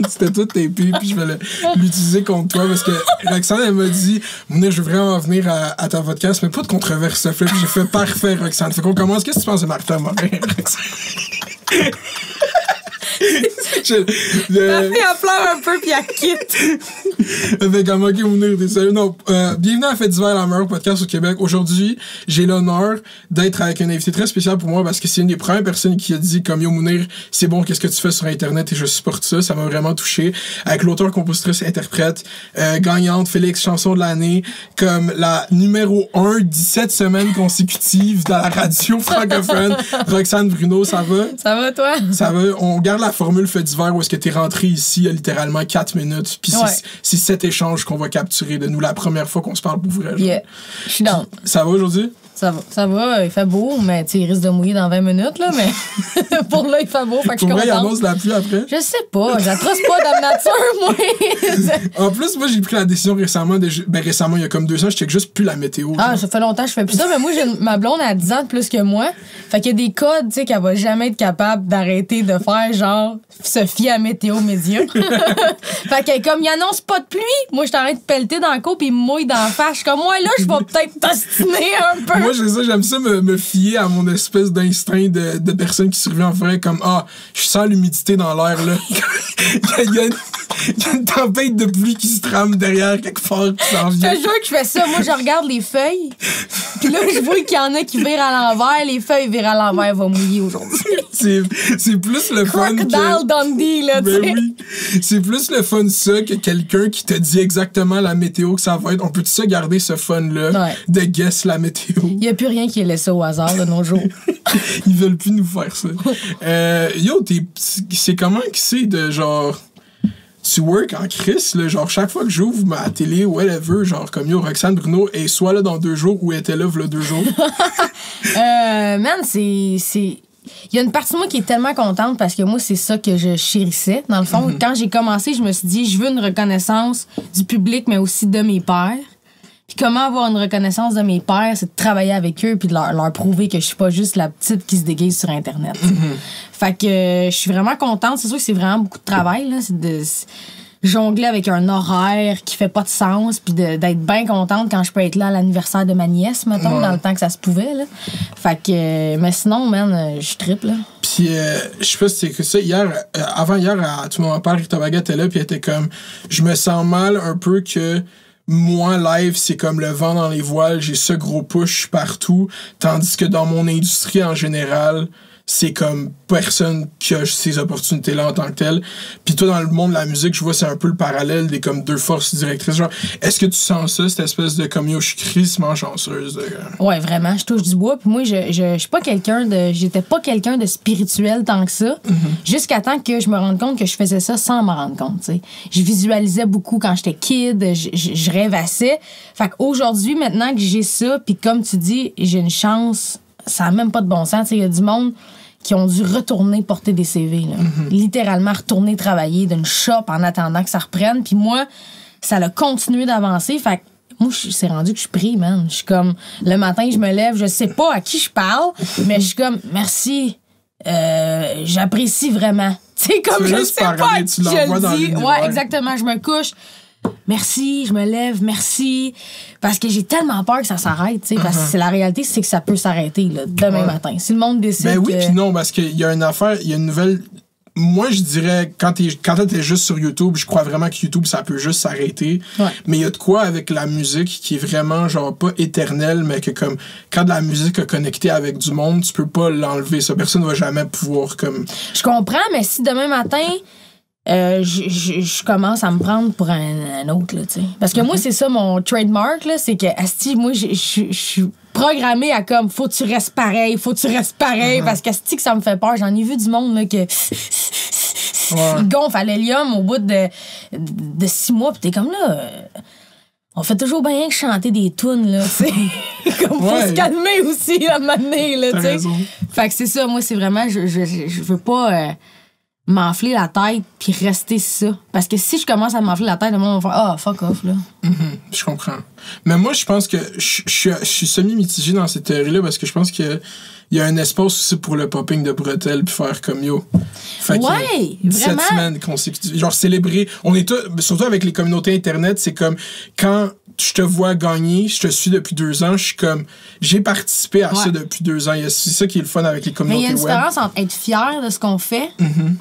C'était tout tapé, puis je vais l'utiliser contre toi parce que Roxane, elle m'a dit Mounir, je veux vraiment venir à ta podcast, mais pas de controverse, ça fait. Puis j'ai fait parfait, Roxane. Fait qu'on commence. Qu'est-ce que tu penses de Martha Morin, Roxane? Elle pleure un peu puis elle quitte. Fait comme, ok, Mounir, t'es sérieux? Non, bienvenue à Fait d'hiver, la meilleure podcast au Québec. Aujourd'hui, j'ai l'honneur d'être avec un invité très spécial pour moi parce que c'est une des premières personnes qui a dit comme, yo, Mounir, c'est bon, qu'est-ce que tu fais sur Internet et je supporte ça. Ça m'a vraiment touché. Avec l'auteur, compositrice, interprète, gagnante, Félix, chanson de l'année, comme la numéro 1, 17 semaines consécutives dans la radio francophone. Roxane Bruno, ça va? Ça va, toi? Ça va. On garde la formule Fait d'hiver où est-ce que t'es rentré ici il y a littéralement 4 minutes. Puis c'est cet échange qu'on va capturer de nous la première fois qu'on se parle pour vrai. Yeah. Je suis down. Ça va aujourd'hui? Ça va, il fait beau, mais il risque de mouiller dans 20 minutes, là, mais pour là, il fait beau, fait que je suis contente. Il annonce la pluie après? Je sais pas, j'atroce pas de la nature, moi. En plus, moi, j'ai pris la décision récemment, récemment, il y a comme 2 ans, je check juste plus la météo. Ah, ça fait longtemps que je fais plus ça, mais moi, ma blonde a 10 ans de plus que moi, fait qu'il y a des codes, tu sais, qu'elle va jamais être capable d'arrêter de faire, genre, se fier à météo média. Fait que comme, il annonce pas de pluie, moi, je t'arrête de pelleter dans le cou pis il me mouille dans la face. Je suis comme, ouais, là, je vais peut-être t'ostiner un peu. Moi, j'aime ça me fier à mon espèce d'instinct de personne qui survit en forêt comme je sens l'humidité dans l'air là. il y a une tempête de pluie qui se trame derrière quelque part qui s'en vient. Je te jure que je fais ça. Moi, je regarde les feuilles. Puis là, je vois qu'il y en a qui virent à l'envers. Les feuilles virent à l'envers vont mouiller aujourd'hui. C'est plus le fun Crocodile Dundee, là, tu sais. Oui. C'est plus le fun ça que quelqu'un qui te dit exactement la météo que ça va être. On peut-tu ça garder ce fun-là de guess la météo? Il n'y a plus rien qui est laissé au hasard de nos jours. Ils veulent plus nous faire ça. C'est comment que c'est de genre... Tu work en crise, là, genre chaque fois que j'ouvre ma télé, whatever, genre comme yo, Roxane Bruno est soit là dans 2 jours ou était là v'là 2 jours. Man, c'est... Il y a une partie de moi qui est tellement contente parce que moi, c'est ça que je chérissais. Dans le fond, quand j'ai commencé, je me suis dit, je veux une reconnaissance du public, mais aussi de mes pairs. Puis comment avoir une reconnaissance de mes pairs, c'est de travailler avec eux puis de leur prouver que je suis pas juste la petite qui se déguise sur Internet. Fait que je suis vraiment contente. C'est sûr que c'est vraiment beaucoup de travail, là. C'est de jongler avec un horaire qui fait pas de sens puis d'être bien contente quand je peux être là à l'anniversaire de ma nièce, mettons, dans le temps que ça se pouvait, là. Fait que... mais sinon, man, je trippe, là. Puis, je sais pas si c'est que ça. Avant-hier, tout le monde en parle, Rita Baga était là puis elle était comme... Je me sens mal un peu que... Moi, live, c'est comme le vent dans les voiles, j'ai ce gros push partout, tandis que dans mon industrie en général, c'est comme personne qui a ces opportunités-là en tant que telles. Puis toi, dans le monde de la musique, je vois c'est un peu le parallèle des comme 2 forces directrices. Genre, est-ce que tu sens ça, cette espèce de comme yo, je suis crissement chanceuse? Ouais, vraiment, je touche du bois. Puis moi, je suis pas j'étais pas quelqu'un de spirituel tant que ça, jusqu'à temps que je me rende compte que je faisais ça sans m'en rendre compte, tu sais. Je visualisais beaucoup quand j'étais kid, je rêvassais. Fait qu'aujourd'hui, maintenant que j'ai ça, puis comme tu dis, j'ai une chance, ça a même pas de bon sens. Tu sais, il y a du monde qui ont dû retourner porter des CV, là. Littéralement retourner travailler d'une shop en attendant que ça reprenne. Puis moi, ça a continué d'avancer. Fait que moi, c'est rendu que je prie, man. Je suis comme, le matin, je me lève, je sais pas à qui je parle, mais je suis comme, merci, j'apprécie vraiment. Tu sais, comme je sais pas à qui je le dis. Ouais, exactement, je me couche. Merci, je me lève, merci. Parce que j'ai tellement peur que ça s'arrête, tu sais. Parce que c'est la réalité, c'est que ça peut s'arrêter, là, demain matin. Si le monde décide. Ben oui, puis non, parce qu'il y a une affaire, il y a une nouvelle. Moi, je dirais, quand t'es juste sur YouTube, je crois vraiment que YouTube, ça peut juste s'arrêter. Ouais. Mais il y a de quoi avec la musique qui est vraiment, genre, pas éternelle, mais que comme, quand de la musique est connectée avec du monde, tu peux pas l'enlever. Ça, personne ne va jamais pouvoir, comme. Je comprends, mais si demain matin. Je commence à me prendre pour un autre, là, tu sais. Parce que moi, c'est ça, mon trademark, là, c'est que, asti, moi, je suis programmée à comme, faut que tu restes pareil, parce qu'asti, que ça me fait peur. J'en ai vu du monde, là, que il gonfle à l'hélium au bout de 6 mois, pis t'es comme, là... On fait toujours bien que chanter des tunes, là, tu sais. Comme faut se calmer aussi, à un moment donné, là, tu sais. Fait que c'est ça, moi, c'est vraiment... Je veux pas... m'enfler la tête puis rester ça. Parce que si je commence à m'enfler la tête, le monde va faire « Ah, fuck off, là. » Je comprends. Mais moi, je pense que je suis semi-mitigé dans cette théorie-là parce que je pense que il y a un espace aussi pour le popping de bretelles puis faire comme yo. Fait ouais, 17 vraiment. semaines consécutives. Genre célébrer. On est tous, surtout avec les communautés internet, c'est comme quand je te vois gagner, je te suis depuis 2 ans, je suis comme j'ai participé à ça depuis 2 ans. C'est ça qui est le fun avec les communautés web. Mais il y a une différence entre être fier de ce qu'on fait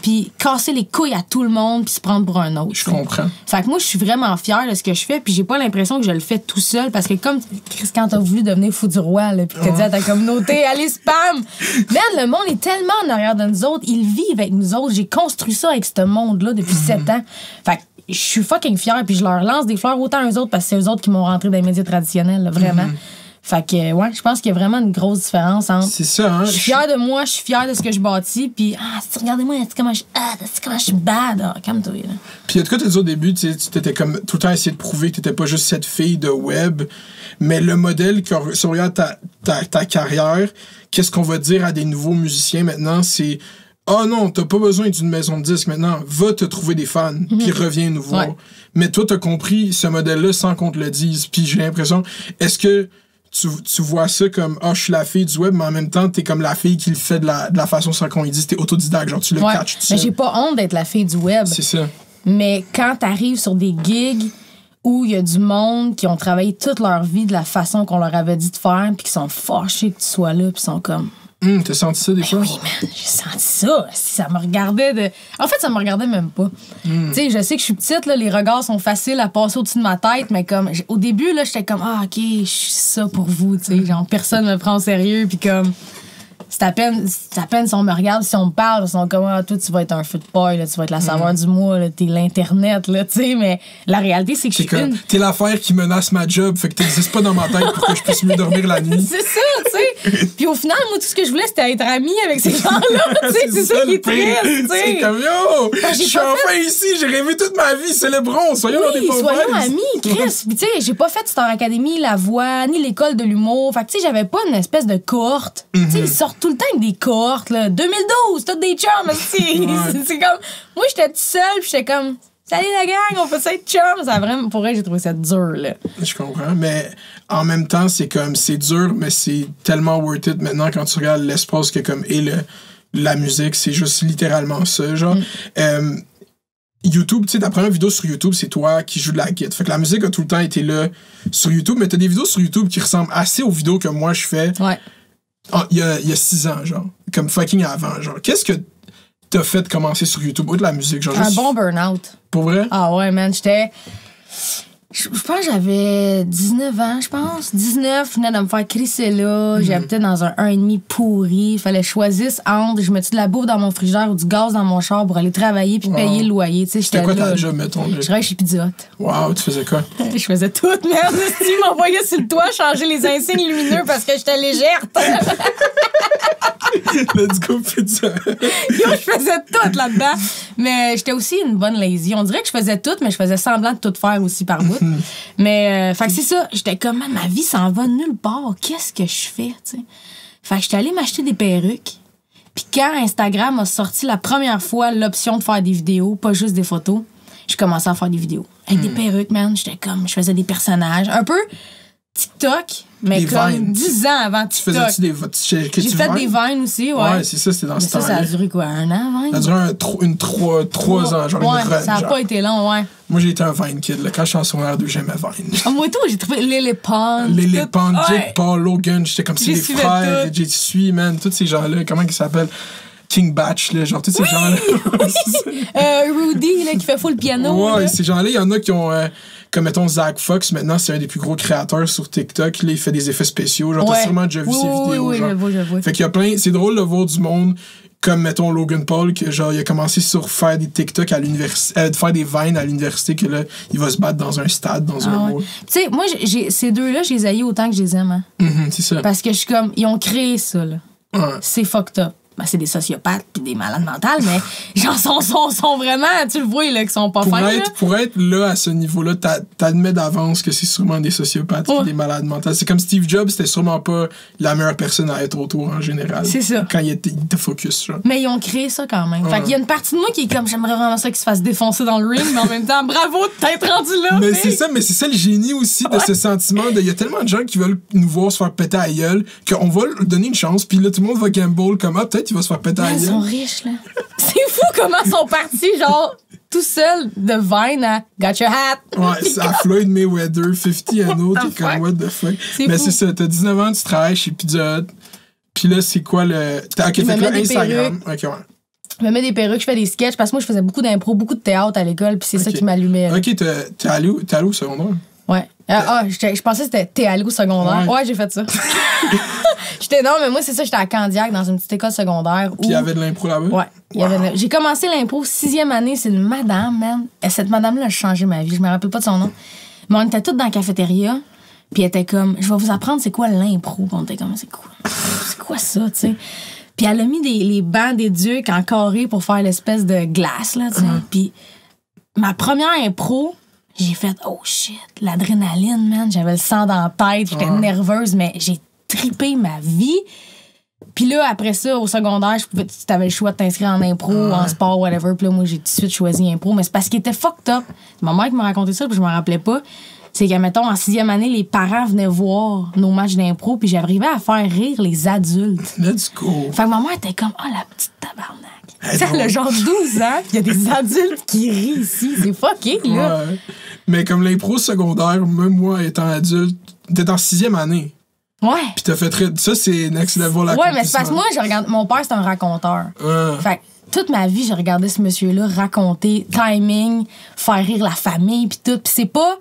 puis casser les couilles à tout le monde puis se prendre pour un autre. Je comprends. Fait que moi, je suis vraiment fière de ce que je fais puis j'ai pas l'impression que je le fais tout seul parce que comme Chris, quand t'as voulu devenir fou du roi là, puis t'as dit à ta communauté, allez spam! Man, le monde est tellement en arrière de nous autres, ils vivent avec nous autres. J'ai construit ça avec ce monde-là depuis 7 ans. Fait que je suis fucking fière puis je leur lance des fleurs autant eux autres parce que c'est eux autres qui m'ont rentré dans les médias traditionnels, là, vraiment. Fait que, ouais, je pense qu'il y a vraiment une grosse différence entre. C'est ça, hein? Je suis fière de moi, je suis fière de ce que je bâtis, puis, regardez-moi, c'est comment je suis bad, calme-toi, là. Puis, en tout cas, t'as dit au début, tu t'étais comme tout le temps essayé de prouver que t'étais pas juste cette fille de web, mais le modèle, si on regarde ta carrière, qu'est-ce qu'on va dire à des nouveaux musiciens maintenant, c'est. Ah non, t'as pas besoin d'une maison de disques maintenant. Va te trouver des fans, puis reviens nous voir. Ouais. Mais toi, t'as compris ce modèle-là sans qu'on te le dise. Puis j'ai l'impression, est-ce que tu vois ça comme je suis la fille du web, mais en même temps, t'es comme la fille qui le fait de la façon sans qu'on lui dise, t'es autodidacte, genre tu le catches tout seul. Mais j'ai pas honte d'être la fille du web. C'est ça. Mais quand t'arrives sur des gigs où il y a du monde qui ont travaillé toute leur vie de la façon qu'on leur avait dit de faire, puis qui sont fâchés que tu sois là, puis sont comme. T'as senti ça des fois? Oui, man, j'ai senti ça. Ça me regardait de. En fait, ça me regardait même pas. Tu sais, je sais que je suis petite, là, les regards sont faciles à passer au-dessus de ma tête, mais comme. Au début, là, j'étais comme, OK, je suis ça pour vous, tu sais. Genre, personne me prend au sérieux, puis comme. C'est à peine si on me regarde, si on me parle, ils sont comme, toi, tu vas être un footboy, là, tu vas être la saveur du mois, là, t'es l'Internet, là, tu sais, mais la réalité, c'est que je suis T'es l'affaire qui menace ma job, fait que t'existes pas dans ma tête pour que je puisse mieux dormir la nuit. C'est ça, tu sais. Puis au final, moi, tout ce que je voulais, c'était être amie avec ces gens-là, tu sais, c'est ça qui est triste, tu sais. C'est comme, yo, je suis enfin ici, j'ai rêvé toute ma vie, célébrons, soyons dans des bons soyons amis, Chris. Puis tu sais, j'ai pas fait Star Academy, La Voix, ni l'école de l'humour, fait que tu sais, j'avais pas une espèce de cohorte. Tu sais, ils sortent tout le temps avec des cohortes, là. 2012, toutes des chums aussi. C'est comme, moi, j'étais toute seule, puis j'étais comme, salut la gang, on peut être chums. Ça vraiment, pour vrai, j'ai trouvé ça dur, là. Je comprends, mais en même temps, c'est comme, c'est dur, mais c'est tellement worth it maintenant quand tu regardes l'espace que comme, et la musique, c'est juste littéralement ça, genre. YouTube, tu sais, ta première vidéo sur YouTube, c'est toi qui joues de la guitare. Fait que la musique a tout le temps été là sur YouTube, mais t'as des vidéos sur YouTube qui ressemblent assez aux vidéos que moi je fais. Ouais. Il y a 6 ans, genre. Comme fucking avant, genre. Qu'est-ce que t'as fait de commencer sur YouTube ou de la musique, genre? Un bon burn-out. Pour vrai? Ah ouais, man, j'étais. Je pense que j'avais 19 ans, je pense. 19, je venais de me faire crisser là. J'habitais dans un 1,5 pourri. Il fallait choisir entre je mettais de la bouffe dans mon frigidaire ou du gaz dans mon char pour aller travailler puis payer le loyer. C'était quoi ta job, mettons? Je travaillais chez Pizza Hut. Wow, tu faisais quoi? Je faisais tout, merde. Ils m'envoyaient sur le toit changer les insignes lumineux parce que j'étais légère. Let's go, Pizza Hut. Yo, je faisais tout là-dedans. Mais j'étais aussi une bonne lazy. On dirait que je faisais tout, mais je faisais semblant de tout faire aussi par bout. Mais, fait que c'est ça. J'étais comme, ma vie s'en va nulle part. Qu'est-ce que je fais, tu sais? Fait que j'étais allée m'acheter des perruques. Puis quand Instagram a sorti la première fois l'option de faire des vidéos, pas juste des photos, j'ai commencé à faire des vidéos. Avec des perruques, man. J'étais comme, je faisais des personnages. Un peu TikTok, mais des comme Vines. 10 ans avant TikTok. Tu faisais-tu J'ai fait des Vines aussi, ouais. Ouais, c'est ça, c'était dans ce temps-là. Ça a duré quoi, 1 an, Vine? Ça a duré 3 ans, genre ouais, une run. Ça a pas été long, ouais. Moi, j'ai été un Vine kid, là. Quand je suis en secondaire 2, j'aimais Vine. Moi, tout, j'ai trouvé Lily Pond. Lily Pond, Jake ouais. Paul, Logan, j'étais comme c'est des frères. J'ai suis, man, tous ces gens-là, comment ils s'appellent? King Batch, là, genre tous ces gens-là. Rudy, là, qui fait full piano. Ouais, là. ces gens-là, il y en a qui ont, comme mettons Zach Fox, maintenant, c'est un des plus gros créateurs sur TikTok. Là, il fait des effets spéciaux. Genre, t'as sûrement déjà vu ses vidéos. Oui, genre. je vois. Fait qu'il y a plein. C'est drôle de voir du monde comme, mettons, Logan Paul, que genre, il a commencé sur faire des TikTok à l'université, faire des Vines à l'université, que là, il va se battre dans un stade, dans un mois. Tu sais, moi, ces deux-là, je les haïs autant que je les aime. Hein. C'est ça. Parce que je suis comme, ils ont créé ça, là. Ouais. C'est fucked up. Ben, c'est des sociopathes puis des malades mentales, mais genre, sont vraiment, tu le vois, là, qu'ils sont pas fins. Pour être là, à ce niveau-là, t'admets d'avance que c'est sûrement des sociopathes puis des malades mentales. C'est comme Steve Jobs, c'était sûrement pas la meilleure personne à être autour, en général. C'est ça. Quand il était focus, genre. Mais ils ont créé ça quand même. Fait qu'il y a une partie de moi qui est comme, j'aimerais vraiment ça qu'il se fasse défoncer dans le ring, mais en même temps, bravo de t'être rendu là. Mais c'est ça le génie aussi de ce sentiment de, il y a tellement de gens qui veulent nous voir se faire péter à la gueule qu'on va leur donner une chance, puis là, tout le monde va gamble comme, peut-être il va se faire péter à la gueule. Ils sont riches, là. C'est fou comment ils sont partis, genre, tout seuls de Vine à Got Your Hat. Ouais, c'est à Floyd Mayweather, 50 and old, t'es comme, what the fuck. Mais c'est ça, t'as 19 ans, tu travailles chez Pizza Hut, puis là, c'est quoi le. Ok, fait que là, Instagram. Ok, ouais. Je me mets des perruques, je fais des sketchs, parce que moi, je faisais beaucoup d'impro, beaucoup de théâtre à l'école, puis c'est ça qui m'allumait. Ok, t'es allé au secondaire? Ouais. Je pensais que t'es allé au secondaire. Ouais, j'ai fait ça. Non, mais moi, c'est ça, j'étais à Candiac, dans une petite école secondaire. Puis il y avait de l'impro là-bas? Ouais. J'ai commencé l'impro 6e année, c'est une madame, man. Et cette madame-là a changé ma vie, je me rappelle pas de son nom. Mais on était toutes dans la cafétéria, puis elle était comme, je vais vous apprendre c'est quoi l'impro. On était comme, c'est quoi ça, tu sais? Puis elle a mis les bancs des ducs en carré pour faire l'espèce de glace, là, tu sais. Puis ma première impro, j'ai fait, oh shit, l'adrénaline, man. J'avais le sang dans la tête, j'étais nerveuse, mais j'ai trippé ma vie. Puis là, après ça, au secondaire, tu avais le choix de t'inscrire en impro, en sport, whatever. Puis là, moi, j'ai tout de suite choisi impro. Mais c'est parce qu'il était fucked up. C'est ma mère qui m'a raconté ça, puis je me rappelais pas. C'est que, mettons, en 6e année, les parents venaient voir nos matchs d'impro, puis j'arrivais à faire rire les adultes. Let's go. Fait que ma mère était comme, la petite tabarnak. Ça, le genre 12 ans, il y a des adultes qui rient ici. C'est fucké, là. Ouais. Mais comme l'impro secondaire, même moi, étant adulte, t'es en 6e année. Ouais. Pis t'as fait ça, c'est next level la Ouais, mais c'est parce que moi, mon père, c'est un raconteur. Fait que toute ma vie, j'ai regardé ce monsieur-là raconter, timing, faire rire la famille, pis tout. Pis c'est pas...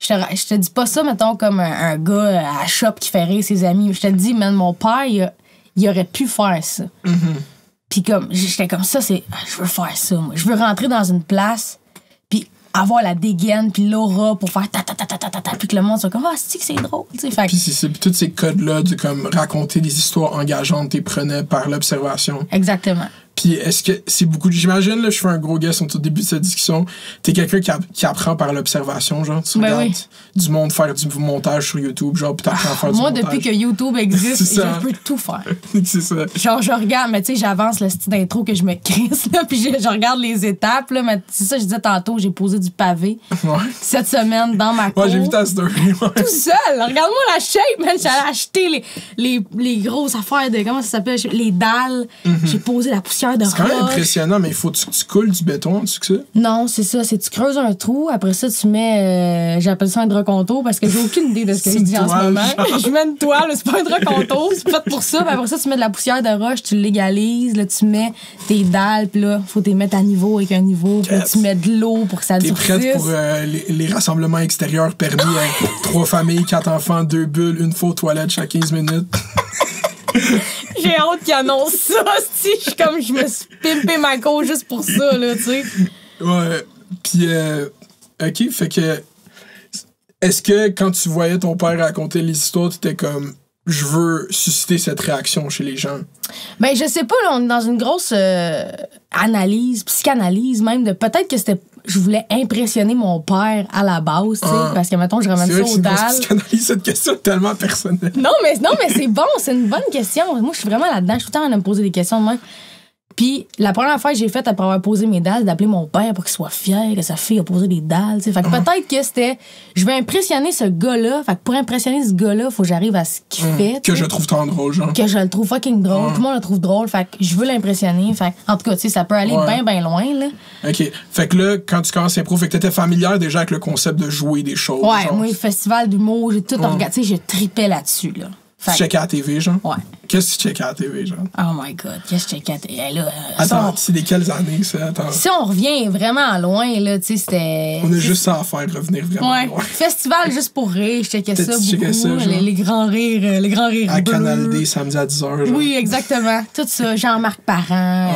Je te dis pas ça, mettons, comme un gars à la shop qui fait rire ses amis. Je te dis, man, mon père, il aurait pu faire ça. Puis comme, j'étais comme ça, je veux faire ça, moi. Je veux rentrer dans une place, puis avoir la dégaine, puis l'aura pour faire ta, puis que le monde soit comme, c'est drôle, tu sais. Puis c'est tous ces codes-là de comme raconter des histoires engageantes, t'es prenais par l'observation. Exactement. Puis est-ce que c'est beaucoup... J'imagine, là, je fais un gros guess au tout début de cette discussion. T'es quelqu'un qui apprend par l'observation, genre. Tu regardes du monde faire du montage sur YouTube, genre, puis t'apprends à faire du montage. Moi, depuis que YouTube existe, je peux tout faire. C'est ça. Genre, je regarde, mais tu sais, j'avance le style d'intro que je me crisse, là, puis je regarde les étapes, là, mais c'est ça, je disais tantôt, j'ai posé du pavé cette semaine dans ma cour. Ouais, j'ai vu ta story. Tout seul. Regarde-moi la shape, man. J'allais acheter les grosses affaires de, comment ça s'appelle, les dalles. J'ai posé la poussière de roche. C'est quand même impressionnant, mais il faut que tu coules du béton en dessous que ça? Non, c'est ça. C'est tu creuses un trou, après ça, tu mets, j'appelle ça un draconto parce que j'ai aucune idée de ce que je dis en ce moment. Je mets une toile, c'est pas un draconto, c'est fait pour ça. Puis après ça, tu mets de la poussière de roche, tu l'égalises, là, tu mets tes dalles, puis là, faut les mettre à niveau avec un niveau, puis là, tu mets de l'eau pour que ça durcisse. T'es prête pour les rassemblements extérieurs permis avec 3 familles, 4 enfants, 2 bulles, une fois aux toilettes chaque 15 minutes. J'ai hâte qu'ils annoncent ça, je me suis pimpé ma cour juste pour ça, là, tu sais. Ouais. Puis, OK, fait que... Est-ce que quand tu voyais ton père raconter les histoires, tu étais comme... Je veux susciter cette réaction chez les gens? Ben, je sais pas, là, on est dans une grosse analyse, psychanalyse même, de peut-être que c'était... Je voulais impressionner mon père à la base, tu sais, parce que, mettons, je ramène ça aux dalles. Psychanalyse, cette question est tellement personnelle. Non, mais c'est bon, c'est une bonne question. Moi, je suis vraiment là-dedans. Je suis tout le temps à me poser des questions de moi. Puis, la première fois que j'ai faite après avoir posé mes dalles, c'est d'appeler mon père pour qu'il soit fier que sa fille a posé des dalles, tu sais. Fait que peut-être que c'était... Je veux impressionner ce gars-là. Fait que pour impressionner ce gars-là, faut que j'arrive à ce qu'il fait. Que je trouve tant drôle, genre. Que je le trouve fucking drôle. Tout le monde le trouve drôle. Fait que je veux l'impressionner. Fait que, en tout cas, tu sais, ça peut aller bien loin, là. OK. Fait que là, quand tu commences l'impro, fait que t'étais familière déjà avec le concept de jouer des choses. Ouais, genre. moi, le festival d'humour, j'ai tout regardé. Tu sais, je tripais là-dessus, là. Tu checkais à la TV, genre? Ouais. Qu'est-ce que tu checkais à la TV, genre? Oh my God, qu'est-ce que je checkais à la TV? Là, attends, c'est des quelles années, ça? Attends. Si on revient vraiment loin, là, tu sais, c'était... On a juste ça à faire, revenir vraiment loin. Festival juste pour rire, je checkais ça beaucoup. Checkais ça, les grands rires, à Canal D, samedi à 10h, genre. Oui, exactement. Tout ça, Jean-Marc Parent...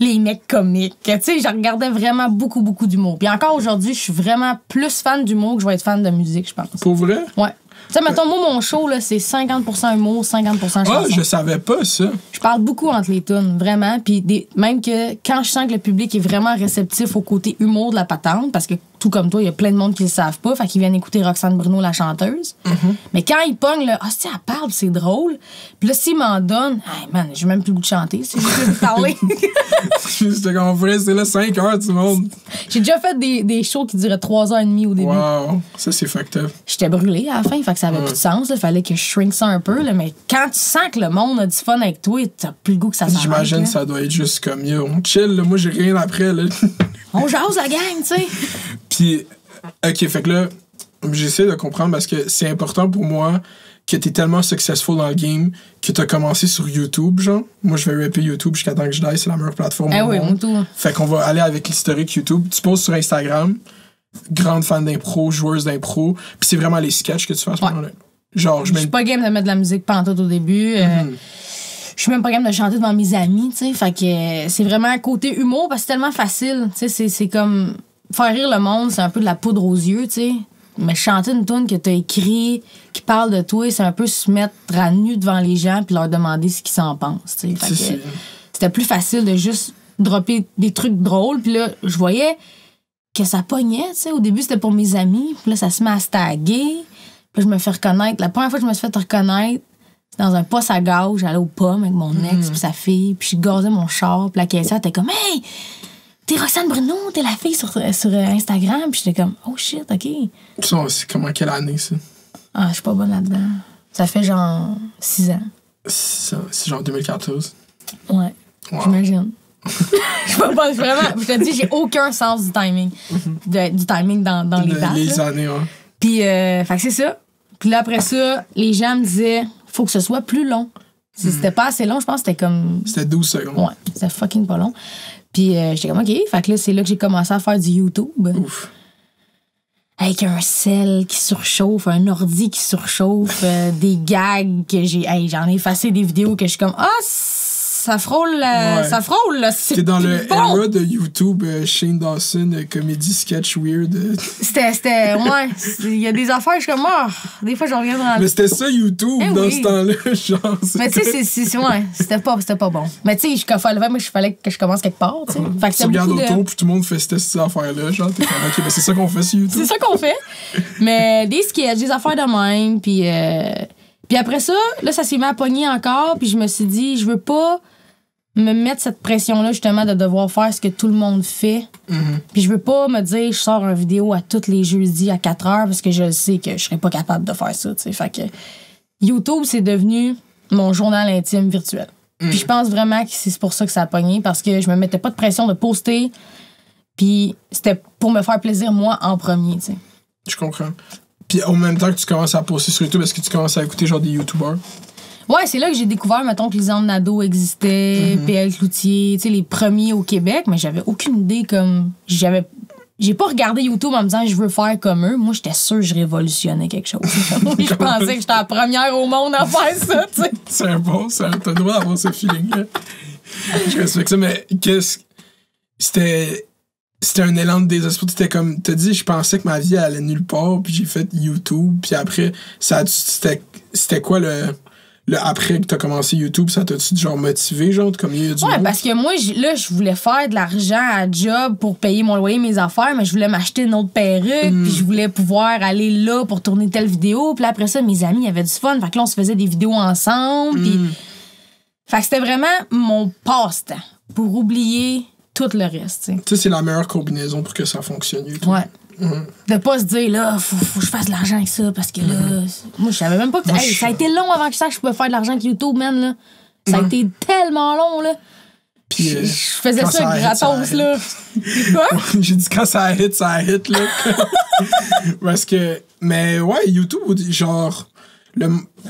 les mecs comiques. Tu sais, je regardais vraiment beaucoup d'humour. Puis encore aujourd'hui, je suis vraiment plus fan d'humour que je vais être fan de musique, je pense. Pour vrai? Ouais. Tu sais, mettons, moi, mon show, là, c'est 50% humour, 50% chanson. Ah, je savais pas ça. Je parle beaucoup entre les tunes, vraiment. Puis même que quand je sens que le public est vraiment réceptif au côté humour de la patente, parce que tout comme toi, il y a plein de monde qui le savent pas, fait qu'ils viennent écouter Roxane Bruno, la chanteuse. Mais quand ils pognent, là, ah, si elle parle, c'est drôle. Puis là, s'ils m'en donnent, hey, man, j'ai même plus le goût de chanter, c'est juste de parler. C'était qu'on ferait rester là 5 heures, tout le monde. J'ai déjà fait des shows qui duraient 3h30 au début. Wow, ça, c'est fucked up. J'étais brûlée à la fin, fait que ça avait plus de sens. Il fallait que je shrink ça un peu. Là, mais quand tu sens que le monde a du fun avec toi, t'as plus le goût que ça s'arrête. J'imagine que ça doit être juste comme, yo, on chill, là, moi, j'ai rien après. Là. On jase la gang, tu sais. Puis, OK, fait que là, j'essaie de comprendre parce que c'est important pour moi que t'es tellement successful dans le game que t'as commencé sur YouTube, genre. Moi, je vais rapper YouTube jusqu'à temps que je die, c'est la meilleure plateforme au oui, monde. tout. Fait qu'on va aller avec l'historique YouTube. Tu poses sur Instagram, grande fan d'impro, joueuse d'impro, puis c'est vraiment les sketchs que tu fais à ce moment-là. Genre, je suis pas game de mettre de la musique pantoute au début. Je suis même pas game de chanter devant mes amis, tu sais. Fait que c'est vraiment côté humour parce que c'est tellement facile. Tu sais, c'est comme faire rire le monde, c'est un peu de la poudre aux yeux, tu sais. Mais chanter une tune que t'as écrit, qui parle de toi, c'est un peu se mettre à nu devant les gens puis leur demander ce qu'ils s'en pensent, tu sais. Fait que c'était plus facile de juste dropper des trucs drôles. Puis là, je voyais que ça pognait, tu sais. Au début, c'était pour mes amis. Puis là, ça se met à se taguer. Puis je me fais reconnaître. La première fois que je me suis fait reconnaître, c'était dans un poste à gaz. J'allais aux pommes avec mon ex puis sa fille. Puis je gazais mon char. Puis la caissière était comme « Hey! T'es Roxane Bruno, t'es la fille sur Instagram. » Puis j'étais comme « Oh shit, OK. » Ça, c'est comment, quelle année, ça? Ah, je suis pas bonne là-dedans. Ça fait genre 6 ans. C'est genre 2014? Ouais, wow. J'imagine. Je peux pas, vraiment, je te dis, j'ai aucun sens du timing. Du timing dans les dates. Les années, ouais. Puis, fait que c'est ça. Puis là, après ça, les gens me disaient, faut que ce soit plus long. Si c'était pas assez long, je pense que c'était comme... C'était 12 secondes. Ouais, c'était fucking pas long. Puis j'étais comme, OK. Fait que là, c'est là que j'ai commencé à faire du YouTube. Ouf. Avec un sel qui surchauffe, un ordi qui surchauffe, des gags que j'ai... Hey, j'en ai effacé des vidéos que je suis comme, ah, ça frôle, ça frôle, là. C'était dans le era de YouTube, Shane Dawson, comédie sketch weird. C'était, ouais. Il y a des affaires, je suis comme, oh, des fois, je reviens dans... Mais c'était ça, YouTube, dans ce temps-là, genre. Mais tu sais, ouais, c'était pas bon. Mais tu sais, il fallait que je commence quelque part, tu sais. Fait que tu regardes autour, puis tout le monde fait ces affaires-là, genre, t'es comme, OK, ben c'est ça qu'on fait sur YouTube. C'est ça qu'on fait. Mais des sketchs, des affaires de même, puis après ça, là, ça s'est mis à pogner encore, puis je me suis dit, je veux pas me mettre cette pression-là, justement, de devoir faire ce que tout le monde fait. Puis je veux pas me dire, je sors une vidéo à tous les jeudis à 4 heures parce que je sais que je serais pas capable de faire ça, tu sais. Fait que YouTube, c'est devenu mon journal intime virtuel. Puis je pense vraiment que c'est pour ça que ça a pogné, parce que je me mettais pas de pression de poster, puis c'était pour me faire plaisir, moi, en premier, tu sais. Je comprends. Puis en même temps que tu commences à poster sur YouTube, est-ce que tu commences à écouter genre des YouTubers? Ouais, c'est là que j'ai découvert, mettons, que Lisanne Nadeau existait, PL Cloutier, tu sais, les premiers au Québec, mais j'avais aucune idée comme... J'ai pas regardé YouTube en me disant je veux faire comme eux. Moi, j'étais sûre que je révolutionnais quelque chose. Je pensais que j'étais la première au monde à faire ça, tu sais. C'est bon, ça. T'as le droit d'avoir ce feeling-là. Je respecte ça, mais C'était un élan de désespoir. C'était comme... T'as dit, je pensais que ma vie allait nulle part, puis j'ai fait YouTube, puis après, c'était quoi le après que t'as commencé YouTube, ça t'a-tu genre motivé, genre, comme il y a du monde? Parce que moi, je voulais faire de l'argent à job pour payer mon loyer, mes affaires, mais je voulais m'acheter une autre perruque, puis je voulais pouvoir aller là pour tourner telle vidéo, puis après ça, mes amis avaient du fun, fait que là, on se faisait des vidéos ensemble, puis... Fait que c'était vraiment mon passe-temps pour oublier tout le reste, tu sais. Tu sais, c'est la meilleure combinaison pour que ça fonctionne, YouTube. Ouais. De pas se dire, là, faut que je fasse de l'argent avec ça, parce que là, moi, je savais même pas que ça a été long avant que je sache que je pouvais faire de l'argent avec YouTube, man, là. Ça a été tellement long, là. Puis, je faisais ça gratos, là. Quoi? J'ai dit quand ça hit, là. Parce que, mais ouais, YouTube, genre,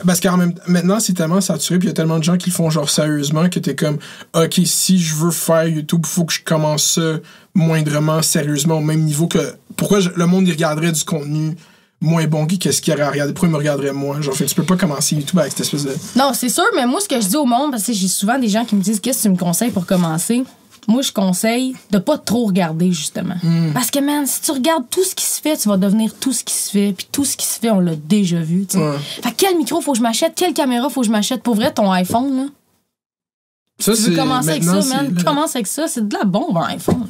parce que maintenant, c'est tellement saturé, puis il y a tellement de gens qui le font genre sérieusement que t'es comme, OK, si je veux faire YouTube, faut que je commence ça moindrement sérieusement au même niveau que... Pourquoi le monde y regarderait du contenu moins bon qu'est-ce qu'il aurait à regarder? Pourquoi il me regarderait moins? Genre, fait, tu peux pas commencer YouTube avec cette espèce de... Non, c'est sûr, mais moi, ce que je dis au monde, parce que j'ai souvent des gens qui me disent, qu'est-ce que tu me conseilles pour commencer? moi, je conseille de pas trop regarder, justement. Parce que, man, si tu regardes tout ce qui se fait, tu vas devenir tout ce qui se fait. Puis tout ce qui se fait, on l'a déjà vu, tu sais. Fait que quel micro faut que je m'achète? Quelle caméra faut que je m'achète? Pour vrai, ton iPhone, là. Ça, tu veux commencer avec ça, man? Commence avec ça. C'est de la bombe, un iPhone.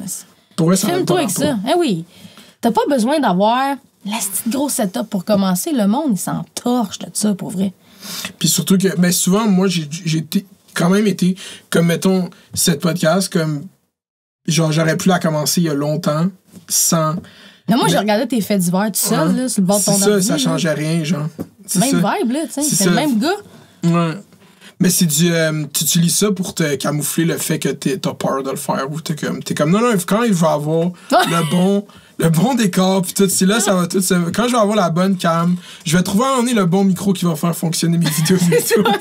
Filme-toi avec ça. Eh oui. T'as pas besoin d'avoir la petite grosse setup pour commencer. Le monde, il s'en torche de ça, pour vrai. Puis surtout que, mais souvent, moi, j'ai quand même été, comme, mettons, cette podcast, comme, genre, j'aurais pu la commencer il y a longtemps, sans... Mais moi, j'ai regardé tes faits d'hiver tout seul, là, sur le bord de ton ordi. Ça changeait rien, genre. Même vibe, là, tu sais. C'est le même gars. Ouais. Mais c'est du... tu utilises ça pour te camoufler le fait que t'as peur de le faire, ou t'es comme non, quand il va avoir le bon décor, puis tout, c'est là, ça va tout... Quand je vais avoir la bonne cam, je vais trouver à le bon micro qui va faire fonctionner mes vidéos.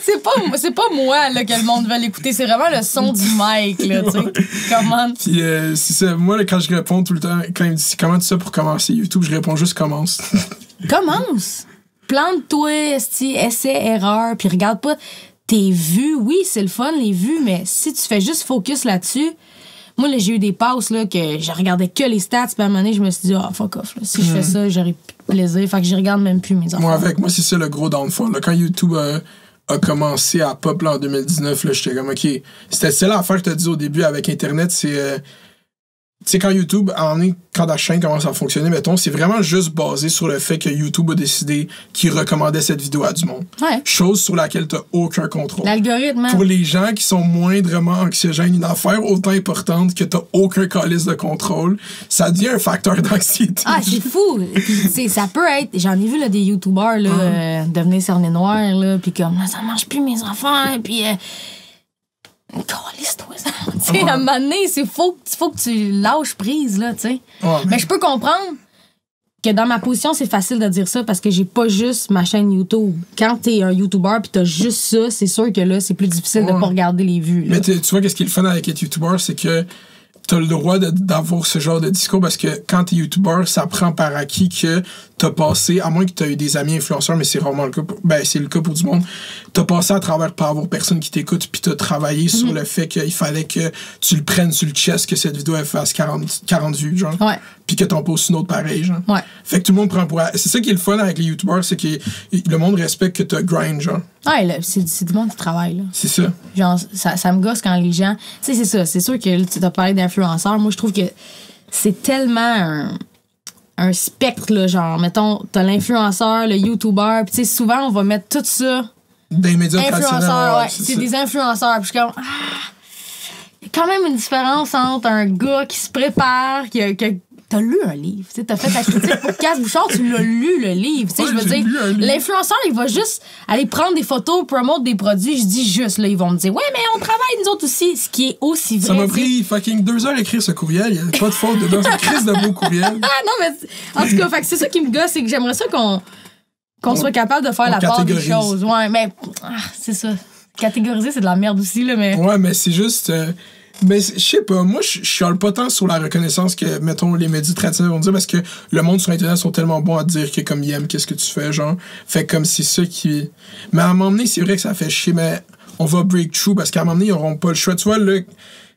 c'est pas moi, là, que le monde va l'écouter, c'est vraiment le son du mic, là, tu sais. Comment? Puis c'est ça, moi, là, quand je réponds tout le temps, quand il me dit « Comment tu sais pour commencer YouTube? » Je réponds juste « Commence. » Commence! Plante-toi, essai, erreur, puis regarde pas... Tes vues, oui, c'est le fun, les vues, mais si tu fais juste focus là-dessus... Moi, là, j'ai eu des passes là, que je regardais que les stats, puis à un moment donné, je me suis dit, fuck off. Là. Si je fais ça, j'aurais plus de plaisir. Fait que je regarde même plus mes enfants. Moi, c'est ça le gros downfall. Là. Quand YouTube a commencé à pop là, en 2019, là, j'étais comme, OK. C'était ça l'affaire que tu as dit au début avec Internet, c'est... tu sais, quand YouTube, quand la chaîne commence à fonctionner, mettons, c'est vraiment juste basé sur le fait que YouTube a décidé qu'il recommandait cette vidéo à du monde. Ouais. Chose sur laquelle t'as aucun contrôle. L'algorithme. Pour les gens qui sont moindrement anxiogènes, une affaire autant importante que t'as aucun calice de contrôle, ça devient un facteur d'anxiété. Ah, c'est fou! Ça peut être... J'en ai vu là, des YouTubers là, devenir cerné noir, là, puis comme, ça marche plus mes enfants, puis... Calisse-toi ça. Tu sais, à un moment donné, il faut que tu lâches prise, là, tu sais. Mais je peux comprendre que dans ma position, c'est facile de dire ça parce que j'ai pas juste ma chaîne YouTube. Quand t'es un YouTuber pis t'as juste ça, c'est sûr que là, c'est plus difficile de pas regarder les vues. Là. Mais tu vois, qu'est-ce qui est le fun avec être YouTuber, c'est que t'as le droit d'avoir ce genre de discours parce que quand t'es YouTuber, ça prend par acquis que t'as passé, à moins que t'as eu des amis influenceurs, mais c'est rarement le cas, c'est le cas pour du monde, t'as passé à travers pas avoir personne qui t'écoute puis t'as travaillé sur le fait qu'il fallait que tu le prennes sur le chest, que cette vidéo elle fasse 40 vues, genre. Ouais. Puis que t'en poses une autre pareille, genre. Ouais. Fait que tout le monde prend pour... C'est ça qui est le fun avec les YouTubers, c'est que le monde respecte que t'as grind, genre. Ouais, là, c'est du monde qui travaille, là. C'est ça. Genre, ça me gosse quand les gens... Tu sais, c'est ça. C'est sûr que tu as parlé d'influenceurs. Moi, je trouve que c'est tellement un spectre, là. Genre, mettons, t'as l'influenceur, le YouTuber. Puis, tu sais, souvent, on va mettre tout ça... Des médias influenceurs, ouais. C'est des influenceurs. Puis, je suis comme... Il y a quand même une différence entre un gars qui se prépare, t'as lu un livre, tu sais, t'as fait ta critique pour Casse Bouchard, tu l'as lu le livre, tu sais, je veux dire, l'influenceur, il va juste aller prendre des photos, promote des produits, je dis juste, là, ils vont me dire, ouais, mais on travaille nous autres aussi, ce qui est aussi vrai. Ça m'a pris fucking 2 heures à écrire ce courriel, il y a pas de faute dedans, c'est une crise de beau courriel. Ah non, mais en tout cas, fait que c'est ça qui me gosse, c'est que j'aimerais ça qu'on soit capable de faire la part des choses. Ouais, mais c'est ça. Catégoriser, c'est de la merde aussi, là, mais... Ouais, mais c'est juste... Mais je sais pas, moi je chiale pas tant sur la reconnaissance que, mettons, les médias traditionnels vont dire parce que le monde sur Internet sont tellement bons à dire que comme ils aiment qu'est-ce que tu fais, genre. Fait comme c'est ça qui... Mais à un moment donné, c'est vrai que ça fait chier, mais on va break through parce qu'à un moment donné, ils auront pas le choix. Tu vois, là,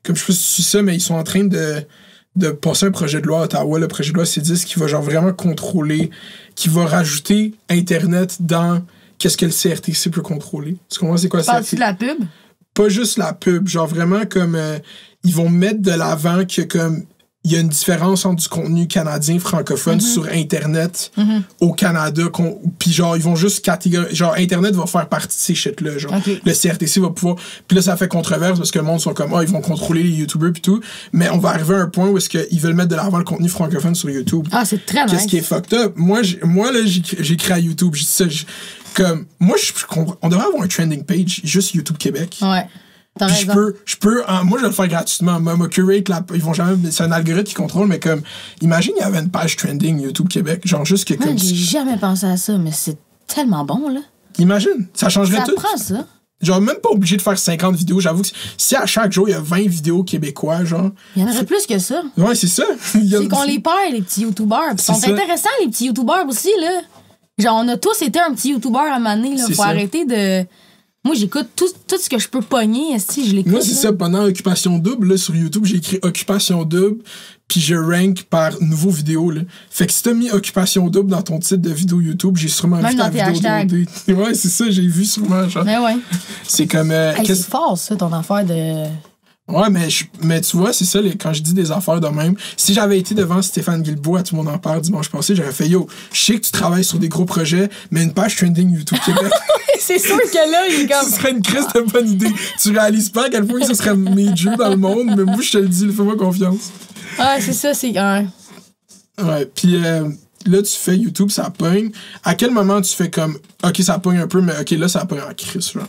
comme je sais pas si tu sais ça, mais ils sont en train de passer un projet de loi à Ottawa, le projet de loi C10, qui va genre vraiment contrôler, qui va rajouter Internet dans qu'est-ce que le CRTC peut contrôler. Tu comprends c'est quoi ça? Parles-tu de la pub? Pas juste la pub, genre vraiment comme ils vont mettre de l'avant que comme il y a une différence entre du contenu canadien francophone sur Internet au Canada, puis genre ils vont juste catégoriser, genre Internet va faire partie de ces shit-là, genre le CRTC va pouvoir, puis là ça fait controverse parce que le monde sont comme ils vont contrôler les YouTubers puis tout, mais on va arriver à un point où est-ce qu'ils veulent mettre de l'avant le contenu francophone sur YouTube. Ah, c'est très nice. Qu'est-ce qui est fucked up? Moi là j'écris à YouTube, je dis ça, comme moi on devrait avoir un trending page juste YouTube Québec. Ouais. T'as raison. Je peux moi je vais le faire gratuitement, me curate ils vont jamais, c'est un algorithme qui contrôle, mais comme imagine il y avait une page trending YouTube Québec, genre juste que comme j'ai jamais pensé à ça, mais c'est tellement bon là. Imagine, ça changerait tout. Ça prend ça. Genre même pas obligé de faire 50 vidéos, j'avoue que si à chaque jour il y a 20 vidéos québécois, genre il y en aurait plus que ça. Ouais, c'est ça. C'est qu'on les perd les petits YouTubers, ils sont intéressants les petits YouTubers aussi là. Genre on a tous été un petit YouTuber à un moment donné là, faut arrêter de Moi, j'écoute tout ce que je peux pogner, si je l'écoute. Moi, c'est ça, pendant Occupation Double, là, sur YouTube, j'ai écrit Occupation Double, puis je rank par nouveau vidéo, là. Fait que si t'as mis Occupation Double dans ton titre de vidéo YouTube, j'ai sûrement vu ta vidéo de OD. Ouais, c'est ça, j'ai vu sûrement, genre. Mais ouais. C'est comme... c'est fort, ça, ton affaire de... Ouais, mais tu vois, c'est ça, quand je dis des affaires de même. Si j'avais été devant Stéphane Guilbeault, Tout le monde en parle dimanche passé, j'aurais fait, yo, je sais que tu travailles sur des gros projets, mais une page trending YouTube Québec. C'est sûr que là, il est comme... Ce serait une crise de bonne idée. Tu réalises pas à quel point ce serait major dans le monde, mais moi, je te le dis, fais-moi confiance. Ouais, c'est ça, c'est... Ouais, puis là, tu fais YouTube, ça pogne. À quel moment tu fais comme, OK, ça pogne un peu, mais OK, là, ça pogne en crise, là?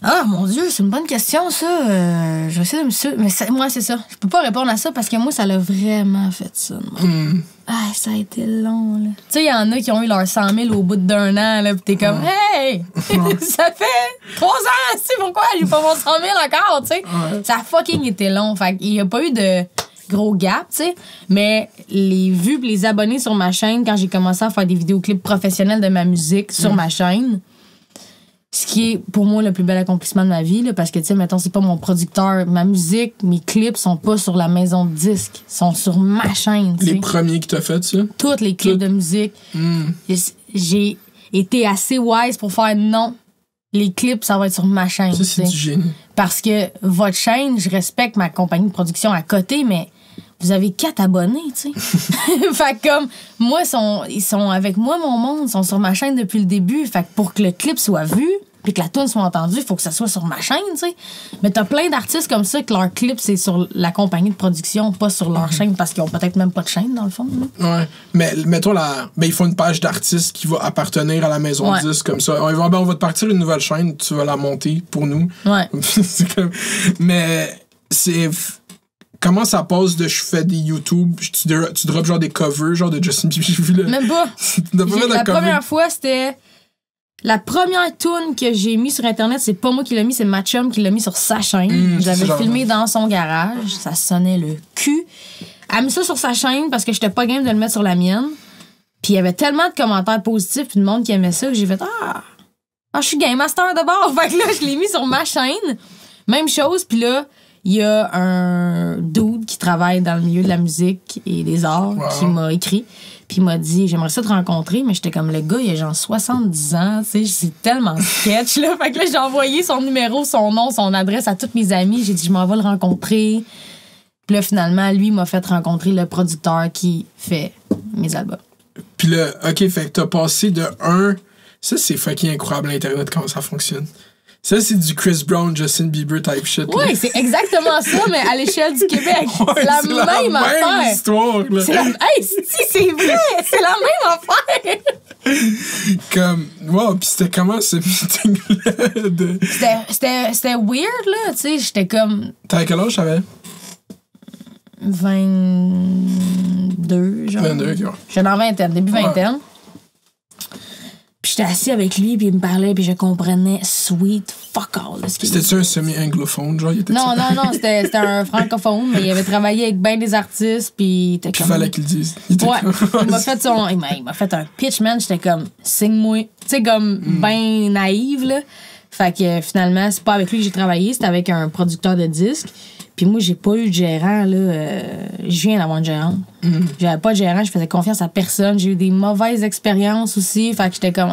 Ah, mon Dieu, c'est une bonne question, ça. Je vais essayer de me... Mais moi, c'est ça. Je peux pas répondre à ça parce que moi, ça l'a vraiment fait ça. Ah, ça a été long, là. Tu sais, il y en a qui ont eu leurs 100 000 au bout d'1 an, là, pis t'es comme, hey! Ça fait 3 ans, tu sais, pourquoi j'ai pas mon 100 000 encore, tu sais? Ça a fucking été long. Fait qu'il y a pas eu de gros gap, tu sais. Mais les vues pis les abonnés sur ma chaîne, quand j'ai commencé à faire des vidéoclips professionnels de ma musique sur ma chaîne, ce qui est pour moi le plus bel accomplissement de ma vie, là, parce que, tu sais, mettons, c'est pas mon producteur. Ma musique, mes clips sont pas sur la maison de disques, sont sur ma chaîne. T'sais. Les premiers que t'as fait, ça? Toutes les clips de musique. J'ai été assez wise pour faire non. Les clips, ça va être sur ma chaîne. Ça, c'est du génie. Parce que votre chaîne, je respecte ma compagnie de production à côté, mais vous avez 4 abonnés, tu sais. Fait que comme, moi, ils sont avec moi, mon monde, ils sont sur ma chaîne depuis le début. Fait que pour que le clip soit vu, puis que la tune soit entendue, il faut que ça soit sur ma chaîne, tu sais. Mais t'as plein d'artistes comme ça que leur clip, c'est sur la compagnie de production, pas sur leur chaîne, parce qu'ils ont peut-être même pas de chaîne, dans le fond. Là. Ouais. Mais mettons, ils font une page d'artistes qui va appartenir à la maison 10, comme ça. On va te partir une nouvelle chaîne, tu vas la monter pour nous. Ouais. C'est comme... Mais c'est... Comment ça passe de je fais des YouTube, tu drops genre des covers, genre de Justin Bieber, j'ai vu là. Même pas. La première fois, c'était... La première tune que j'ai mis sur Internet, c'est pas moi qui l'ai mis, c'est ma chum qui l'a mis sur sa chaîne. Je l'avais filmé dans son garage. Ça sonnait le cul. Elle a mis ça sur sa chaîne parce que j'étais pas game de le mettre sur la mienne. Puis il y avait tellement de commentaires positifs puis de monde qui aimait ça que j'ai fait je suis game master de bord. Fait que là, je l'ai mis sur ma chaîne. Même chose. Puis là, il y a un dude qui travaille dans le milieu de la musique et des arts qui m'a écrit. Puis il m'a dit, j'aimerais ça te rencontrer, mais j'étais comme, le gars, il a genre 70 ans, tu sais, c'est tellement sketch, là. Fait que là, j'ai envoyé son numéro, son nom, son adresse à tous mes amis. J'ai dit, je m'en vais le rencontrer. Puis là, finalement, lui m'a fait rencontrer le producteur qui fait mes albums. Puis là, OK, fait que t'as passé de 1... Ça, c'est fucking incroyable, l'Internet, comment ça fonctionne. Ça, c'est du Chris Brown, Justin Bieber type shit. Oui, c'est exactement ça, mais à l'échelle du Québec. C'est la même affaire. Histoire, là. C'est vrai, c'est la même affaire. Comme, wow, pis c'était comment ce meeting-là? C'était weird, là, tu sais, j'étais comme... T'as quel âge t'avais? 22, genre. 22, OK. J'étais dans vingtaine, début vingtaine. Puis j'étais assis avec lui, puis il me parlait, puis je comprenais sweet fuck all. C'était-tu un semi-anglophone, genre? Non, c'était un francophone, mais il avait travaillé avec ben des artistes, puis il fallait qu'il le dise. Il m'a fait un pitch, man. J'étais comme, signe-moi. Tu sais, comme ben naïve, là. Fait que finalement, c'est pas avec lui que j'ai travaillé, c'était avec un producteur de disques. Puis moi, j'ai pas eu de gérant, là. Je viens d'avoir une gérante. J'avais pas de gérant, je faisais confiance à personne. J'ai eu des mauvaises expériences aussi. Fait que j'étais comme,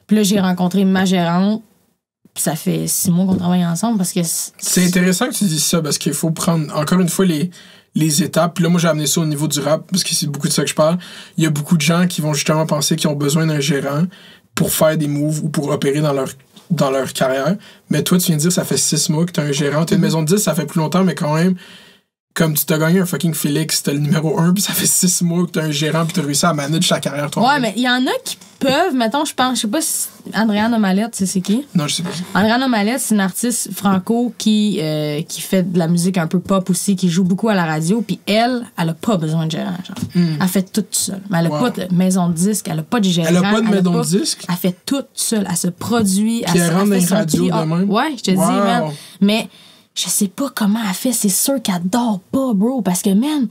Puis là, j'ai rencontré ma gérante. Puis ça fait 6 mois qu'on travaille ensemble parce que... C'est intéressant que tu dises ça parce qu'il faut prendre, encore une fois, les étapes. Puis là, moi, j'ai amené ça au niveau du rap parce que c'est beaucoup de ça que je parle. Il y a beaucoup de gens qui vont justement penser qu'ils ont besoin d'un gérant pour faire des moves ou pour opérer dans leur carrière. Mais toi, tu viens de dire ça fait 6 mois que t'as un gérant. T'as une maison de 10, ça fait plus longtemps, mais quand même, comme tu t'as gagné un fucking Félix, t'as le numéro 1, puis ça fait 6 mois que t'as un gérant, puis t'as réussi à manager ta carrière, toi. Ouais, mais il y en a qui peuvent, mettons, je sais pas si Andréane Omalette, c'est qui? Non, je sais pas. Andréane Omalette, c'est une artiste franco qui fait de la musique un peu pop aussi, qui joue beaucoup à la radio, puis elle a pas besoin de gérant, genre. Elle fait tout seule. Mais elle a pas de maison de disque, elle a pas de gérant. Elle a pas de maison de disque? Elle fait tout seule, elle se produit. Puis elle rentre dans les radios de même? Ouais, je te dis, man. Mais je sais pas comment elle fait, c'est sûr qu'elle dort pas, bro, parce que, man,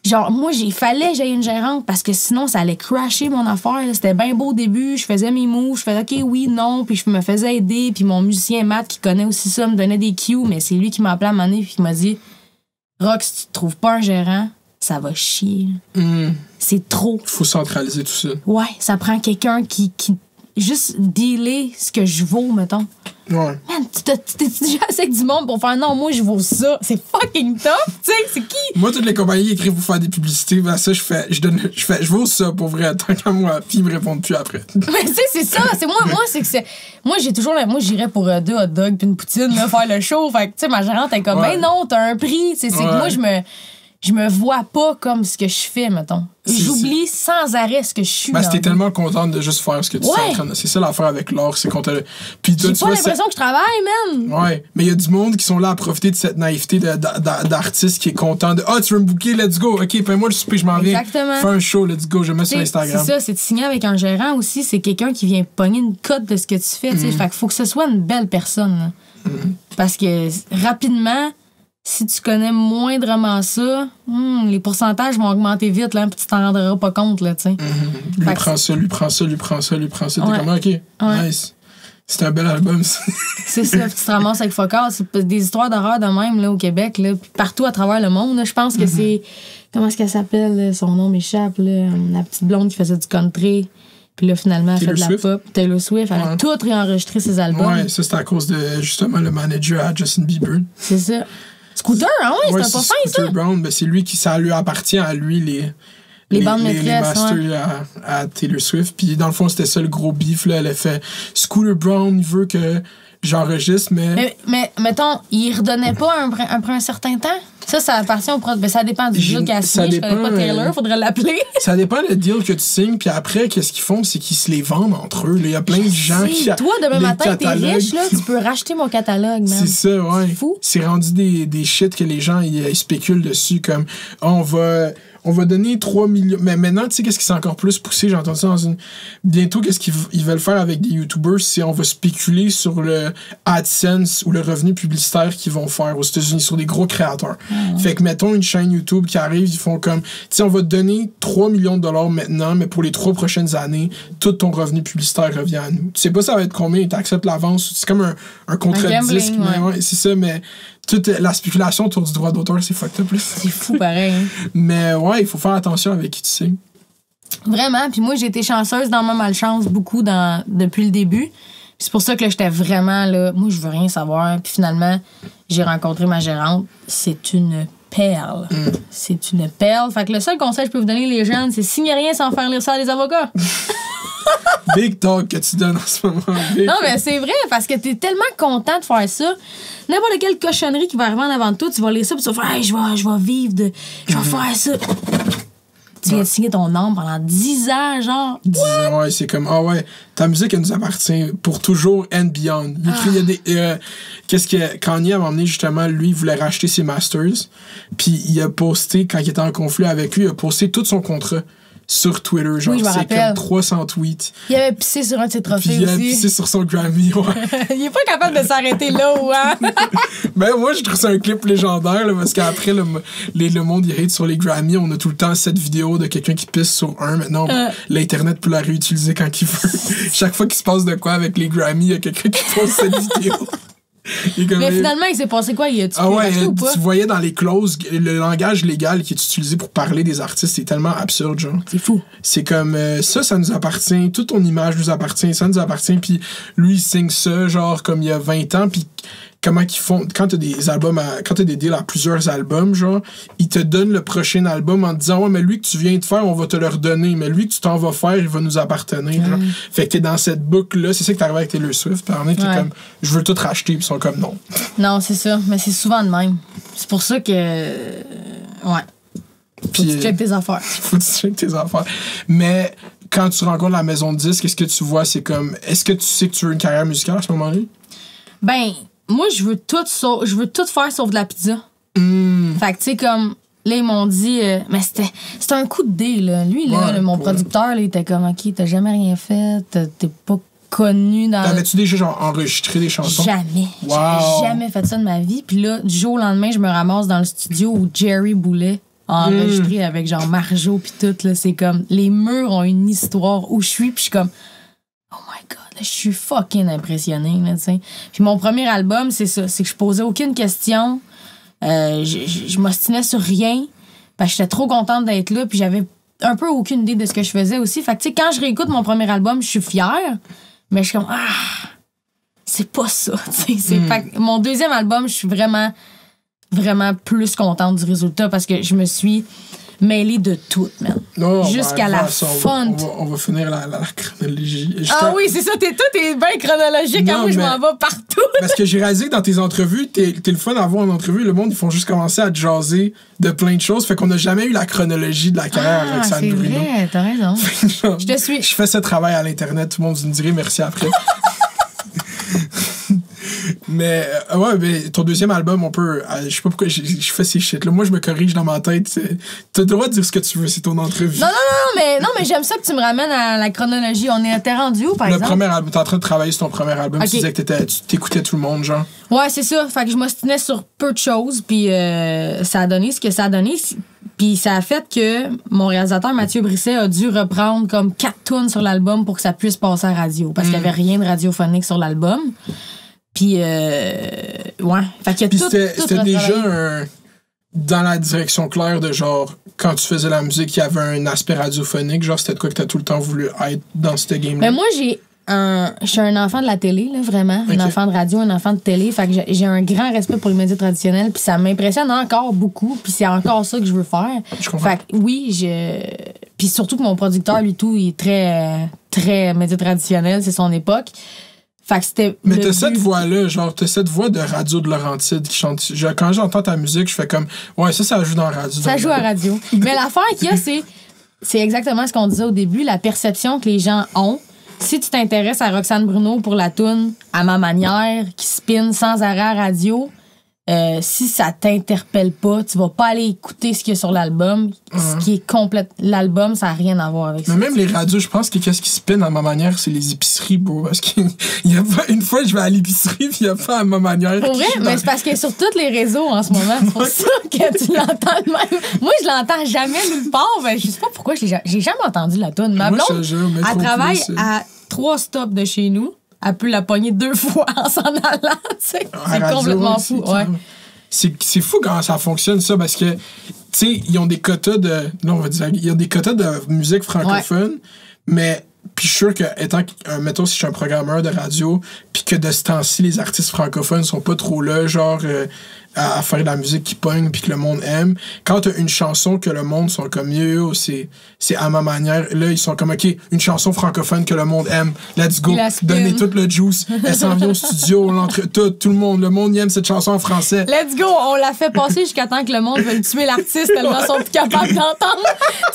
Genre, moi, il fallait que j'aille une gérante parce que sinon, ça allait crasher mon affaire. Là. C'était bien beau au début. Je faisais mes moves. Je faisais OK, oui, non. Puis je me faisais aider. Puis mon musicien Matt, qui connaît aussi ça, me donnait des cues. Mais c'est lui qui m'a appelé à un moment donné. Puis qui m'a dit Rox, si tu te trouves pas un gérant, ça va chier. C'est trop. Faut centraliser tout ça. Ouais, ça prend quelqu'un qui juste dealer ce que je vaux, mettons. Ouais. Man, t'es déjà assez avec du monde pour faire non, moi je vaux ça. C'est fucking tough, tu sais, c'est qui? Moi, toutes les compagnies écrivent pour faire des publicités, ben ça, je vaux ça pour vrai, tant qu'à moi, puis ils me répondent plus après. Mais tu sais, c'est ça, c'est moi, c'est que c'est. Moi, j'irais pour 2 hot dogs puis une poutine, là, faire le show. Fait que, tu sais, ma gérante est comme, ouais. ben non, t'as un prix. C'est que moi, je me vois pas comme ce que je fais, mettons. J'oublie sans arrêt ce que je suis. Ben, t'es tellement contente de juste faire ce que tu es en train de... C'est ça l'affaire avec l'art, c'est qu'on t'a... Puis toi, j'ai pas l'impression que je travaille, man! Ouais, mais il y a du monde qui sont là à profiter de cette naïveté d'artiste qui est content de « Ah, tu veux me booker? Let's go! OK, paye-moi le souper, je m'en viens. Exactement. Fais un show, let's go, je mets sur Instagram. » C'est ça, c'est de signer avec un gérant aussi. C'est quelqu'un qui vient pogner une cote de ce que tu fais, tu sais. Fait qu'il faut que ce soit une belle personne, parce que, rapidement... Si tu connais moindrement ça, les pourcentages vont augmenter vite, là, puis tu t'en rendras pas compte, là, tu sais. Lui prend ça. T'es comme, OK, nice. C'est un bel album, ça. C'est ça, puis tu te ramasses avec Focard. C'est des histoires d'horreur de même, là, au Québec, là, puis partout à travers le monde, là. Je pense que c'est... Comment est-ce qu'elle s'appelle, là? Son nom m'échappe, là. La petite blonde qui faisait du country. Puis là, finalement, elle fait de la pop. Taylor Swift, elle a tout réenregistré ses albums. Ouais, ça, c'est à cause de, justement, le manager à Justin Bieber. C'est ça. Scooter, hein, ouais, c'est pas fin, ça. Scooter Brown, ben c'est lui qui, ça lui appartient à lui, les bandes maîtresses, les masters à Taylor Swift. Puis dans le fond, c'était ça le gros beef, là. Elle a fait Scooter Brown, il veut que j'enregistre, mais mettons, il redonnait pas après un certain temps? Ça appartient au produit. Ça dépend du deal qu'elle a signé. Je connais pas Taylor, faudrait l'appeler. Ça dépend le deal que tu signes, puis après, qu'est-ce qu'ils font? C'est qu'ils se les vendent entre eux. Il y a plein de gens qui... Toi, demain matin, t'es riche, là, tu peux racheter mon catalogue, man. C'est ça, ouais. C'est fou. C'est rendu des shit que les gens ils spéculent dessus, comme on va donner 3 millions. Mais maintenant, tu sais, qu'est-ce qui s'est encore plus poussé? J'ai entendu ça dans une... Bientôt, qu'est-ce qu'ils veulent faire avec des YouTubers? C'est on va spéculer sur le AdSense ou le revenu publicitaire qu'ils vont faire aux États-Unis sur des gros créateurs. Fait que, mettons, une chaîne YouTube qui arrive, ils font comme... Tu sais, on va te donner 3 millions de dollars maintenant, mais pour les 3 prochaines années, tout ton revenu publicitaire revient à nous. Tu sais pas ça va être combien, t'acceptes l'avance. C'est comme un contrat de disque. Mais ouais, c'est ça, mais... Toute la spéculation autour du droit d'auteur, c'est fucked up. C'est fou, pareil. Mais ouais, il faut faire attention avec qui tu sais. Vraiment. Puis moi, j'ai été chanceuse dans ma malchance beaucoup depuis le début. Puis c'est pour ça que là, j'étais vraiment là. Moi, je veux rien savoir. Puis finalement, j'ai rencontré ma gérante. C'est une perle. C'est une perle. Fait que le seul conseil que je peux vous donner, les jeunes, c'est signez rien sans faire lire ça à des avocats. Big talk que tu donnes en ce moment. Non, mais c'est vrai, parce que t'es tellement content de faire ça. N'importe quelle cochonnerie qui va arriver en avant de toi, tu vas lire ça, puis tu vas faire, hey, je vais vivre de. Je vais faire ça. Tu viens de signer ton nom pendant 10 ans, genre. 10 ans, ouais, c'est comme, ah ouais, ta musique, elle nous appartient pour toujours and beyond. Il y a des. Qu'est-ce que. Kanye m'a emmené, justement, lui, il voulait racheter ses masters, puis il a posté, quand il était en conflit avec lui, il a posté tout son contrat sur Twitter, genre, oui, c'est comme 300 tweets. Il avait pissé sur un de ses trophées puis aussi. Il avait pissé sur son Grammy, ouais. Il est pas capable de s'arrêter là, ouais. Ben, moi, je trouve ça un clip légendaire, là, parce qu'après, le monde, il hate sur les Grammy. On a tout le temps cette vidéo de quelqu'un qui pisse sur un. Maintenant, l'Internet peut la réutiliser quand il veut. Chaque fois qu'il se passe de quoi avec les Grammy, il y a quelqu'un qui poste cette vidéo. Mais finalement, il s'est passé quoi? Tu voyais dans les clauses, le langage légal qui est utilisé pour parler des artistes, c'est tellement absurde, genre. C'est fou. C'est comme, ça nous appartient, toute ton image nous appartient, ça nous appartient, puis lui, il signe ça, genre, comme il y a 20 ans, puis comment qu'ils font, quand t'as des albums, quand t'as des deals à plusieurs albums, genre, ils te donnent le prochain album en te disant, ouais, mais lui que tu viens de faire, on va te le redonner, mais lui que tu t'en vas faire, il va nous appartenir, genre. Fait que t'es dans cette boucle-là, c'est ça que t'arrives avec Taylor Swift, par exemple, t'es comme, je veux tout racheter, puis ils sont comme, non. Non, c'est ça, mais c'est souvent de même. C'est pour ça que, ouais. Faut que tu checkes tes affaires. Faut que tu checkes tes affaires. Mais quand tu rencontres la maison de disques, qu'est-ce que tu vois? C'est comme, est-ce que tu sais que tu veux une carrière musicale à ce moment-là? Ben, moi, je veux tout faire sauf de la pizza. Fait que, tu sais, comme, là, ils m'ont dit, mais c'était un coup de dé, là. Lui, là, mon producteur, là, il était comme, OK, t'as jamais rien fait, t'es pas connu dans. T'avais-tu déjà, genre, enregistré des chansons? Jamais. Wow. J'ai jamais fait ça de ma vie. Puis là, du jour au lendemain, je me ramasse dans le studio où Jerry Boulet enregistré avec genre Marjo puis tout, là. C'est comme, les murs ont une histoire où je suis, puis je suis comme, oh my God, là, je suis fucking impressionnée, là, tu sais. Puis mon premier album, c'est ça, c'est que je posais aucune question, je m'ostinais sur rien, parce que j'étais trop contente d'être là, puis j'avais un peu aucune idée de ce que je faisais aussi. Fait que, tu sais, quand je réécoute mon premier album, je suis fière, mais je suis comme, c'est pas ça, tu sais. Fait que mon deuxième album, je suis vraiment, vraiment plus contente du résultat parce que je me suis mêlée de tout, man. Jusqu'à la fun. On va finir la chronologie. Oui, c'est ça, t'es bien chronologique. Non, moi, je m'en vais partout. Parce que j'ai réalisé que dans tes entrevues, t'es le fun à voir en entrevue. Le monde, ils font juste commencer à te jaser de plein de choses. Fait qu'on n'a jamais eu la chronologie de la carrière avec Roxane Bruno. C'est vrai, t'as raison. Genre, je te suis. Je fais ce travail à l'Internet. Tout le monde me dirait merci après. Mais mais ton deuxième album, on peut. Je sais pas pourquoi je fais ces shit-là. Moi, je me corrige dans ma tête. T'as le droit de dire ce que tu veux, c'est ton entrevue. Non, mais j'aime ça que tu me ramènes à la chronologie. On était rendu où, par exemple? Le premier album, t'es en train de travailler sur ton premier album. Okay. Tu disais que tu t'écoutais tout le monde, genre. Ouais, c'est ça. Fait que je m'ostinais sur peu de choses, puis ça a donné ce que ça a donné. Puis ça a fait que mon réalisateur Mathieu Brisset a dû reprendre comme 4 tunes sur l'album pour que ça puisse passer à radio. Parce qu'il n'y avait rien de radiophonique sur l'album. Puis, ouais. Fait qu'il y a puis tout c'était déjà dans la direction claire de genre, quand tu faisais la musique, il y avait un aspect radiophonique. Genre, c'était de quoi que t'as tout le temps voulu être dans ce game-là? Mais moi, je suis un enfant de la télé, là, vraiment. Okay. Un enfant de radio, un enfant de télé. Fait que j'ai un grand respect pour les médias traditionnels. Puis ça m'impressionne encore beaucoup. Puis c'est encore ça que je veux faire. Je comprends. Fait que oui, puis surtout que mon producteur, lui, tout, il est très, très médias traditionnel. C'est son époque. Fait que c'était. Mais t'as cette voix-là, genre, t'as cette voix de Radio de Laurentide qui chante. Quand j'entends ta musique, je fais comme, ouais, ça joue dans la radio. Ça joue à radio. Mais l'affaire qu'il y a, c'est exactement ce qu'on disait au début, la perception que les gens ont. Si tu t'intéresses à Roxane Bruno pour la toune À ma manière, qui spin sans arrêt à radio, si ça t'interpelle pas, tu vas pas aller écouter ce qu'il y a sur l'album. Ce qui est complète. L'album, ça n'a rien à voir avec ça. Mais même les radios, je pense que qu'est-ce qui spin à ma manière, c'est les épiceries, bro. Parce qu'il y a pas une fois, je vais à l'épicerie, puis il y a pas À ma manière. Pour vrai, mais c'est parce que sur tous les réseaux en ce moment, c'est pour ça que tu l'entends de même. Moi, je l'entends jamais nulle part. Ben, je sais pas pourquoi, j'ai jamais entendu la toune. Ma blonde, elle travaille à 3 stops de chez nous. Elle peut la pogner 2 fois en s'en allant, tu sais. C'est complètement fou, ouais. C'est fou comment ça fonctionne, ça, parce que, tu sais, ils ont des quotas de... Non, on va dire... Ils ont des quotas de musique francophone, mais... Puis je suis sûr que, mettons, si je suis un programmeur de radio, puis que de ce temps-ci, les artistes francophones sont pas trop là, genre... à faire de la musique qui pogne puis que le monde aime. Quand t'as une chanson que le monde sont comme yo, c'est À ma manière, là ils sont comme OK, une chanson francophone que le monde aime, let's go, donnez tout le juice, elle s'en vient au studio, tout le monde aime cette chanson en français, let's go, on l'a fait passer jusqu'à temps que le monde veuille tuer l'artiste tellement ils sont plus capables d'entendre.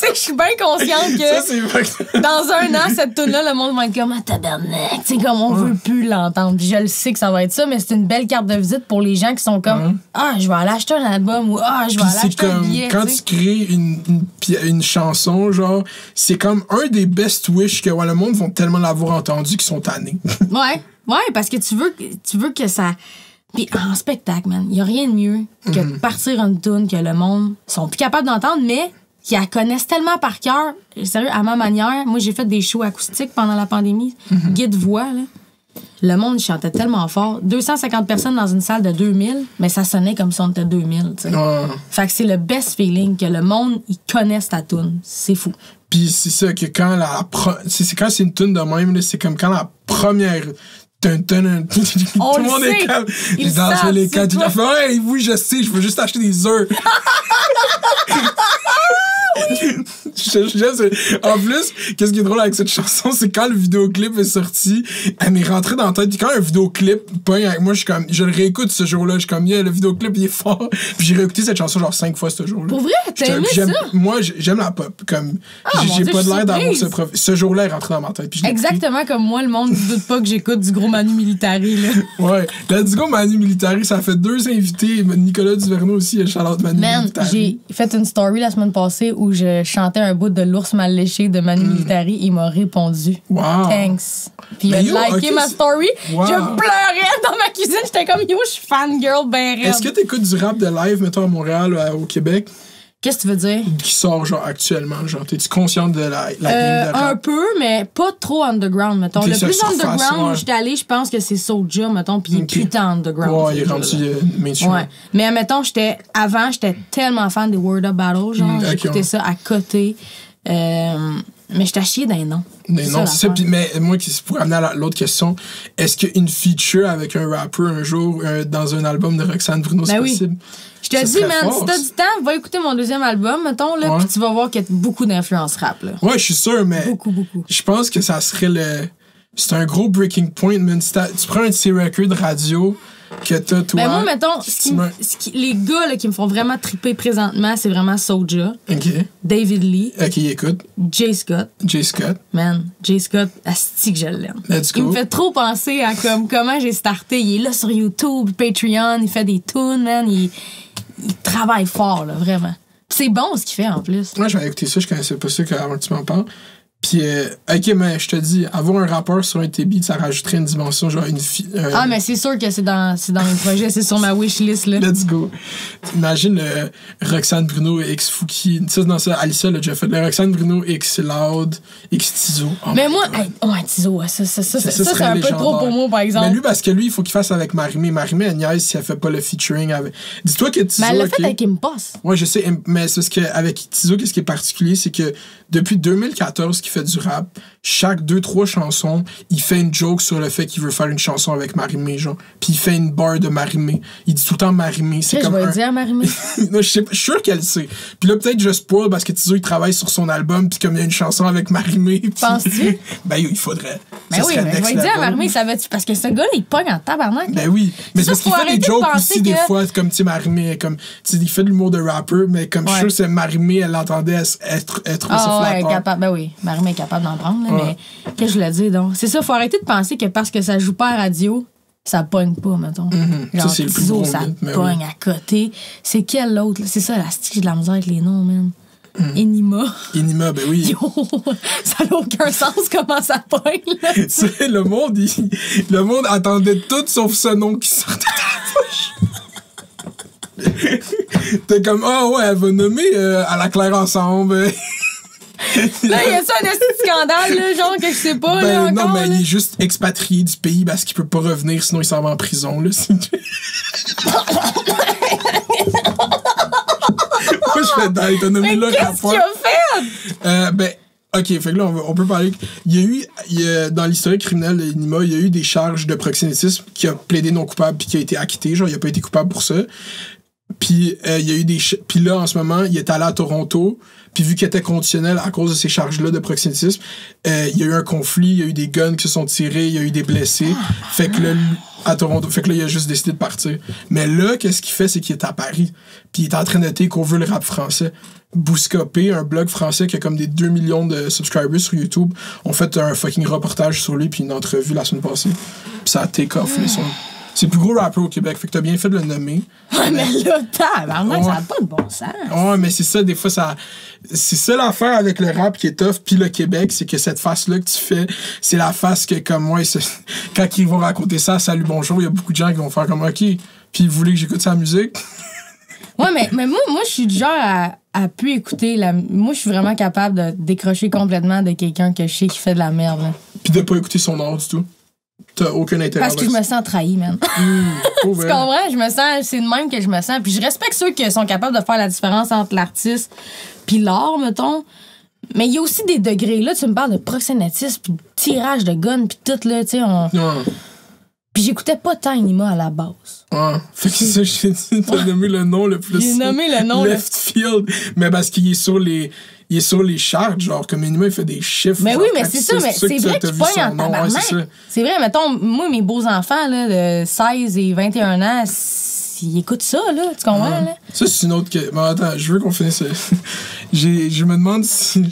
Tu sais, je suis bien consciente que dans un an, cette tune-là, le monde va être comme tabarnak, tu sais, comme on veut plus l'entendre. Puis je le sais que ça va être ça, mais c'est une belle carte de visite pour les gens qui sont comme je vais aller acheter un album ou je vais aller acheter un billet. Quand tu crées une chanson, genre, c'est comme un des best wish que le monde vont tellement l'avoir entendu qu'ils sont tannés. Ouais, parce que tu veux que ça... Puis en spectacle, man, il y a rien de mieux que de partir une tune que le monde sont plus capables d'entendre, mais qui la connaissent tellement par cœur. Sérieux, à ma manière, moi, j'ai fait des shows acoustiques pendant la pandémie. Guide-voix, là. Le monde chantait tellement fort. 250 personnes dans une salle de 2000, mais ça sonnait comme si on était 2000, tu sais. Fait que c'est le best feeling, que le monde, ils connaissent ta toune. C'est fou. Puis c'est ça, que quand quand c'est une toune de même, là, c'est comme quand la première... Tout le monde est calme. Ils dansent les quatre. Il a fait, ouais, oui, je sais, je veux juste acheter des œufs. En plus, qu'est-ce qui est drôle avec cette chanson, c'est quand le vidéoclip est sorti, elle m'est rentrée dans la tête. Puis quand un vidéoclip pogne avec moi, je le réécoute ce jour-là. Je suis comme, le vidéoclip, il est fort. Puis j'ai réécouté cette chanson genre 5 fois ce jour-là. Pour vrai? T'as aimé ça? Moi, j'aime la pop. Comme, j'ai pas de l'air d'avoir ce jour-là, elle est rentrée dans ma tête. Puis exactement comme moi, le monde ne doute pas que j'écoute du gros Manu Militari. Là. Ouais. Let's go, Manu Militari. Ça fait 2 invités. Nicolas Duverneau aussi, Charlotte Manu Militari. J'ai fait une story la semaine passée où je chantais un bout de L'ours mal léché de Manu Militari. Il m'a répondu. Wow. Thanks. Puis il a liké ma story. Wow. Je pleurais dans ma cuisine. J'étais comme, yo, je suis fangirl ben raide. Est-ce que t'écoutes du rap de live, mettons, à Montréal ou au Québec? Qu'est-ce que tu veux dire? Qui sort, genre, actuellement, genre, t'es-tu consciente de la game de rap? Un peu, mais pas trop underground, mettons. Okay, le plus surface, underground où j'étais allée, je pense que c'est Soulja, mettons, puis il est putain underground. Ouais, il est rendu mainstream. Ouais. Mais mettons, avant, j'étais tellement fan des Word Up Battle, genre, j'écoutais ça à côté. Mais j'étais à chier d'un nom. Mais non, c'est ça. Puis, mais moi, pour amener à l'autre question, est-ce qu'une feature avec un rappeur un jour dans un album de Roxane Bruno, c'est possible? Je te dis, man, si t'as du temps, va écouter mon deuxième album, mettons, là, puis tu vas voir qu'il y a beaucoup d'influence rap, là. Ouais, je suis sûr, mais. Beaucoup. Je pense que ça serait c'est un gros breaking point, man. Tu prends un de ces records radio que t'as, toi. Ben moi, mettons, les gars là, qui me font vraiment triper présentement, c'est vraiment Soulja, David Lee, écoute. Jay Scott. Man, Jay Scott, asti que je l'aime. Let's go. Il me fait trop penser à comment j'ai starté. Il est là sur YouTube, Patreon, il fait des tunes, man. Il travaille fort, là, vraiment. Puis c'est bon ce qu'il fait, en plus. Moi, je vais écouter ça, je connaissais pas ça avant que tu m'en parles. Puis, ok, mais je te dis, avoir un rappeur sur un TB, ça rajouterait une dimension, genre une fille. Ah, mais c'est sûr que c'est dans mes projets, c'est sur ma wishlist, là. Let's go. Imagine Roxane Bruno X Fouki. Tu sais, dans ça, Alicia l'a déjà fait. Le Roxane Bruno X Loud, X Tizo. Oh mais moi, Tizo, ça c'est un peu trop pour moi, par exemple. Mais lui, parce que lui, il faut qu'il fasse avec Marimé. Marimé, elle niaise si elle fait pas le featuring avec. Dis-toi que Tizo. Mais elle l'a fait avec Impost. Ouais, je sais, mais c'est ce qu'avec Tizo, qu'est-ce qui est particulier, c'est que depuis 2014 qu'il fait du rap, chaque 2-3 chansons, il fait une joke sur le fait qu'il veut faire une chanson avec Marimé, genre. Puis il fait une barre de Marimé. Il dit tout le temps Marimé. C'est comme je vais dire Marimé. Non, je suis sûr qu'elle sait. Puis là, peut-être je spoil parce que Tizo, il travaille sur son album, puis comme il y a une chanson avec Marimé. Penses-tu? Ben il faudrait. Ben oui, mais je vais dire Marimé, ça va-tu? Parce que ce gars-là, il pogne en tabarnak. Ben oui. Mais c'est parce qu'il fait des jokes aussi, des fois, comme, tu sais, Marimé, comme, tu sais, il fait de l'humour de rapper, mais comme je suis sûr que Marimé, elle l'entendait être ça capable. Ben oui, Marimé est capable d'en prendre, là, mais qu'est-ce que je voulais dire, donc? C'est ça, faut arrêter de penser que parce que ça joue pas à radio, ça pogne pas, mettons. Genre, ça, c'est le plus gros ça pogne à côté. C'est quel autre? C'est ça, la stique de la misère avec les noms, man. Enima, ben oui. Yo, ça n'a aucun sens comment ça pogne, là. C'est le monde attendait tout sauf ce nom qui sortait de la bouche. T'es comme, elle va nommer à la Claire ensemble. Là, il y a ça, un petit scandale, là, genre que je sais pas. Ben là, non, encore, mais là. il est juste expatrié du pays parce qu'il peut pas revenir, sinon il s'en va en prison. Là. Moi, je fais dans l'économie là. Qu'est-ce qu'il a fait? OK, fait que là, on peut parler. Il y a dans l'historique criminel de Enima, il y a eu des charges de proxénétisme qui a plaidé non coupable puis qui a été acquitté. Genre, il a pas été coupable pour ça. Puis il y a eu puis là, en ce moment, il est allé à Toronto. Puis vu qu'il était conditionnel à cause de ces charges-là de proxénétisme, il y a eu un conflit, il y a eu des guns qui se sont tirés, il y a eu des blessés. Fait que là, à Toronto, fait que là, il a juste décidé de partir. Mais là, qu'est-ce qu'il fait, c'est qu'il est à Paris. Puis il est en train de noter qu'on veut le rap français. Bouscopé, un blog français qui a comme des 2 millions de subscribers sur YouTube, ont fait un fucking reportage sur lui puis une entrevue la semaine passée. Puis ça a take off, là, c'est le plus gros rapper au Québec, fait que t'as bien fait de le nommer. Ouais, mais là, tabarnak, ça n'a pas de bon sens. Ouais, mais c'est ça, des fois, c'est ça l'affaire avec le rap qui est tough, puis le Québec, c'est que cette face-là que tu fais, c'est la face que, comme moi, quand ils vont raconter ça, salut, bonjour, il y a beaucoup de gens qui vont faire comme, OK, puis vous voulez que j'écoute sa musique? Ouais, mais moi, je suis du genre à plus écouter Moi, je suis vraiment capable de décrocher complètement de quelqu'un que je sais qui fait de la merde, là. Puis de pas écouter son art du tout. T'as aucun intérêt. Parce que je me sens trahi, man. Tu comprends? C'est de même que je me sens. Puis je respecte ceux qui sont capables de faire la différence entre l'artiste puis l'art, mettons. Mais il y a aussi des degrés. Là, tu me parles de proxénétisme puis de tirage de gun puis tout, là, tu sais. Puis j'écoutais pas tant Enima à la base. Fait que c'est ça, j'ai dit, t'as nommé le nom le plus. J'ai nommé le nom. Left field. Mais parce qu'il est sur les charts, genre, comme Enima, il fait des chiffres. Mais genre, oui, mais c'est ça, mais c'est vrai qu'il pogne en tabarnak. C'est vrai, mettons, moi, mes beaux-enfants, là, de 16 et 21 ans, ils écoutent ça, là, tu comprends, là? Ça, c'est une autre... Mais attends, je veux qu'on finisse... Je me demande si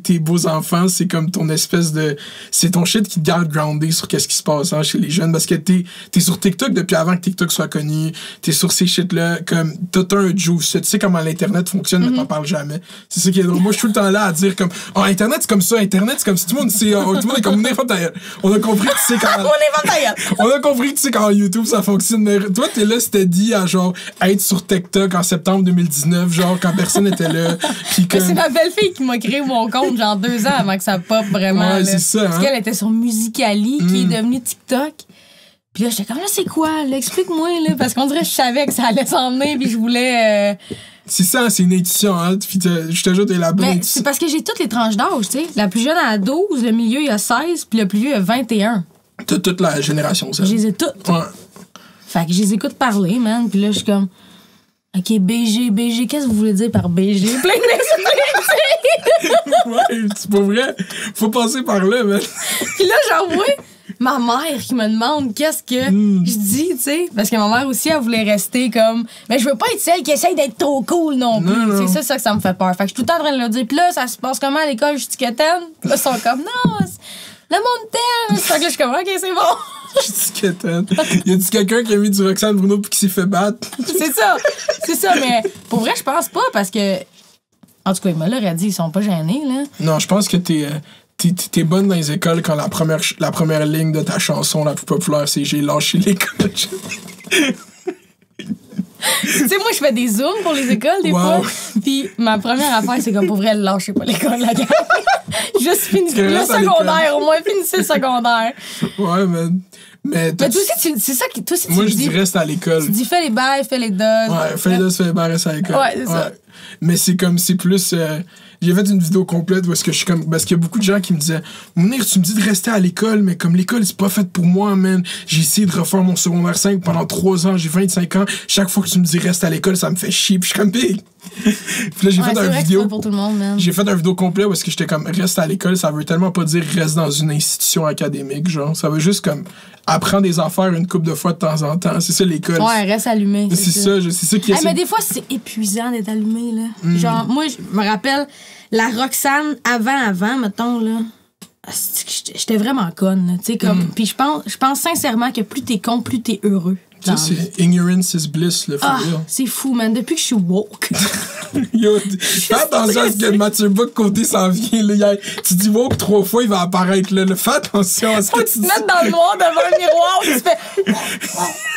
tes beaux-enfants, c'est comme ton espèce de... C'est ton shit qui te garde groundé sur qu'est-ce qui se passe chez les jeunes. Parce que t'es sur TikTok depuis avant que TikTok soit connu. T'es sur ces shit-là. Comme, t'as un juice. Tu sais comment l'Internet fonctionne, mais t'en parles jamais. C'est ça qui est drôle. Moi, je suis tout le temps là à dire comme, Internet, c'est comme ça. Internet, c'est comme si tout le monde sait. Tout le monde est comme n'importe quoi. On a compris que tu sais quand... On a compris que tu sais quand YouTube, ça fonctionne. Mais toi, t'es là, c'était dit à genre, être sur TikTok en septembre 2019, genre, quand personne n'était là. Comme... C'est ma belle-fille qui m'a créé mon compte, genre 2 ans avant que ça pop vraiment. Ouais, c'est ça. Parce qu'elle était sur Musical.ly, qui est devenue TikTok. Puis là, j'étais comme, là, c'est quoi? Là, explique-moi, là. Parce qu'on dirait que je savais que ça allait s'en venir, puis je voulais. C'est ça, c'est une intuition, hein. Puis je te jure, t'es la bonne intuition. C'est parce que j'ai toutes les tranches d'âge, tu sais. La plus jeune a 12, le milieu, il a 16, puis le plus vieux a 21. T'as toute la génération, ça. Je les ai toutes. Ouais. Fait que je les écoute parler, man. Puis là, je suis comme, OK, BG, qu'est-ce que vous voulez dire par BG? Plein d'explications. Ouais, c'est pas vrai. Faut passer par là, man. Puis là, j'envoie ma mère qui me demande qu'est-ce que je dis, tu sais. Parce que ma mère aussi, elle voulait rester comme, mais je veux pas être celle qui essaye d'être trop cool non plus. Non. C'est ça que ça me fait peur. Fait que je suis tout le temps en train de leur dire, puis là, ça se passe comment à l'école, je suis quétaine? Là, ils sont comme, non, le monde t'aime. Fait que là, je suis comme, OK, c'est bon. Je suis quétaine. Y a-tu quelqu'un qui a mis du Roxane Bruno puis qui s'est fait battre? C'est ça, mais pour vrai, je pense pas parce que, en tout cas, il me l'aurait dit, ils sont pas gênés, là. Non, je pense que t'es bonne dans les écoles quand la première ligne de ta chanson la plus populaire, c'est « J'ai lâché l'école ». Tu sais, moi, je fais des zooms pour les écoles, des fois. Puis ma première affaire, c'est comme pour vrai, lâchez pas l'école, la gare. Juste finissez le secondaire, au moins, finissez le secondaire. Ouais, mais toi aussi, c'est ça qui. Toi aussi, moi, je dis reste à l'école. Tu dis fais les bails, fais les does. Ouais, fais les does, fais les bails, reste à l'école. Ouais, c'est ça. Mais c'est plus. J'ai fait une vidéo complète parce que je suis comme. Parce qu'il y a beaucoup de gens qui me disaient Mounir, tu me dis de rester à l'école, mais comme l'école, c'est pas fait pour moi, man. J'ai essayé de refaire mon secondaire 5 pendant 3 ans, j'ai 25 ans. Chaque fois que tu me dis reste à l'école, ça me fait chier. Puis je suis comme pig. Puis là, j'ai fait une vidéo. Pour tout le monde, man. J'ai fait une vidéo complète parce que j'étais comme reste à l'école, ça veut tellement pas dire reste dans une institution académique, genre. Ça veut juste comme apprendre des affaires une couple de fois de temps en temps. C'est ça l'école. Ouais, reste allumé. C'est ça qui est. Mais des fois, c'est épuisant d'être allumé, là. Genre, moi, je me rappelle la Roxane avant, mettons, là. J'étais vraiment conne, tu sais, comme. Puis je pense sincèrement que plus t'es con, plus t'es heureux. Ça, c'est ignorance is bliss, le c'est fou, man. Depuis que je suis woke. Yo, fais attention à ce que Mathieu Bock côté s'en vient. Là, tu dis woke 3 fois, il va apparaître. Là. Fais attention à ce que tu dis. Te mettre dans le noir devant le miroir, tu fais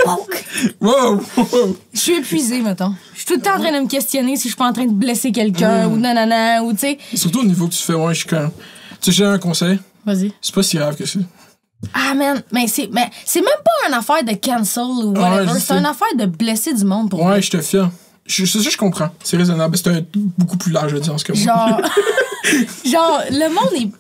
woke. Wow. Je suis épuisée, mettons. Je suis tout le temps en train de me questionner si je suis pas en train de blesser quelqu'un ou nanana, ou tu sais. Surtout au niveau que tu fais, ouais, je suis quand. Tu sais, j'ai un conseil. Vas-y. C'est pas si grave que ça. Ah, man, mais c'est même pas une affaire de cancel ou whatever. C'est une affaire de blesser du monde pour ouais, je te fier. Je comprends. C'est raisonnable. C'est un beaucoup plus large audience que moi. Genre, le monde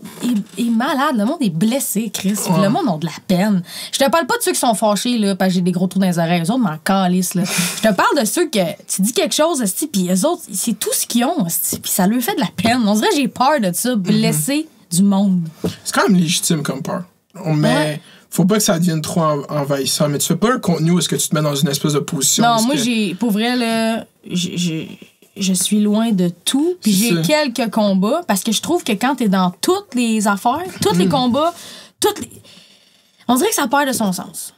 est malade. Le monde est blessé, Chris. Ouais. Le monde a de la peine. Je te parle pas de ceux qui sont fâchés, là, parce que j'ai des gros trous dans les oreilles. Eux autres m'en calissent, là. Je te parle de ceux que tu dis quelque chose, puis eux autres, c'est tout ce qu'ils ont, puis ça leur fait de la peine. On dirait que j'ai peur de ça, blesser du monde. C'est quand même légitime comme peur. Mais faut pas que ça devienne trop envahissant. Mais tu fais pas un contenu où est-ce que tu te mets dans une espèce de position. Non, moi, pour vrai, là, je suis loin de tout. Puis j'ai quelques combats parce que je trouve que quand t'es dans toutes les affaires, tous les combats, on dirait que ça perd de son sens.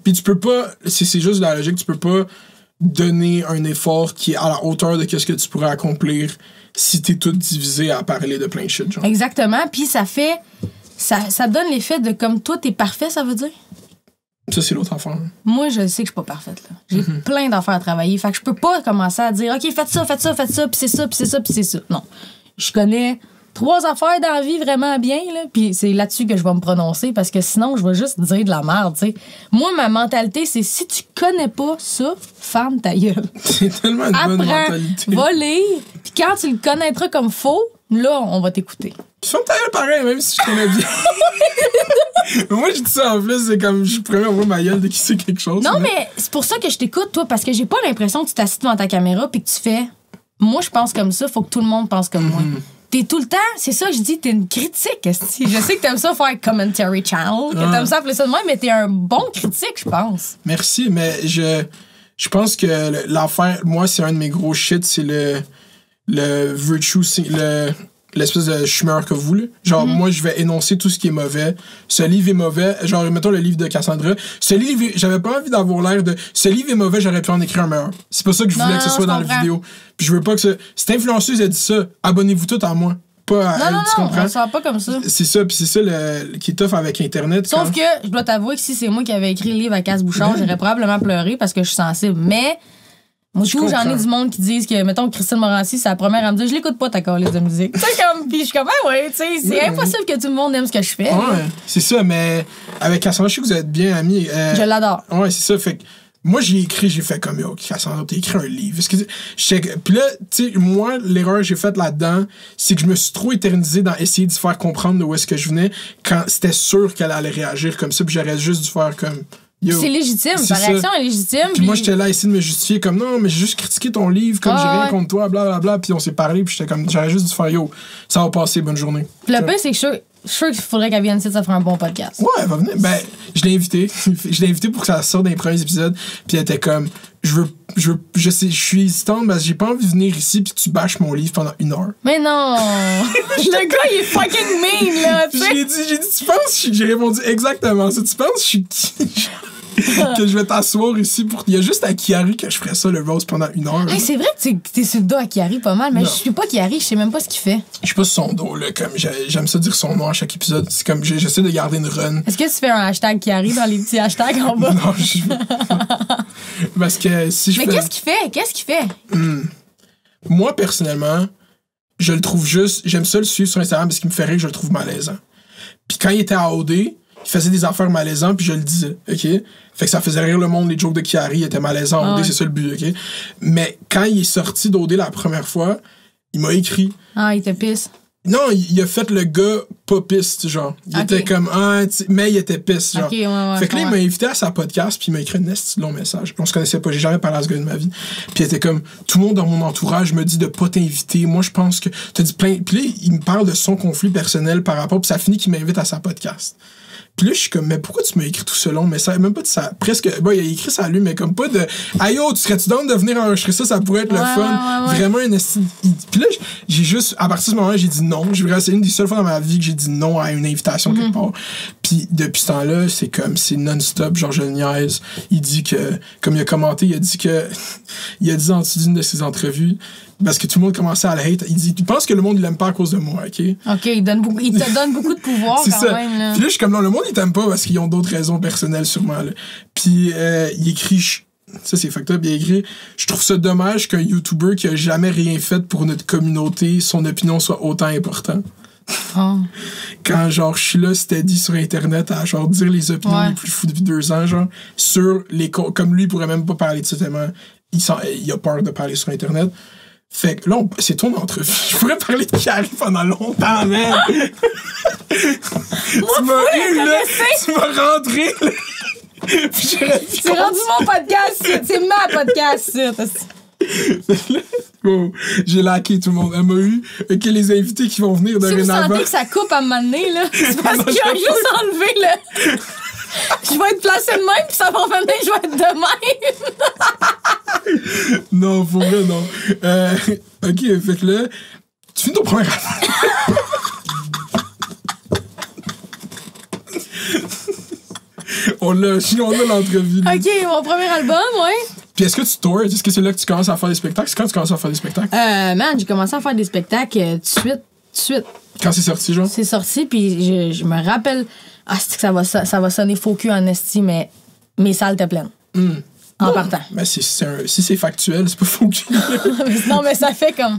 Puis tu peux pas, c'est juste la logique, tu peux pas donner un effort qui est à la hauteur de ce que tu pourrais accomplir si t'es tout divisé à parler de plein de shit. Genre. Exactement. Puis ça fait... Ça donne l'effet de comme toi, t'es parfait, ça veut dire? Ça, c'est l'autre affaire. Moi, je sais que je suis pas parfaite. Là. J'ai plein d'affaires à travailler. Fait que je peux pas commencer à dire, OK, faites ça, puis c'est ça, puis c'est ça, puis c'est ça. Non. Je connais 3 affaires dans la vie vraiment bien, là, puis c'est là-dessus que je vais me prononcer parce que sinon, je vais juste dire de la merde, tu sais. Moi, ma mentalité, c'est si tu connais pas ça, ferme ta gueule. C'est tellement une bonne mentalité. Va lire, puis quand tu le connaîtras comme faux, là, on va t'écouter. Ferme ta gueule pareil, même si je connais bien. Moi, je dis ça en plus, c'est comme je pourrais ouvrir ma gueule de qui c'est quelque chose. Non, mais c'est pour ça que je t'écoute, toi, parce que j'ai pas l'impression que tu t'assieds devant ta caméra puis que tu fais moi, je pense comme ça, faut que tout le monde pense comme moi. T'es tout le temps, c'est ça que je dis, t'es une critique. Esti. Je sais que t'aimes ça faire commentary channel, que t'aimes ça appeler ça de même, mais t'es un bon critique, je pense. Merci, mais je pense que l'affaire, moi, c'est un de mes gros shit, c'est le virtue, l'espèce de je suis meilleur que vous, là. Genre, moi, je vais énoncer tout ce qui est mauvais. Ce livre est mauvais. Genre, mettons le livre de Cassandra. Ce livre, j'avais pas envie d'avoir l'air de ce livre est mauvais, j'aurais pu en écrire un meilleur. C'est pas ça que je voulais que ce soit dans la vidéo. Puis je veux pas que cette influenceuse a dit ça. Abonnez-vous tous à moi. Pas à elle, tu comprends? Non, on sent pas comme ça. C'est ça, puis c'est ça qui est tough avec Internet. Sauf que, je dois t'avouer que si c'est moi qui avais écrit le livre à Casse-Bouchard, j'aurais probablement pleuré parce que je suis sensible. Mais, moi, du coup, j'en ai du monde qui disent que, mettons, Christine Morancy, c'est la première à me dire, je l'écoute pas ta calice de musique. Tu sais, comme, puis je suis comme, tu sais, c'est impossible que tout le monde aime ce que je fais. Ouais, c'est ça, mais avec Cassandra, je sais que vous êtes bien amis. Je l'adore. Ouais, c'est ça, fait que. Moi, j'ai fait comme, yo, Cassandra, t'as écrit un livre. Puis là, tu sais, moi, l'erreur que j'ai faite là-dedans, c'est que je me suis trop éternisé dans essayer de faire comprendre d'où est-ce que je venais quand c'était sûr qu'elle allait réagir comme ça, puis j'aurais juste dû faire comme. Yo, c'est légitime, ta réaction est légitime. Puis moi, j'étais là à essayer de me justifier comme, non, mais j'ai juste critiqué ton livre, comme j'ai rien contre toi, blablabla. Puis on s'est parlé, puis j'étais comme, j'aurais juste dû faire, yo, ça va passer, bonne journée. Puis le pire, c'est que je suis sûr qu'il faudrait qu'elle vienne ici, ça ferait un bon podcast. Ouais, elle va venir. Ben, je l'ai invitée. Je l'ai invitée pour que ça sorte dans les premiers épisodes. Puis elle était comme, je suis hésitante parce que j'ai pas envie de venir ici puis tu bâches mon livre pendant 1 heure. Mais non! Le gars, il est fucking mean, là, tu sais. J'ai dit, tu penses, j'ai répondu exactement ça. Tu penses, je suis qui? Que je vais t'asseoir ici pour. Il y a juste à Kiari que je ferais ça, le rose, pendant 1 heure. Hey, c'est vrai que t'es sur le dos à Kiari pas mal, mais je suis pas Kiari, je sais même pas ce qu'il fait. Je suis pas sur son dos, là. Comme j'aime ça dire son nom à chaque épisode. C'est comme j'essaie de garder une run. Est-ce que tu fais un hashtag Kiari dans les petits hashtags en bas? Non, parce que si je Mais qu'est-ce qu'il fait? Qu'est-ce qu'il fait? Moi, personnellement, je le trouve juste. J'aime ça le suivre sur Instagram parce qu'il me fait rire que je le trouve malaisant. Puis quand il était à OD, il faisait des affaires malaisantes, puis je le disais, OK? Fait que ça faisait rire le monde, les jokes de Kiari étaient malaisants à OD, c'est ça le but, OK? Mais quand il est sorti d'OD la première fois, il m'a écrit. Ah, il te pisse. Non, il a fait le gars pas piste, genre. Il était comme, mais il était piste, genre. Okay, ouais, fait que là, il m'a invité à sa podcast, puis il m'a écrit un esti long message. On se connaissait pas, j'ai jamais parlé à ce gars de ma vie. Puis il était comme, tout le monde dans mon entourage me dit de pas t'inviter. Moi, je pense que t'as dit plein. Puis là, il me parle de son conflit personnel par rapport, puis ça finit qu'il m'invite à sa podcast. Puis là, je suis comme, mais pourquoi tu m'as écrit tout ce long message? Même pas de ça. Presque. Bon, il a écrit ça à lui, mais comme pas de. Aïe, oh, tu serais-tu down de venir enregistrer ça? Ça pourrait être le fun. Ouais. Vraiment un esti. Puis là, j'ai juste. À partir de ce moment-là, j'ai dit non. C'est une des seules fois dans ma vie que j'ai dit non à une invitation quelque part. Puis depuis ce temps-là, c'est comme, c'est non-stop. Genre, je le niaise. Il dit que. Comme il a commenté, il a dit que. Il a dit en dessous d'une de ses entrevues. Parce que tout le monde commençait à le hate. Il dit, tu penses que le monde, il l'aime pas à cause de moi, OK? OK, il te donne beaucoup de pouvoir quand ça. même. Là. Puis là, je suis comme, non, le monde, il t'aime pas parce qu'ils ont d'autres raisons personnelles, sûrement. Là. Puis il écrit, ça c'est fucked up, il a écrit, je trouve ça dommage qu'un YouTuber qui a jamais rien fait pour notre communauté, son opinion soit autant importante. Oh. Quand, genre, je suis là, steady sur Internet à, genre, dire les opinions les plus fous depuis 2 ans, genre, sur les... Comme lui, il pourrait même pas parler de ça tellement... Il a peur de parler sur Internet. Fait que là, c'est ton entrevue. Je pourrais parler de Kiari pendant longtemps, man. Tu m'as eu, là. Tu m'as rentré, là. C'est rendu mon podcast, c'est ma podcast, Bon, j'ai laqué tout le monde. Elle m'a eu. OK, les invités qui vont venir dorénavant. Si vous sentez que ça coupe à un moment donné, là, c'est parce qu'il a juste enlevé le... Je vais être placé de même, puis ça va revenir, je vais être de même. Non, pour vrai, non. OK, fait que là, tu finis ton premier on l'a l'entrevue. OK, mon premier album, ouais. Puis est-ce que tu tours? Est-ce que c'est là que tu commences à faire des spectacles? C'est quand tu commences à faire des spectacles? Man, j'ai commencé à faire des spectacles tout de suite. Quand c'est sorti, genre? C'est sorti, puis je me rappelle... Ah, c'est que ça va sonner faux cul en esti, mais mes salles étaient pleines. En partant. Mais si c'est factuel, c'est pas faux cul. Non, mais ça fait comme...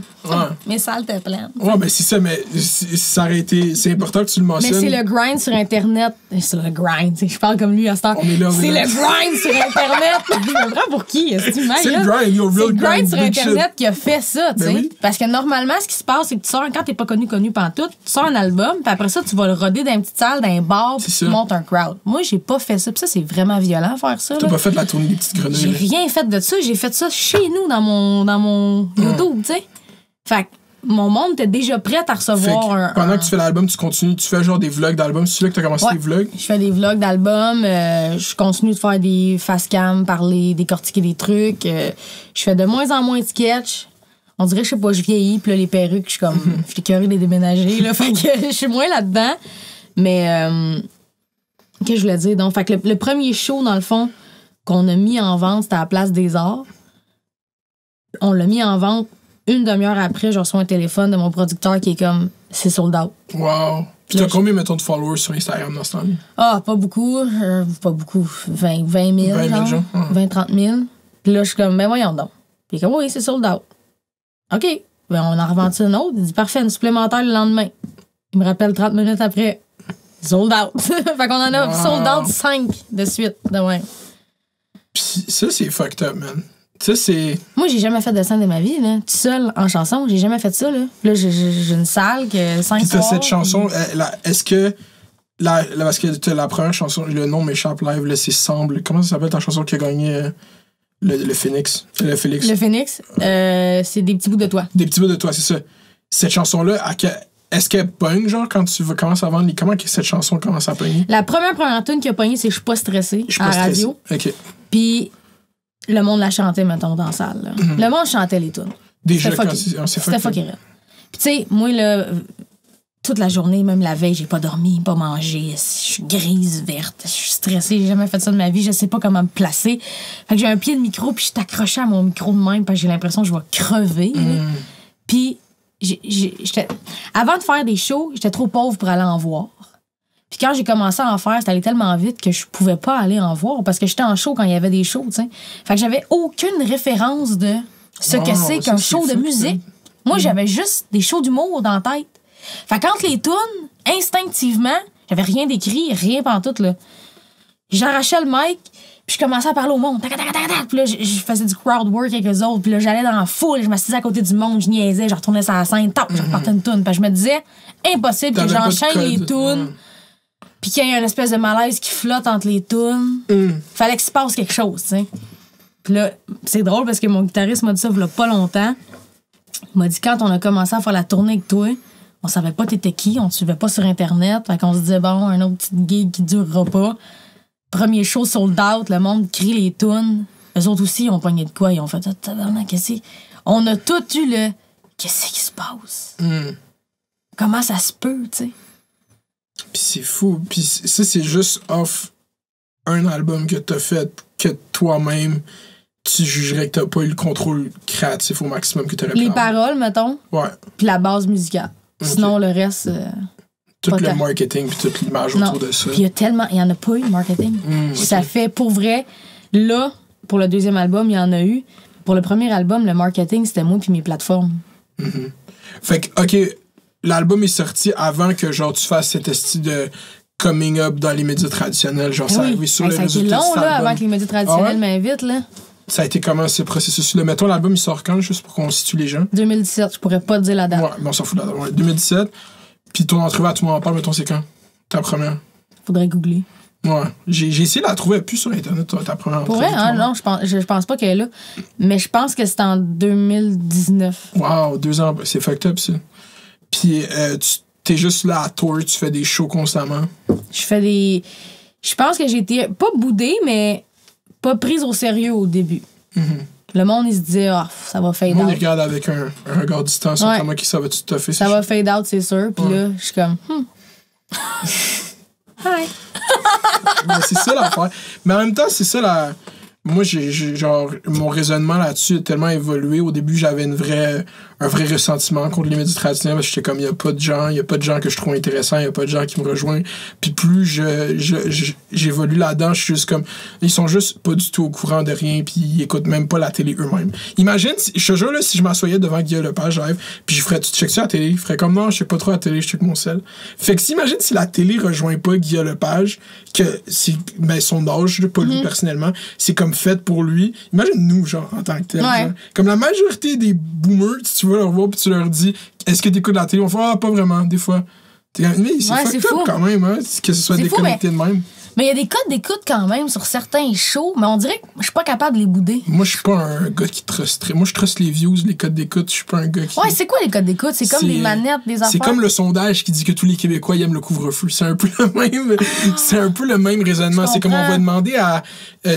Mes salles étaient pleines. Ouais, mais c'est ça, mais ça aurait été... C'est important que tu le mentionnes. Mais c'est le grind sur Internet. C'est le grind, je parle comme lui à ce temps. C'est le grind sur Internet. Je me prends pour qui? C'est le grind, yo, real grind sur Internet qui a fait ça, tu sais. Oui. Parce que normalement, ce qui se passe, c'est que tu sors, quand t'es pas connu pantoute, tu sors un album, puis après ça, tu vas le roder dans une petite salle, dans un bar, puis tu montes un crowd. Moi, j'ai pas fait ça, puis ça, c'est vraiment violent faire ça. T'as pas fait la tournée des petites grenouilles? J'ai rien fait de ça. J'ai fait ça chez nous, dans mon YouTube, tu sais. Fait que mon monde était déjà prêt à recevoir pendant que tu fais l'album, tu continues, tu fais genre des vlogs d'album. C'est là que tu as commencé les vlogs? Je fais des vlogs d'album. Je continue de faire des face cam, parler, décortiquer des trucs. Je fais de moins en moins de sketch. On dirait, je sais pas, je vieillis, puis là, les perruques, je suis comme, je suis écœurée de les déménager, là. Fait que je suis moins là-dedans. Mais, qu'est-ce que je voulais dire? Donc, fait que le premier show, dans le fond, qu'on a mis en vente, c'était à la Place des Arts. On l'a mis en vente. Une demi-heure après, je reçois un téléphone de mon producteur qui est comme, c'est sold out. Wow. Puis t'as combien, mettons, de followers sur Instagram dans ce temps-là? Ah, pas beaucoup. 20 000. 20 000 gens. 20-30 000. Puis là, je suis comme, ben voyons donc. Puis comme, oui, c'est sold out. OK. Ben, on en revendu une autre. Il dit, parfait, une supplémentaire le lendemain. Il me rappelle 30 minutes après, sold out. Fait qu'on en a sold out 5 de suite. De même. Puis ça, c'est fucked up, man. Ça, c'est... Moi, j'ai jamais fait de scène de ma vie, là. Tout seul, en chanson, j'ai jamais fait ça, là. Là, j'ai une salle que 5 Puis t'as soirs, cette chanson, est-ce que... parce que t'as la première chanson, le nom m'échappe live, là, c'est Semble. Comment ça s'appelle ta chanson qui a gagné le Phoenix? Le Félix. Le Phoenix, c'est Des petits bouts de toi. Des petits bouts de toi, c'est ça. Cette chanson-là, est-ce qu'elle pogne, genre, quand tu commences à vendre? Comment cette chanson commence à pogner? La première tune qui a pogné, c'est Je suis pas stressée à la radio. OK. Puis le monde la chantait, mettons, dans la salle. Là. Le monde chantait les tunes. Déjà, C'était fucking raide. Puis tu sais, moi, là, toute la journée, même la veille, j'ai pas dormi, pas mangé. Je suis grise, verte. Je suis stressée. J'ai jamais fait ça de ma vie. Je sais pas comment me placer. Fait que j'ai un pied de micro, puis je suis accrochée à mon micro de même, parce que j'ai l'impression que je vais crever. Puis avant de faire des shows, j'étais trop pauvre pour aller en voir. Puis quand j'ai commencé à en faire, c'était allé tellement vite que je pouvais pas aller en voir parce que j'étais en show quand il y avait des shows, tu sais. Fait que j'avais aucune référence de ce que c'est qu'un show de musique. Moi, j'avais juste des shows d'humour dans la tête. Fait que quand les tunes, instinctivement, j'avais rien d'écrit, rien pantoute, là. J'arrachais le mic, puis je commençais à parler au monde. Puis là, je faisais du crowd work avec eux autres. Puis là, j'allais dans la foule, je m'assisais à côté du monde, je niaisais, je retournais sur la scène, je repartais une tune. Puis je me disais, impossible que j'enchaîne les tunes. Puis qu'il y ait une espèce de malaise qui flotte entre les tunes. Fallait qu'il se passe quelque chose, tu sais. Puis là, c'est drôle parce que mon guitariste m'a dit ça il y a pas longtemps. Il m'a dit, quand on a commencé à faire la tournée avec toi, on savait pas t'étais qui, on te suivait pas sur Internet. Fait qu'on se disait, bon, un autre petit gig qui durera pas. Premier show sold out, le monde crie les tunes. Eux autres aussi, ils ont pogné de quoi? Ils ont fait, qu'est-ce que on a tout eu le, qu'est-ce qui se passe? Comment ça se peut, tu sais? Puis c'est fou. Puis ça, c'est juste off un album que t'as fait que toi-même, tu jugerais que t'as pas eu le contrôle créatif au maximum que t'aurais pu Les avoir. paroles, mettons. Ouais. Puis la base musicale. Okay. Sinon, le reste... tout le marketing puis toute l'image autour de ça. Puis il y en a pas eu de marketing. Ça fait, pour vrai, là, pour le deuxième album, il y en a eu. Pour le premier album, le marketing, c'était moi puis mes plateformes. Fait que, OK, l'album est sorti avant que, genre, tu fasses cet style de coming up dans les médias traditionnels. Genre, ça arrive sur les réseaux. Ça a été long, là, avant que les médias traditionnels m'invitent, là. Ça a été comment, ce processus-là? Mettons, l'album, il sort quand, juste pour qu'on situe les gens? 2017, je pourrais pas te dire la date. Ouais, mais on s'en fout de la date. Ouais, 2017. Puis ton entrevue à Tout le monde en parle, mettons, c'est quand? Ta première? Faudrait googler. Ouais. J'ai essayé de la trouver plus sur Internet, ta première. Pour vrai, hein? Non, je pense pas qu'elle est là. Mais je pense que c'est en 2019. Wow, 2 ans. C'est fucked up, ça. Puis t'es juste là à tour, tu fais des shows constamment. Je pense que j'ai été pas boudée, mais pas prise au sérieux au début. Le monde, il se disait, ça va fade out. Le monde, il regarde avec un regard distant sur comment ça va tu toffer. Ça va fade out, c'est sûr. Puis là, je suis comme, Hi. Mais c'est ça l'affaire. Mais en même temps, c'est ça la... Moi, genre, mon raisonnement là-dessus a tellement évolué. Au début, j'avais un vrai ressentiment contre les médias traditionnels parce que j'étais comme, il y a pas de gens que je trouve intéressants, il y a pas de gens qui me rejoignent. Puis plus j'évolue là-dedans, je suis juste comme, ils sont juste pas du tout au courant de rien, puis ils écoutent même pas la télé eux-mêmes. Imagine, je te jure, là, si je m'assoyais devant Guillaume Lepage live, puis je ferais, tu checkes ça à la télé, je ferais comme, non, je check pas trop la télé, je check mon sel. Fait que imagine si la télé rejoint pas Guillaume Lepage, que c'est, son âge, pas lui personnellement, c'est comme fait pour lui. Imagine nous, genre, en tant que tel. Ouais. Genre, comme la majorité des boomers, si tu veux leur voir, puis tu leur dis, est-ce que t'écoutes la télé? On fait, pas vraiment, des fois. Mais c'est fucked up quand même, hein, que ce soit déconnecté de même. Mais il y a des codes d'écoute quand même sur certains shows, mais on dirait que je suis pas capable de les bouder. Moi, je suis pas un gars qui trusterait. Moi, je truste les views, les codes d'écoute. Je suis pas un gars qui... Ouais, c'est quoi les codes d'écoute? C'est comme les manettes, des affaires? C'est comme le sondage qui dit que tous les Québécois ils aiment le couvre-feu. C'est un peu le même, c'est un peu le même raisonnement. C'est comme on va demander à...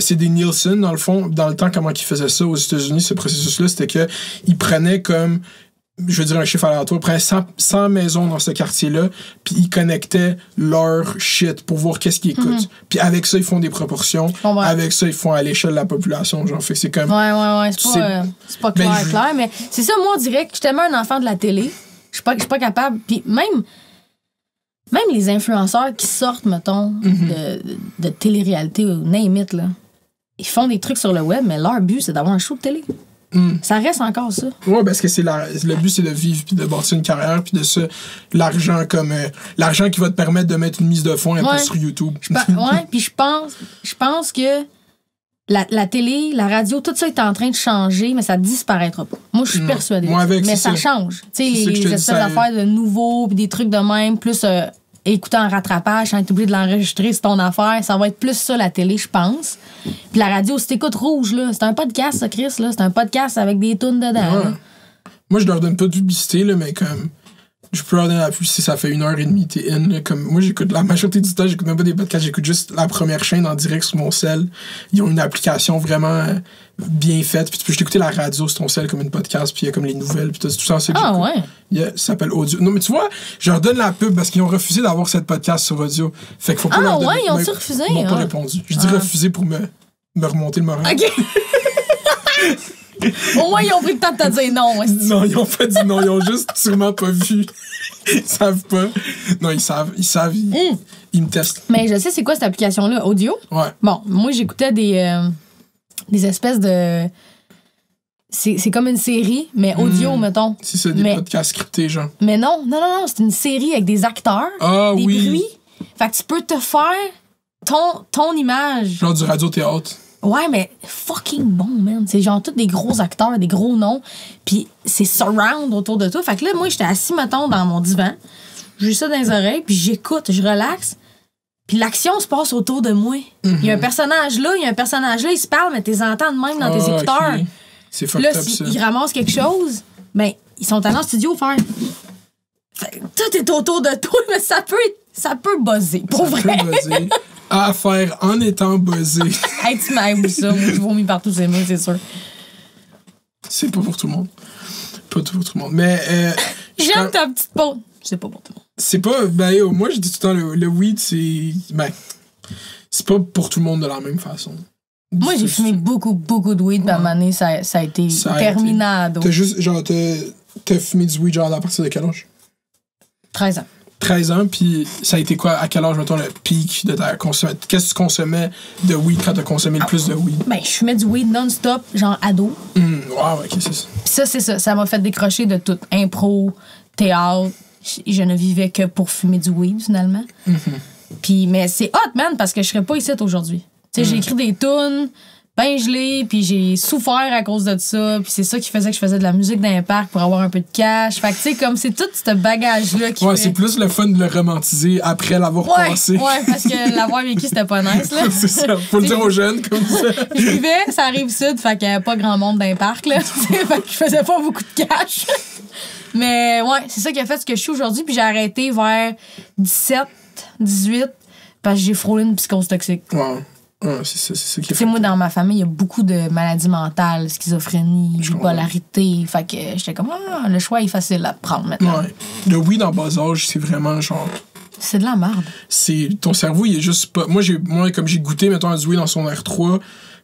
c'est des Nielsen, dans le fond, dans le temps, comment ils faisaient ça aux États-Unis, ce processus-là, c'était que ils prenaient comme... Je veux dire un chiffre aléatoire, près 100 maisons dans ce quartier-là, puis ils connectaient leur shit pour voir qu'est-ce qu'ils écoutent. Puis avec ça, ils font des proportions. Avec ça, ils font à l'échelle de la population. Genre, fait que c'est comme... Ouais. C'est pas clair, mais c'est ça, moi, on dirait que je suis tellement un enfant de la télé. Je suis pas capable. Puis même les influenceurs qui sortent, mettons, de télé-réalité ou name it, là, ils font des trucs sur le web, mais leur but, c'est d'avoir un show de télé. Ça reste encore ça. Ouais, parce que le but, c'est de vivre puis de bâtir une carrière puis de ça, l'argent comme l'argent qui va te permettre de mettre une mise de fonds un peu sur YouTube. Puis je pense que la télé, la radio, tout ça est en train de changer, mais ça disparaîtra pas. Moi, je suis persuadée. Mais ça change. Tu sais, les espèces d'affaires de nouveaux puis des trucs de même, plus écouter en rattrapage, sans être obligé de l'enregistrer, c'est ton affaire. Ça va être plus ça, la télé, je pense. Puis la radio, si t'écoutes Rouge, là, c'est un podcast, ça, Chris, là. C'est un podcast avec des tunes dedans. Ouais. Moi, je leur donne pas de publicité, là, mais comme... Je peux leur donner la publicité, ça fait 1h30, t'es in. Là, comme, moi, j'écoute la majorité du temps, j'écoute même pas des podcasts, j'écoute juste la première chaîne en direct sur mon cell. Ils ont une application vraiment bien faite. Puis tu peux juste écouter la radio sur ton cell comme une podcast, puis il y a comme les nouvelles, puis tout ça, c'est que j'écoute. Ouais. Yeah, ça s'appelle Audio. Non, mais tu vois, je leur donne la pub parce qu'ils ont refusé d'avoir cette podcast sur audio. Fait qu'il faut pas leur donner... ils ont-tu refusé? Ils m'ont pas répondu. Je dis refusé pour me remonter le moral. OK. Au moins, ils ont pris le temps de te dire non. Non, ils ont pas dit non. Ils ont juste sûrement pas vu. Ils savent pas. Non, ils savent. Ils me testent. Mais je sais c'est quoi cette application-là, audio? Ouais. Bon, moi, j'écoutais des espèces de... C'est comme une série, mais audio, mettons. Si c'est des podcasts scriptés, genre. Mais non. C'est une série avec des acteurs, des bruits. Fait que tu peux te faire ton image. Genre du radio-théâtre. Ouais, mais fucking bon, man. C'est genre tous des gros acteurs, des gros noms. Puis c'est surround autour de toi. Fait que là, moi, j'étais assis, mettons, dans mon divan. J'ai ça dans les oreilles, puis j'écoute, je relaxe. Puis l'action se passe autour de moi. Il y a un personnage là, il se parle, mais tu les entends de même dans tes écouteurs. Okay. C'est fucked up, ça. Ils ramassent quelque chose, ben, ils sont allés en studio faire... Tout est autour de toi, mais ça peut buzzer, pour vrai. Ça peut buzzer. À faire en étant buzzé. Hey, tu m'aimes ça. Moi, je vomis partout ces mots, c'est sûr. C'est pas pour tout le monde. Pas pour tout le monde. Mais. J'aime ta petite pause. C'est pas pour tout le monde. C'est pas. Ben, moi, je dis tout le temps, le weed, c'est. Ben. C'est pas pour tout le monde de la même façon. Moi, j'ai fumé beaucoup de weed, puis à un moment donné, ça a été terminado. T'as juste. Genre, t'as fumé du weed, genre, à partir de quel âge? 13 ans. 13 ans, puis ça a été quoi, à quel âge, mettons, le pic de ta consommation? Qu'est-ce que tu consommais de weed quand t'as consommé le plus de weed? Ben, je fumais du weed non-stop, genre ado. Wow, ok, c'est ça. Puis ça, c'est ça. Ça m'a fait décrocher de tout. Impro, théâtre. Je ne vivais que pour fumer du weed, finalement. Puis, mais c'est hot, man, parce que je serais pas ici aujourd'hui. Tu sais, j'ai écrit des tunes, ben gelé, puis j'ai souffert à cause de ça, puis c'est ça qui faisait que je faisais de la musique dans un parc pour avoir un peu de cash. Fait que, tu sais, comme c'est tout ce bagage-là qui c'est plus le fun de le romantiser après l'avoir passé. Ouais, parce que l'avoir vécu, c'était pas nice, là. C'est ça, faut le dire aux jeunes, comme ça. Je vivais, ça arrive sud, fait qu'il y avait pas grand monde dans un parc, là. Fait que je faisais pas beaucoup de cash. Mais ouais, c'est ça qui a fait ce que je suis aujourd'hui, puis j'ai arrêté vers 17, 18, parce que j'ai frôlé une psychose toxique. Wow. Ah, c'est ça qui est fait. Moi, dans ma famille, il y a beaucoup de maladies mentales, schizophrénie, bipolarité. Fait que j'étais comme, le choix est facile à prendre maintenant. Ouais. Le weed en bas âge, c'est vraiment genre. C'est de la merde. Ton cerveau, il est juste pas. Moi, comme j'ai goûté, mettons, à du weed dans son R3,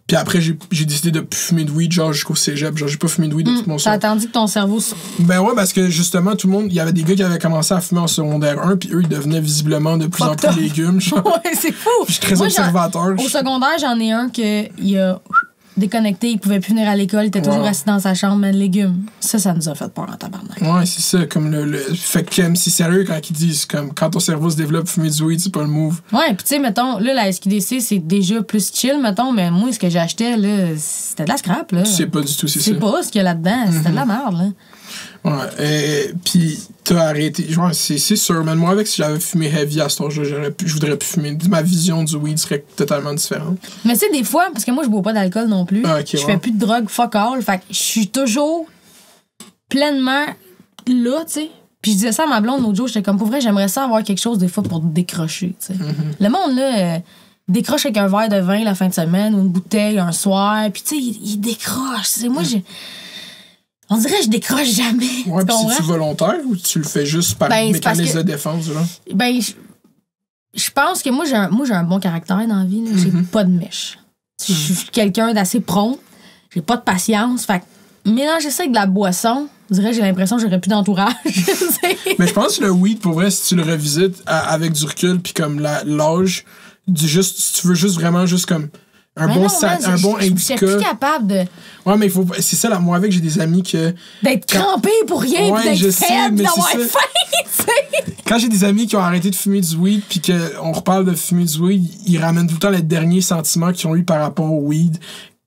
puis après, j'ai décidé de plus fumer de weed, genre, jusqu'au cégep. Genre, j'ai pas fumé de weed de tout mon cerveau. T'as attendu que ton cerveau. Ben ouais, parce que justement, tout le monde. Il y avait des gars qui avaient commencé à fumer en secondaire 1, puis eux, ils devenaient visiblement de plus en plus légumes. Genre. Ouais, c'est fou. Je suis très observateur. Au secondaire, j'en ai un il a déconnecté, il pouvait plus venir à l'école, il était toujours assis dans sa chambre, mais légumes. Ça nous a fait peur en tabarnak. Ouais, c'est ça. Comme fait que c'est sérieux quand ils disent, comme, quand ton cerveau se développe, fumer du weed, c'est pas le move. Ouais, pis tu sais, mettons, là, la SQDC, c'est déjà plus chill, mettons, mais moi, ce que j'achetais, là, c'était de la scrap, là. Tu sais pas du tout, c'est ça. C'est pas ce qu'il y a là-dedans, c'était de la merde, là. Ouais, puis t'as arrêté. Genre, c'est sûr, mais moi, avec si j'avais fumé heavy à cet âge-là, je voudrais plus fumer. Ma vision du weed serait totalement différente. Mais tu sais, des fois, parce que moi, je bois pas d'alcool non plus, okay, je fais plus de drogue, fuck all. Fait que je suis toujours pleinement là, tu sais. Puis je disais ça à ma blonde l'autre jour, j'étais comme, pour vrai, j'aimerais ça avoir quelque chose des fois pour décrocher, tu sais. Le monde, là, décroche avec un verre de vin la fin de semaine ou une bouteille un soir, puis tu sais, il décroche. T'sais. Moi, on dirait que je décroche jamais. Ouais, puis c'est-tu volontaire ou tu le fais juste par mécanisme de défense, là? Ben, je pense que moi, j'ai un bon caractère dans la vie, là. J'ai pas de mèche. Je suis quelqu'un d'assez prompt, j'ai pas de patience, fait que mélanger ça avec de la boisson, je dirais, j'ai l'impression que j'aurais plus d'entourage. Mais je pense que le weed, pour vrai, si tu le revisites avec du recul, puis comme l'âge, si tu veux juste vraiment juste comme un bon indica. Je suis plus capable de. Ouais, mais c'est ça, là, moi, avec, j'ai des amis que. D'être crampé pour rien, ouais, pis d'être faible, d'avoir faim, Quand j'ai des amis qui ont arrêté de fumer du weed, puis qu'on reparle de fumer du weed, ils ramènent tout le temps les derniers sentiments qu'ils ont eu par rapport au weed.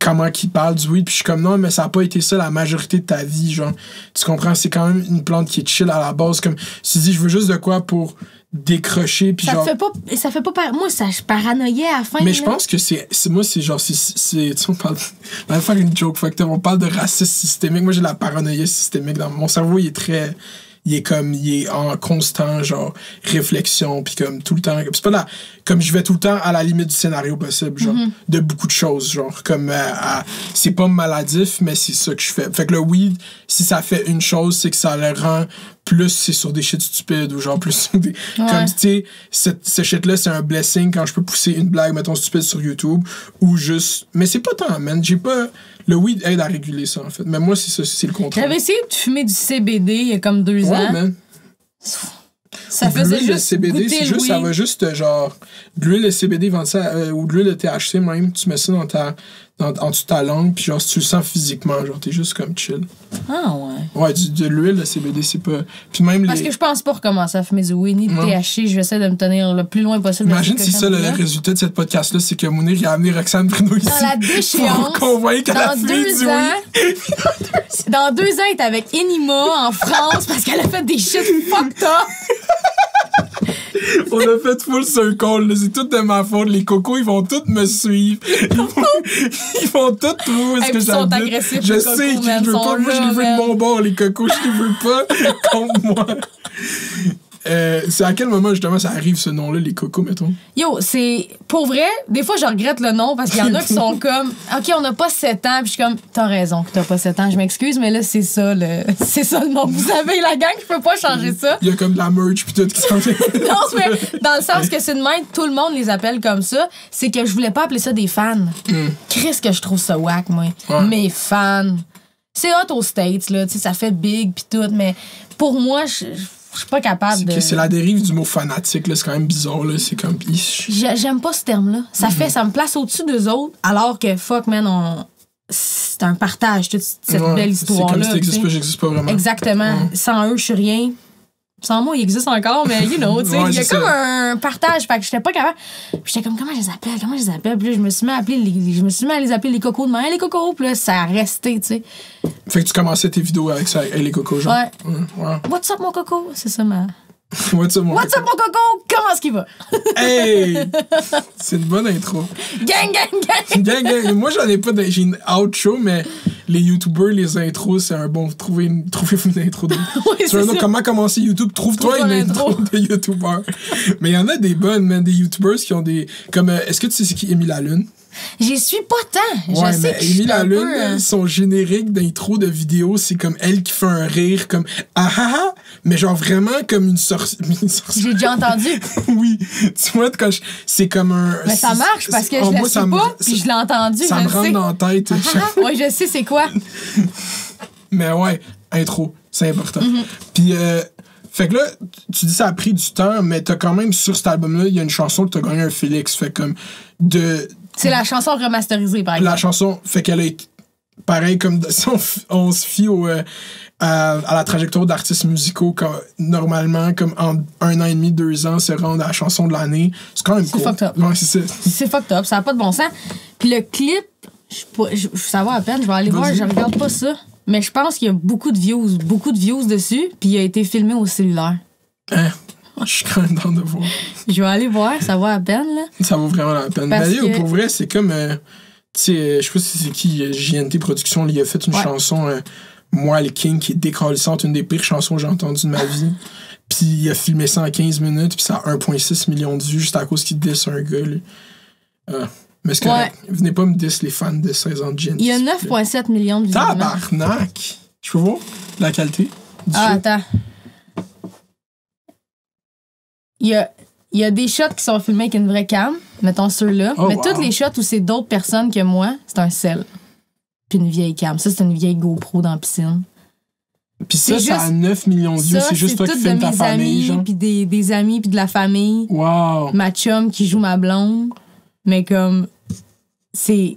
Comment qu'ils parlent du weed, puis je suis comme non, mais ça a pas été ça la majorité de ta vie, genre. Tu comprends, c'est quand même une plante qui est chill à la base, comme tu dis, je veux juste de quoi pour décrocher, puis genre. Ça fait pas moi, ça, je paranoïais à la fin. Mais je pense que c'est moi, c'est genre, tu sais, on parle. On va faire une joke factor, on parle de racisme systémique. Moi, j'ai la paranoïa systémique dans mon cerveau, il est en constant genre réflexion, puis comme tout le temps, c'est pas là, comme je vais tout le temps à la limite du scénario possible, genre de beaucoup de choses, genre comme c'est pas maladif, mais c'est ça que je fais. Fait que le weed, si ça fait une chose, c'est que ça le rend plus c'est sur des shit stupides ou genre plus sur des comme tu sais ce shit là c'est un blessing quand je peux pousser une blague mettons stupide sur YouTube ou juste mais c'est pas tant man, j'ai pas le weed aide à réguler ça en fait, mais moi c'est ça, c'est le contraire. J'avais essayé de fumer du CBD il y a comme 2 ans. Man. Ça faisait juste le CBD, c'est juste ça va juste genre de l'huile de CBD vend ça ou de l'huile de THC même, tu mets ça en dessous de ta langue, puis genre, si tu le sens physiquement, genre, t'es juste comme chill. Ah ouais? Ouais, de l'huile de CBD, c'est pas... Puis même parce que je pense pas recommencer à fumer du weed ni de THC, je vais essayer de me tenir le plus loin possible. Imagine si ça, le résultat de cette podcast-là, c'est que Mounir, il a amené Roxane Bruno ici. Dans la déchéance. Pour qu'on voie qu'elle a fumé du weed. Dans 2 ans, elle est avec Enima en France parce qu'elle a fait des shit fucked up. On a fait full circle, là. C'est tout de ma faute. Les cocos, ils vont tous me suivre. Ils vont tous trouver ce que j'habite. Je sais que je veux pas. Moi, je les veux de mon bord, les cocos. Je les veux pas contre moi. C'est à quel moment, justement, ça arrive, ce nom-là, les cocos, mettons? Yo, c'est... Pour vrai, des fois, je regrette le nom parce qu'il y en a qui sont comme... OK, on n'a pas 7 ans. Puis je suis comme... T'as raison que t'as pas 7 ans. Je m'excuse, mais là, c'est ça le nom. Vous savez, la gang, je peux pas changer ça. Il y a comme de la merch puis tout qui s'en vient. Non, mais dans le sens que c'est de même, tout le monde les appelle comme ça. C'est que je voulais pas appeler ça des fans. Chris, que je trouve ça whack, moi. Ouais. Mes fans. C'est hot aux States, là. Tu sais, ça fait big puis tout. Mais pour moi, je suis pas capable de... C'est la dérive du mot fanatique, là. C'est quand même bizarre, là. C'est comme... J'aime pas ce terme-là. Ça me place au-dessus d'eux autres, alors que, fuck, man, c'est un partage, toute cette belle histoire-là. C'est comme si t'existes pas, j'existe pas vraiment. Exactement. Sans eux, je suis rien. Sans moi, ils existent encore, mais, you know, tu sais, il y a comme un partage. Fait que j'étais pas capable. Puis j'étais comme, comment je les appelle? Puis là, je me suis mis à les appeler les cocos demain. Les cocos, puis là, ça a resté, tu sais. Fait que tu commençais tes vidéos avec ça, avec les cocos, genre. Ouais. What's up, mon coco? C'est ça, ma... What's up, mon coco? Comment est-ce qu'il va? Hey! C'est une bonne intro. Gang! Moi, j'en ai pas... J'ai une outro, mais les YouTubers, les intros, c'est un bon... Trouvez-vous une intro. Oui, c'est ça. Comment commencer YouTube? Trouve-toi une intro de YouTuber. Mais il y en a des bonnes, man. Des YouTubers qui ont des... Comme, est-ce que tu sais c'est qui Émile Lalune? J'y suis pas tant. Ouais, mais Émile Lalune, son générique d'intro de vidéo, c'est comme elle qui fait un rire, comme ah ah ah, mais genre vraiment comme une sorcière. J'ai déjà entendu. Oui, tu vois, c'est comme un. Mais ça marche parce que je la sais pas, puis je l'ai entendu. Ça me rentre dans la tête. Ouais, je sais c'est quoi. Mais ouais, intro, c'est important. Puis. Fait que là, tu dis ça a pris du temps, mais t'as quand même, sur cet album-là, il y a une chanson que t'as gagné un Félix. Fait comme c'est la chanson remasterisée, par exemple. La chanson, fait qu'elle est pareil, comme si on se fie à la trajectoire d'artistes musicaux, comme, normalement, comme en 1 an et demi, 2 ans, se rendre à la chanson de l'année. C'est quand même cool. C'est fucked up. Ouais, c'est ça. C'est fucked up, ça n'a pas de bon sens. Puis le clip, ça va à peine, je vais aller voir, je regarde pas ça. mais je pense qu'il y a beaucoup de views dessus, puis il a été filmé au cellulaire. Hein? Je suis quand même dans de voir. Je vais aller voir, ça vaut la peine, là. Ça vaut vraiment la peine. Parce Mais que... pour vrai, c'est comme... tu sais, je sais pas si c'est qui, JNT Productions, il a fait une chanson, Moi le King, qui est décalissante, une des pires chansons que j'ai entendues de ma vie. Puis il a filmé ça en 15 minutes, puis ça a 1,6 million de vues juste à cause qu'il diss un gars, lui. Mais c'est correct. Venez pas me diss les fans de 16 ans de JNT. Il y a 9,7 millions de visionnements. Tabarnak! Je peux voir la qualité? Attends. Il y a des shots qui sont filmés avec une vraie cam, mettons ceux-là. Mais toutes les shots où c'est d'autres personnes que moi, c'est un cell. Puis une vieille cam. Ça, c'est une vieille GoPro dans la piscine. Puis ça a 9 millions de vues. C'est juste toi qui filmes ta famille, genre. Puis des amis, puis de la famille. Wow. Ma chum qui joue ma blonde. Mais comme, c'est...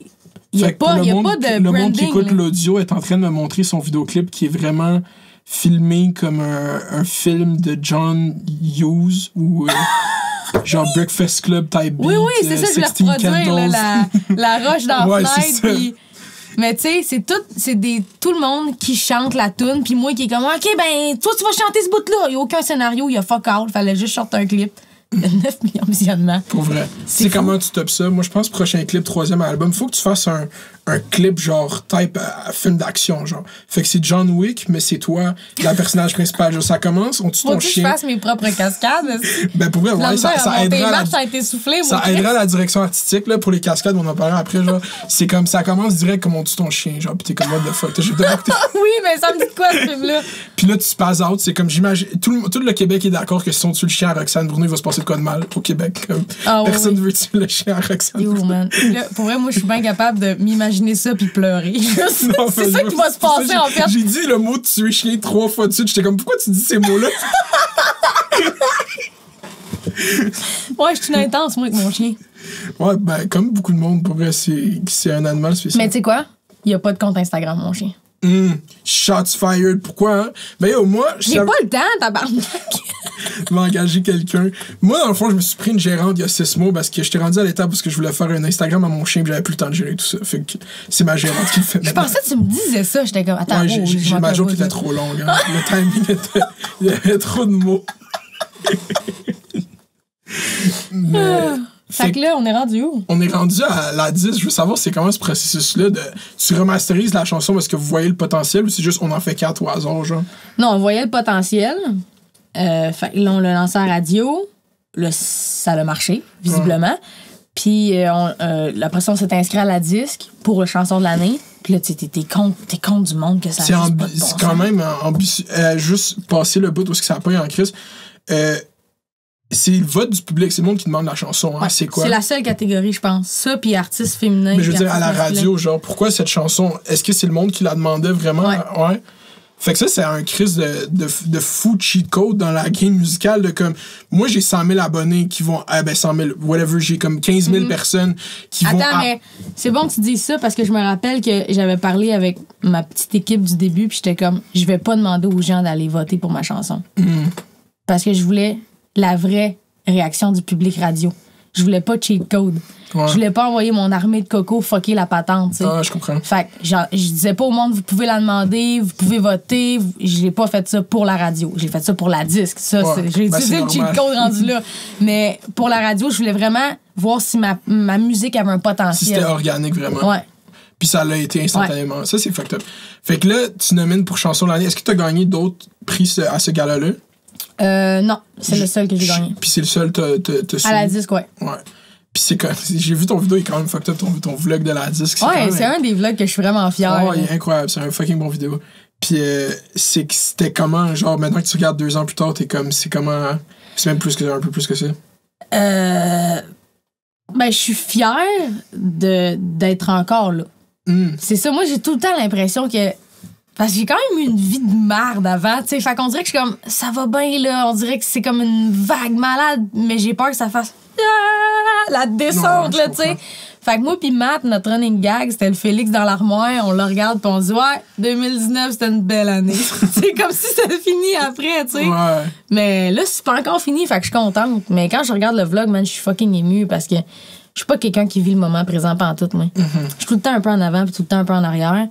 Il n'y a pas de branding. Le monde qui écoute l'audio est en train de me montrer son vidéoclip qui est vraiment... filmé comme un film de John Hughes ou genre Breakfast Club type beat. Oui, c'est ça, je voulais reproduire la roche dans la fenêtre. Puis... Mais tu sais, c'est tout le monde qui chante la toune, puis moi qui est comme, OK, ben, toi, tu vas chanter ce bout-là. Il n'y a aucun scénario, il y a fuck all. Fallait juste chanter un clip. 9 millions de visionnements. Pour vrai. C'est comment tu topes ça? Moi, je pense prochain clip, 3e album, faut que tu fasses un clip genre type film d'action, genre. Fait que c'est John Wick, mais c'est toi, la personnage principale. Genre, ça commence, on tue ton chien. Faut que je fasse mes propres cascades. Ben, pour vrai, ouais, ça aidera. Ça a été soufflé, ça aidera la direction artistique, là, pour les cascades, on en parlera après, genre. C'est comme, ça commence direct comme on tue ton chien, genre, pis t'es comme, what the fuck, oui, mais ça me dit quoi, ce film-là? Puis là, tu spaz out, c'est comme, j'imagine, tout le Québec est d'accord que si on tue le chien à Roxane Bruno, il va se passer de quoi de mal au Québec, comme, personne ne veut tuer le chien à Roxane Bruno. Man. Là, pour vrai, moi, je suis bien capable de m'imaginer ça puis pleurer. C'est ça qui va se passer, en fait. J'ai dit le mot tuer chien 3 fois de suite. J'étais comme, pourquoi tu dis ces mots-là? Ouais, je suis une intense, moi, avec mon chien. Ouais, ben, comme beaucoup de monde, pour vrai, c'est un animal spécial. Mais tu sais quoi? Il n'y a pas de compte Instagram, mon chien. Shots fired. Pourquoi, hein? Ben, yo, moi... J'ai pas le temps, tabarnak. Je vais engager quelqu'un. Moi, dans le fond, je me suis pris une gérante il y a 6 mois parce que j'étais rendu à l'étape où je voulais faire un Instagram à mon chien et j'avais plus le temps de gérer tout ça. Fait que c'est ma gérante qui le fait. Je pensais que tu me disais ça. J'étais comme, attends, j'ai ma joke qui était trop longue. Hein. Le timing était... Il y avait trop de mots. Fait que là, on est rendu où? On est rendu à la 10. Je veux savoir, c'est comment ce processus-là de... Tu remasterises la chanson parce que vous voyez le potentiel ou c'est juste on en fait 4 au hasard, genre? Non, on voyait le potentiel. Fait que là, on l'a lancé à la radio. Là, ça a marché, visiblement. Puis après ça, on s'est inscrit à la disque pour la chanson de l'année. Puis là, t'es compte du monde que ça c'est quand même ambitieux. Juste passer le bout où ça n'a pas eu en crise. C'est le vote du public, c'est le monde qui demande la chanson. Hein. Ouais, c'est quoi? C'est la seule catégorie, je pense. Ça, puis artiste féminin. Mais je veux dire, à la radio, genre, pourquoi cette chanson? Est-ce que c'est le monde qui la demandait vraiment? Ouais. Fait que ça, c'est un crise de fou cheat code dans la game musicale. De comme, moi, j'ai 100 000 abonnés qui vont... 100 000, whatever, j'ai comme 15 000 personnes qui vont... Attends, mais c'est bon que tu dises ça parce que je me rappelle que j'avais parlé avec ma petite équipe du début puis j'étais comme, je vais pas demander aux gens d'aller voter pour ma chanson. Parce que je voulais la vraie réaction du public radio. Je voulais pas cheat code. Ouais. Je voulais pas envoyer mon armée de coco fucker la patente, tu sais. Ah, je comprends. Fait que je disais pas au monde, vous pouvez la demander, vous pouvez voter. Je l'ai pas fait ça pour la radio. J'ai fait ça pour la disque. Ça, j'ai utilisé le cheat code rendu là. Mais pour la radio, je voulais vraiment voir si ma musique avait un potentiel. Si c'était organique, vraiment. Ouais. Puis ça l'a été instantanément. Ouais. Ça, c'est fucked up. Fait que là, tu nomines pour chanson de l'année. Est-ce que tu as gagné d'autres prix à ce gala-là? Non, c'est le seul que j'ai gagné. Puis c'est le seul te à la disque, ouais. Puis c'est quand j'ai vu ton vidéo, il est quand même fucked up, ton vlog de la disque. Ouais, c'est un des vlogs que je suis vraiment fière. Oh, il est incroyable, c'est un fucking bon vidéo. Puis c'était comment, genre, maintenant que tu regardes 2 ans plus tard, c'est comment... C'est même un peu plus que ça. Ben, je suis fière d'être encore là. C'est ça, moi, j'ai tout le temps l'impression que... Parce que j'ai quand même eu une vie de merde avant, tu sais. Fait qu'on dirait que je suis comme, ça va bien, là. On dirait que c'est comme une vague malade, mais j'ai peur que ça fasse la descente, là, tu sais. Fait que moi pis Matt, notre running gag, c'était le Félix dans l'armoire. On le regarde pis on se dit, ouais, 2019, c'était une belle année. C'est comme si c'était fini après, tu sais. Ouais. Mais là, c'est pas encore fini, fait que je suis contente. Mais quand je regarde le vlog, man, je suis fucking émue parce que je suis pas quelqu'un qui vit le moment présent pantoute, moi. Je suis tout le temps un peu en avant pis tout le temps un peu en arrière.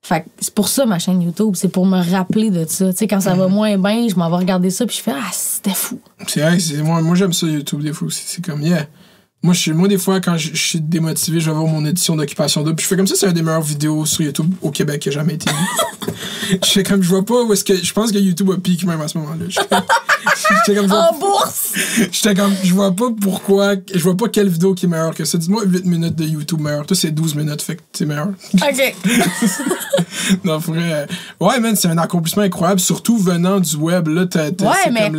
Fait que c'est pour ça ma chaîne YouTube, c'est pour me rappeler de ça. Tu sais, quand ça va moins bien, je m'en vais regarder ça puis je fais c'était fou. C'est vrai, moi j'aime ça YouTube des fois aussi. C'est comme, Moi, des fois, quand je suis démotivé, je vais voir mon édition d'Occupation Double. Puis je fais comme ça, c'est un des meilleures vidéos sur YouTube au Québec qui a jamais été vu. Je fais comme, je vois pas où est-ce que. Je pense que YouTube a piqué même à ce moment-là. En bourse! J'étais comme, je vois pas pourquoi. Je vois pas quelle vidéo qui est meilleure que ça. Dis-moi 8 minutes de YouTube meilleure. Toi, c'est 12 minutes, fait que c'est meilleur. OK. Non, pour vrai. Ouais, man, c'est un accomplissement incroyable, surtout venant du web. Là, ouais, mais.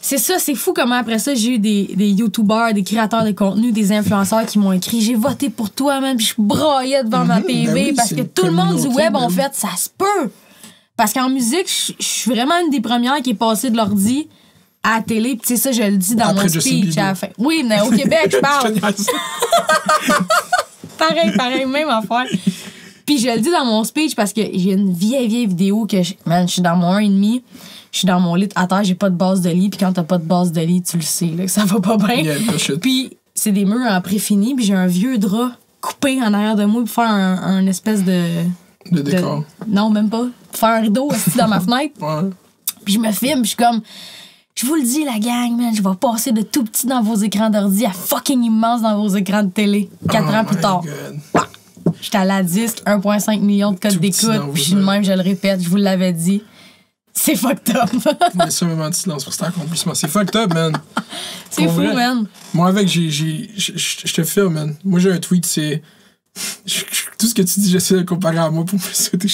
C'est ça, c'est fou comment après ça, j'ai eu des YouTubers, des créateurs de contenu, des influenceurs qui m'ont écrit « J'ai voté pour toi, man », puis je broyais devant ma TV oui, parce que tout le monde du web, en fait, ça se peut. Parce qu'en musique, je suis vraiment une des premières qui est passée de l'ordi à la télé, puis tu sais ça, je le dis dans mon speech à la fin. Oui, mais au Québec, je parle. pareil, même affaire. Puis je le dis dans mon speech parce que j'ai une vieille vidéo que, je suis dans mon 1,5. Je suis dans mon lit à terre, j'ai pas de base de lit. Puis quand t'as pas de base de lit, tu le sais, là, que ça va pas bien. Puis c'est des murs en pré-fini. Puis j'ai un vieux drap coupé en arrière de moi pour faire un espèce de décor. Non, même pas. Pour faire un rideau aussi dans ma fenêtre. Ouais. Puis je me filme, puis je suis comme... Je vous le dis, la gang, man, je vais passer de tout petit dans vos écrans d'ordi à fucking immense dans vos écrans de télé. 4 ans plus tard. J'étais à la disque, 1,5 million de codes d'écoute. Puis je suis de même, je le répète, je vous l'avais dit. C'est fucked up. Mais ça, un moment de silence pour cet accomplissement. C'est fucked up, man. C'est fou, vrai. Man. Moi, avec, je te filme, man. Moi, j'ai un tweet, c'est... Tout ce que tu dis, j'essaie de comparer à moi pour me sauter.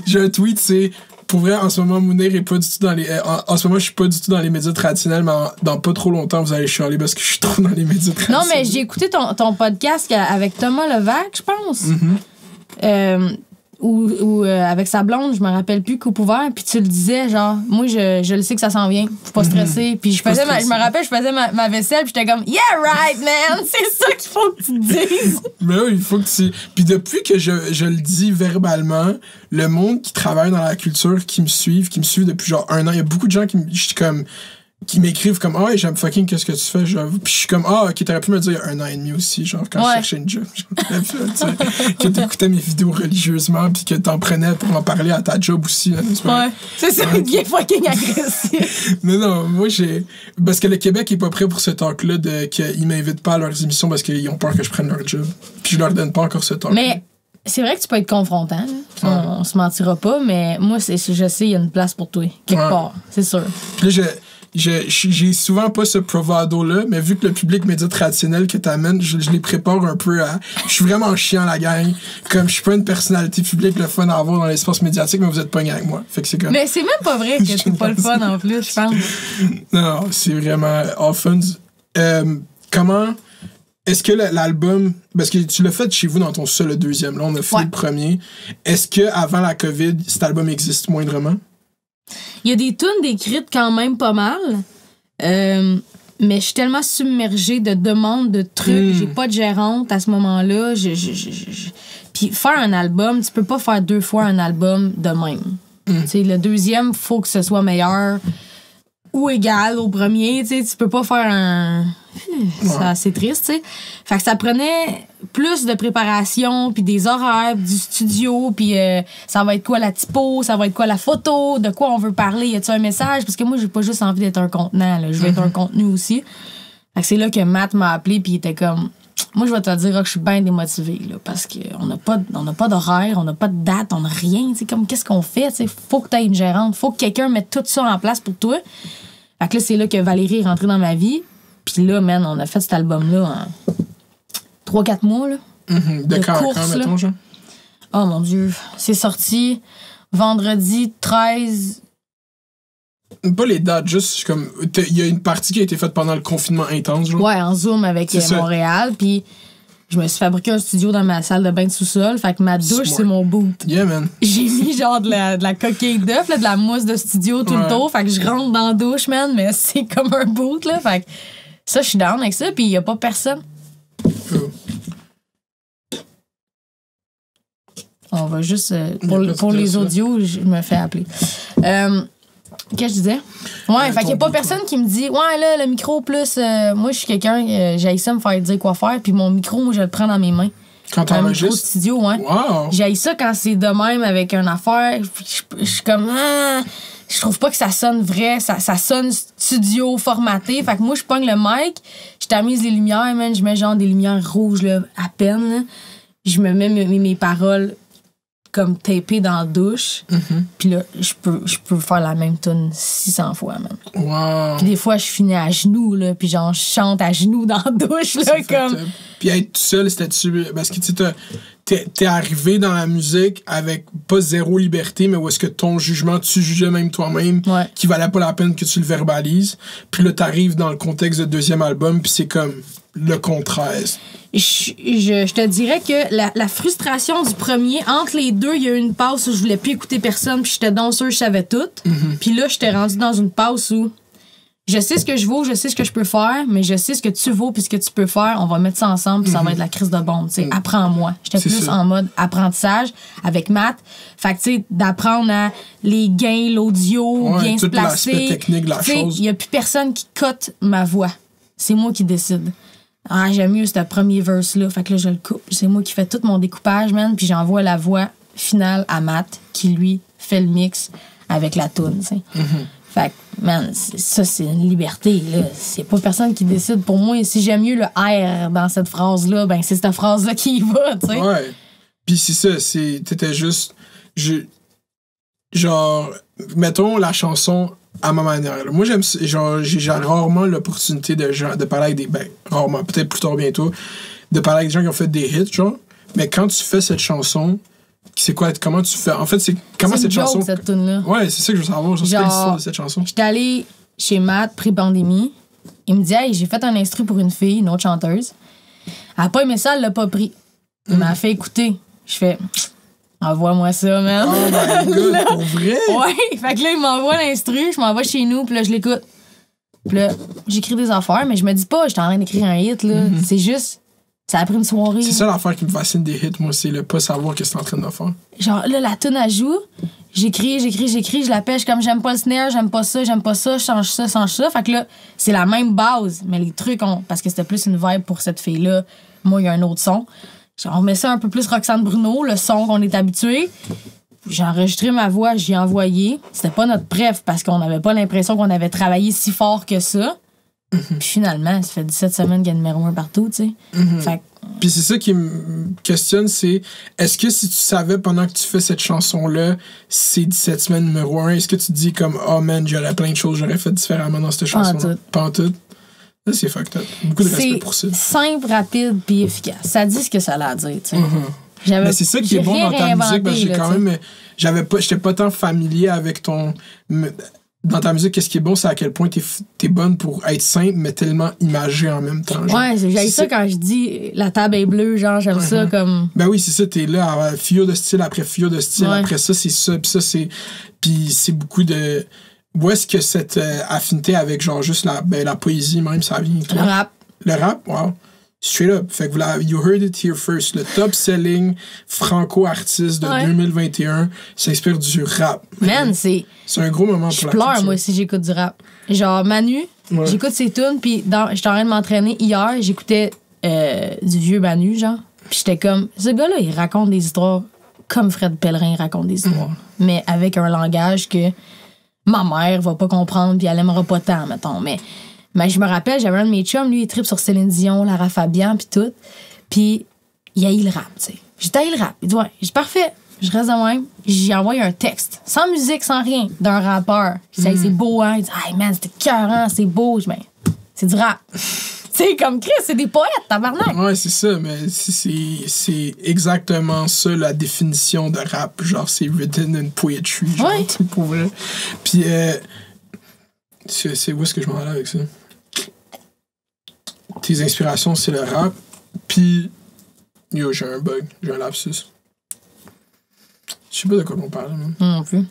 J'ai un tweet, c'est... Pour vrai, en ce moment, Mounir est pas du tout dans les... En ce moment, je suis pas du tout dans les médias traditionnels, mais dans pas trop longtemps, vous allez chialer parce que je suis trop dans les médias traditionnels. Non, mais j'ai écouté ton podcast avec Thomas Levac, je pense. Mm-hmm. Ou avec sa blonde, je me rappelle plus, coupe ouvert, puis tu le disais, genre, moi, je le sais que ça s'en vient, faut pas stresser. Puis je me rappelle, je faisais ma vaisselle, puis j'étais comme, yeah, right, man, c'est ça qu'il faut que tu dises. Mais oui, il faut que tu... Puis depuis que je le dis verbalement, le monde qui travaille dans la culture, qui me suivent depuis genre 1 an, il y a beaucoup de gens qui m'écrivent comme ouais, j'aime fucking qu'est-ce que tu fais, genre. Puis je suis comme ok, t'aurais pu me dire il y a 1 an et demi aussi, genre quand je cherchais une job, que t'écoutais mes vidéos religieusement puis que t'en prenais pour en parler à ta job aussi là, ouais, c'est ça, bien fucking agressif. non, moi parce que le Québec est pas prêt pour ce talk-là qu'ils m'invitent pas à leurs émissions parce qu'ils ont peur que je prenne leur job, puis je leur donne pas encore ce talk-là. Mais c'est vrai que tu peux être confrontant, on se mentira pas, mais moi je sais il y a une place pour toi quelque part, c'est sûr. Puis là, j'ai souvent pas ce bravado-là, mais vu que le public média traditionnel que t'amènes, je les prépare un peu à... Je suis vraiment chiant, la gang. Comme je suis pas une personnalité publique, le fun à avoir dans l'espace médiatique, mais vous êtes pogné avec moi. Fait que c'est comme... Mais c'est même pas vrai que t'es pas le fun en plus, je pense. Non, c'est vraiment all fun. Comment... Est-ce que l'album... Parce que tu l'as fait chez vous dans ton seul, le deuxième. Là, on a fait le premier. Est-ce que avant la COVID, cet album existe moindrement? Il y a des tunes décrites quand même pas mal. Mais je suis tellement submergée de demandes, de trucs. J'ai pas de gérante à ce moment-là. Puis faire un album, tu peux pas faire 2 fois un album de même. Le deuxième, faut que ce soit meilleur ou égal au premier. Tu peux pas faire un... C'est assez triste, tu sais. Fait que ça prenait plus de préparation, puis des horaires, du studio, puis ça va être quoi la typo, ça va être quoi la photo, de quoi on veut parler, y a-tu un message? Parce que moi, j'ai pas juste envie d'être un contenant, là. Je veux être un contenu aussi. Fait que c'est là que Matt m'a appelé, puis il était comme... Moi, je vais te dire que je suis bien démotivée, là, parce qu'on n'a pas d'horaire, on n'a pas de date, on n'a rien. Tu sais, comme, qu'est-ce qu'on fait? Tu sais, faut que tu aies une gérante, faut que quelqu'un mette tout ça en place pour toi. Fait que là, c'est là que Valérie est rentrée dans ma vie. Puis là, man, on a fait cet album-là en 3-4 mois, là. De course, mettons, genre? Oh, mon Dieu. C'est sorti vendredi 13... Pas les dates, juste comme... Il y a une partie qui a été faite pendant le confinement intense, genre? Ouais, en Zoom avec Montréal, puis je me suis fabriqué un studio dans ma salle de bain de sous-sol, fait que ma douche, c'est mon boot. Yeah, man. J'ai mis genre de la coquille d'œuf, de la mousse de studio tout le tour, fait que je rentre dans la douche, man, mais c'est comme un boot, là, fait que ça, je suis down avec ça, puis il y a pas personne. On va juste... pour les audios, je me fais appeler. Qu'est-ce que je disais? Ouais, fait qu'il y a pas personne qui me dit, ouais, là, le micro plus. Moi, je suis quelqu'un, j'ai ça me faire dire quoi faire, puis mon micro, moi, je le prends dans mes mains. Quand un micro t'enregistres? studio, ouais. Wow! J'haïs ça quand c'est de même avec une affaire. Je suis comme... je trouve pas que ça sonne vrai. Ça sonne studio formaté. Fait que moi, je pogne le mic, je tamise les lumières, man. Je mets genre des lumières rouges, là, à peine. Là. Je me mets mes paroles comme tapées dans la douche. Puis là, je peux faire la même tune 600 fois, man. Wow! Puis des fois, je finis à genoux, là. Puis genre, je chante à genoux dans la douche, là, comme... Puis être tout seul, c'était-tu... Parce que tu t'es arrivé dans la musique avec pas zéro liberté, mais où est-ce que ton jugement, tu jugeais même toi-même, qui valait pas la peine que tu le verbalises. Puis là, t'arrives dans le contexte de deuxième album, puis c'est comme le contraire. Je te dirais que la frustration du premier, entre les deux, il y a eu une passe où je voulais plus écouter personne, puis j'étais donc sûre que je savais tout. Puis là, j'étais rendue dans une passe où je sais ce que je vaux, je sais ce que je peux faire, mais je sais ce que tu vaux puis ce que tu peux faire. On va mettre ça ensemble, puis ça va être la crise de bombe. Tu sais, apprends-moi. J'étais plus en mode apprentissage avec Matt. Fait que, tu sais, d'apprendre à les gains, l'audio, bien se placer. L'aspect technique de la chose. Il y a plus personne qui cote ma voix. C'est moi qui décide. Ah, j'aime mieux ce premier verse-là. Fait que là, je le coupe. C'est moi qui fais tout mon découpage, man. Puis j'envoie la voix finale à Matt, qui, lui, fait le mix avec la toune, tu sais. Fait que, man, ça, c'est une liberté, là. C'est pas personne qui décide pour moi. Et si j'aime mieux le R dans cette phrase-là, ben c'est cette phrase-là qui y va, tu sais. Ouais. Puis c'est ça, t'étais juste... genre, mettons la chanson à ma manière. Là. Moi, j'ai rarement l'opportunité de parler avec des... Ben, rarement, peut-être plus tard bientôt, de parler avec des gens qui ont fait des hits, genre. Mais quand tu fais cette chanson... C'est quoi, comment tu fais? En fait, c'est comment cette chanson. Cette tune-là. Ouais, c'est ça que je veux savoir. C'est quelle l'histoire de cette chanson? J'étais allée chez Matt pré-pandémie. Il me dit, hey, j'ai fait un instru pour une fille, une autre chanteuse. Elle a pas aimé ça, elle l'a pas pris. Il m'a fait écouter. Je fais, envoie-moi ça, man. Oh my god, pour vrai? Ouais, fait que là, il m'envoie l'instru, je m'en vais chez nous, puis là, je l'écoute. Puis là, j'écris des affaires, mais je me dis pas, j'étais en train d'écrire un hit, là. C'est juste. Ça a pris une soirée. C'est ça l'affaire qui me fascine des hits, moi, c'est le pas savoir qu'est-ce que t'es en train de faire. Genre, là, la tune, elle joue. J'écris, je la pêche comme j'aime pas le snare, j'aime pas ça, je change ça. Fait que là, c'est la même base, mais les trucs parce que c'était plus une vibe pour cette fille-là. Moi, il y a un autre son. Genre, on met ça un peu plus Roxane Bruno, le son qu'on est habitué. J'ai enregistré ma voix, j'ai envoyé. C'était pas notre préf parce qu'on n'avait pas l'impression qu'on avait travaillé si fort que ça. Puis finalement, ça fait 17 semaines qu'il y a numéro 1 partout, tu sais. Fait que... Puis c'est ça qui me questionne, c'est est-ce que si tu savais pendant que tu fais cette chanson-là, c'est 17 semaines numéro 1, est-ce que tu te dis comme oh man, j'aurais plein de choses j'aurais fait différemment dans cette chanson-là? Pas en tout. Là, c'est fucked up. Beaucoup de respect pour ça. C'est simple, rapide, puis efficace. Ça dit ce que ça a à dire, tu sais. Mais c'est ça qui est bon dans ta musique, parce que j'ai quand même... J'étais pas tant familier avec ton... Dans ta musique, qu'est-ce qui est bon, c'est à quel point t'es bonne pour être simple, mais tellement imagée en même temps. Genre. Ouais, j'aime ça quand je dis la table est bleue, genre, j'aime ça comme... Ben oui, c'est ça, t'es là, fio de style après fio de style, après ça, c'est ça, puis ça, c'est... Puis c'est beaucoup de... Où est-ce que cette affinité avec, genre, juste la poésie, même, ça vient? Le rap. Le rap, wow. Straight up. Fait que you heard it here first. Le top-selling franco-artiste de 2021 s'inspire du rap. Man, c'est un gros moment pour la culture. Je pleure, moi, si j'écoute du rap. Genre, Manu, j'écoute ses tunes, puis j'étais en train de m'entraîner hier, j'écoutais du vieux Manu, genre. Puis j'étais comme, ce gars-là, il raconte des histoires comme Fred Pellerin raconte des histoires. Mais avec un langage que ma mère va pas comprendre, puis elle aimera pas tant, mettons. Mais je me rappelle, j'avais un de mes chums, lui, il tripe sur Céline Dion, Lara Fabian, puis tout. Puis il haït le rap, tu sais. J'ai taillé le rap. Il dit, ouais, j'ai parfait. Je reste de même. J'ai envoyé un texte, sans musique, sans rien, d'un rappeur. Je dis, hey, c'est beau, hein. Il dit, hey, man, c'était écœurant, c'est beau. Je dis, ben, c'est du rap. Tu sais, comme Chris, c'est des poètes, tabarnak. Ouais, c'est ça, mais c'est exactement ça, la définition de rap. Genre, c'est written in poetry. Genre, pour vrai. Puis, c'est où est-ce que je m'en allais avec ça? Tes inspirations, c'est le rap. Puis, yo, j'ai un bug, j'ai un lapsus. Je sais pas de quoi on parlait, même. Non plus.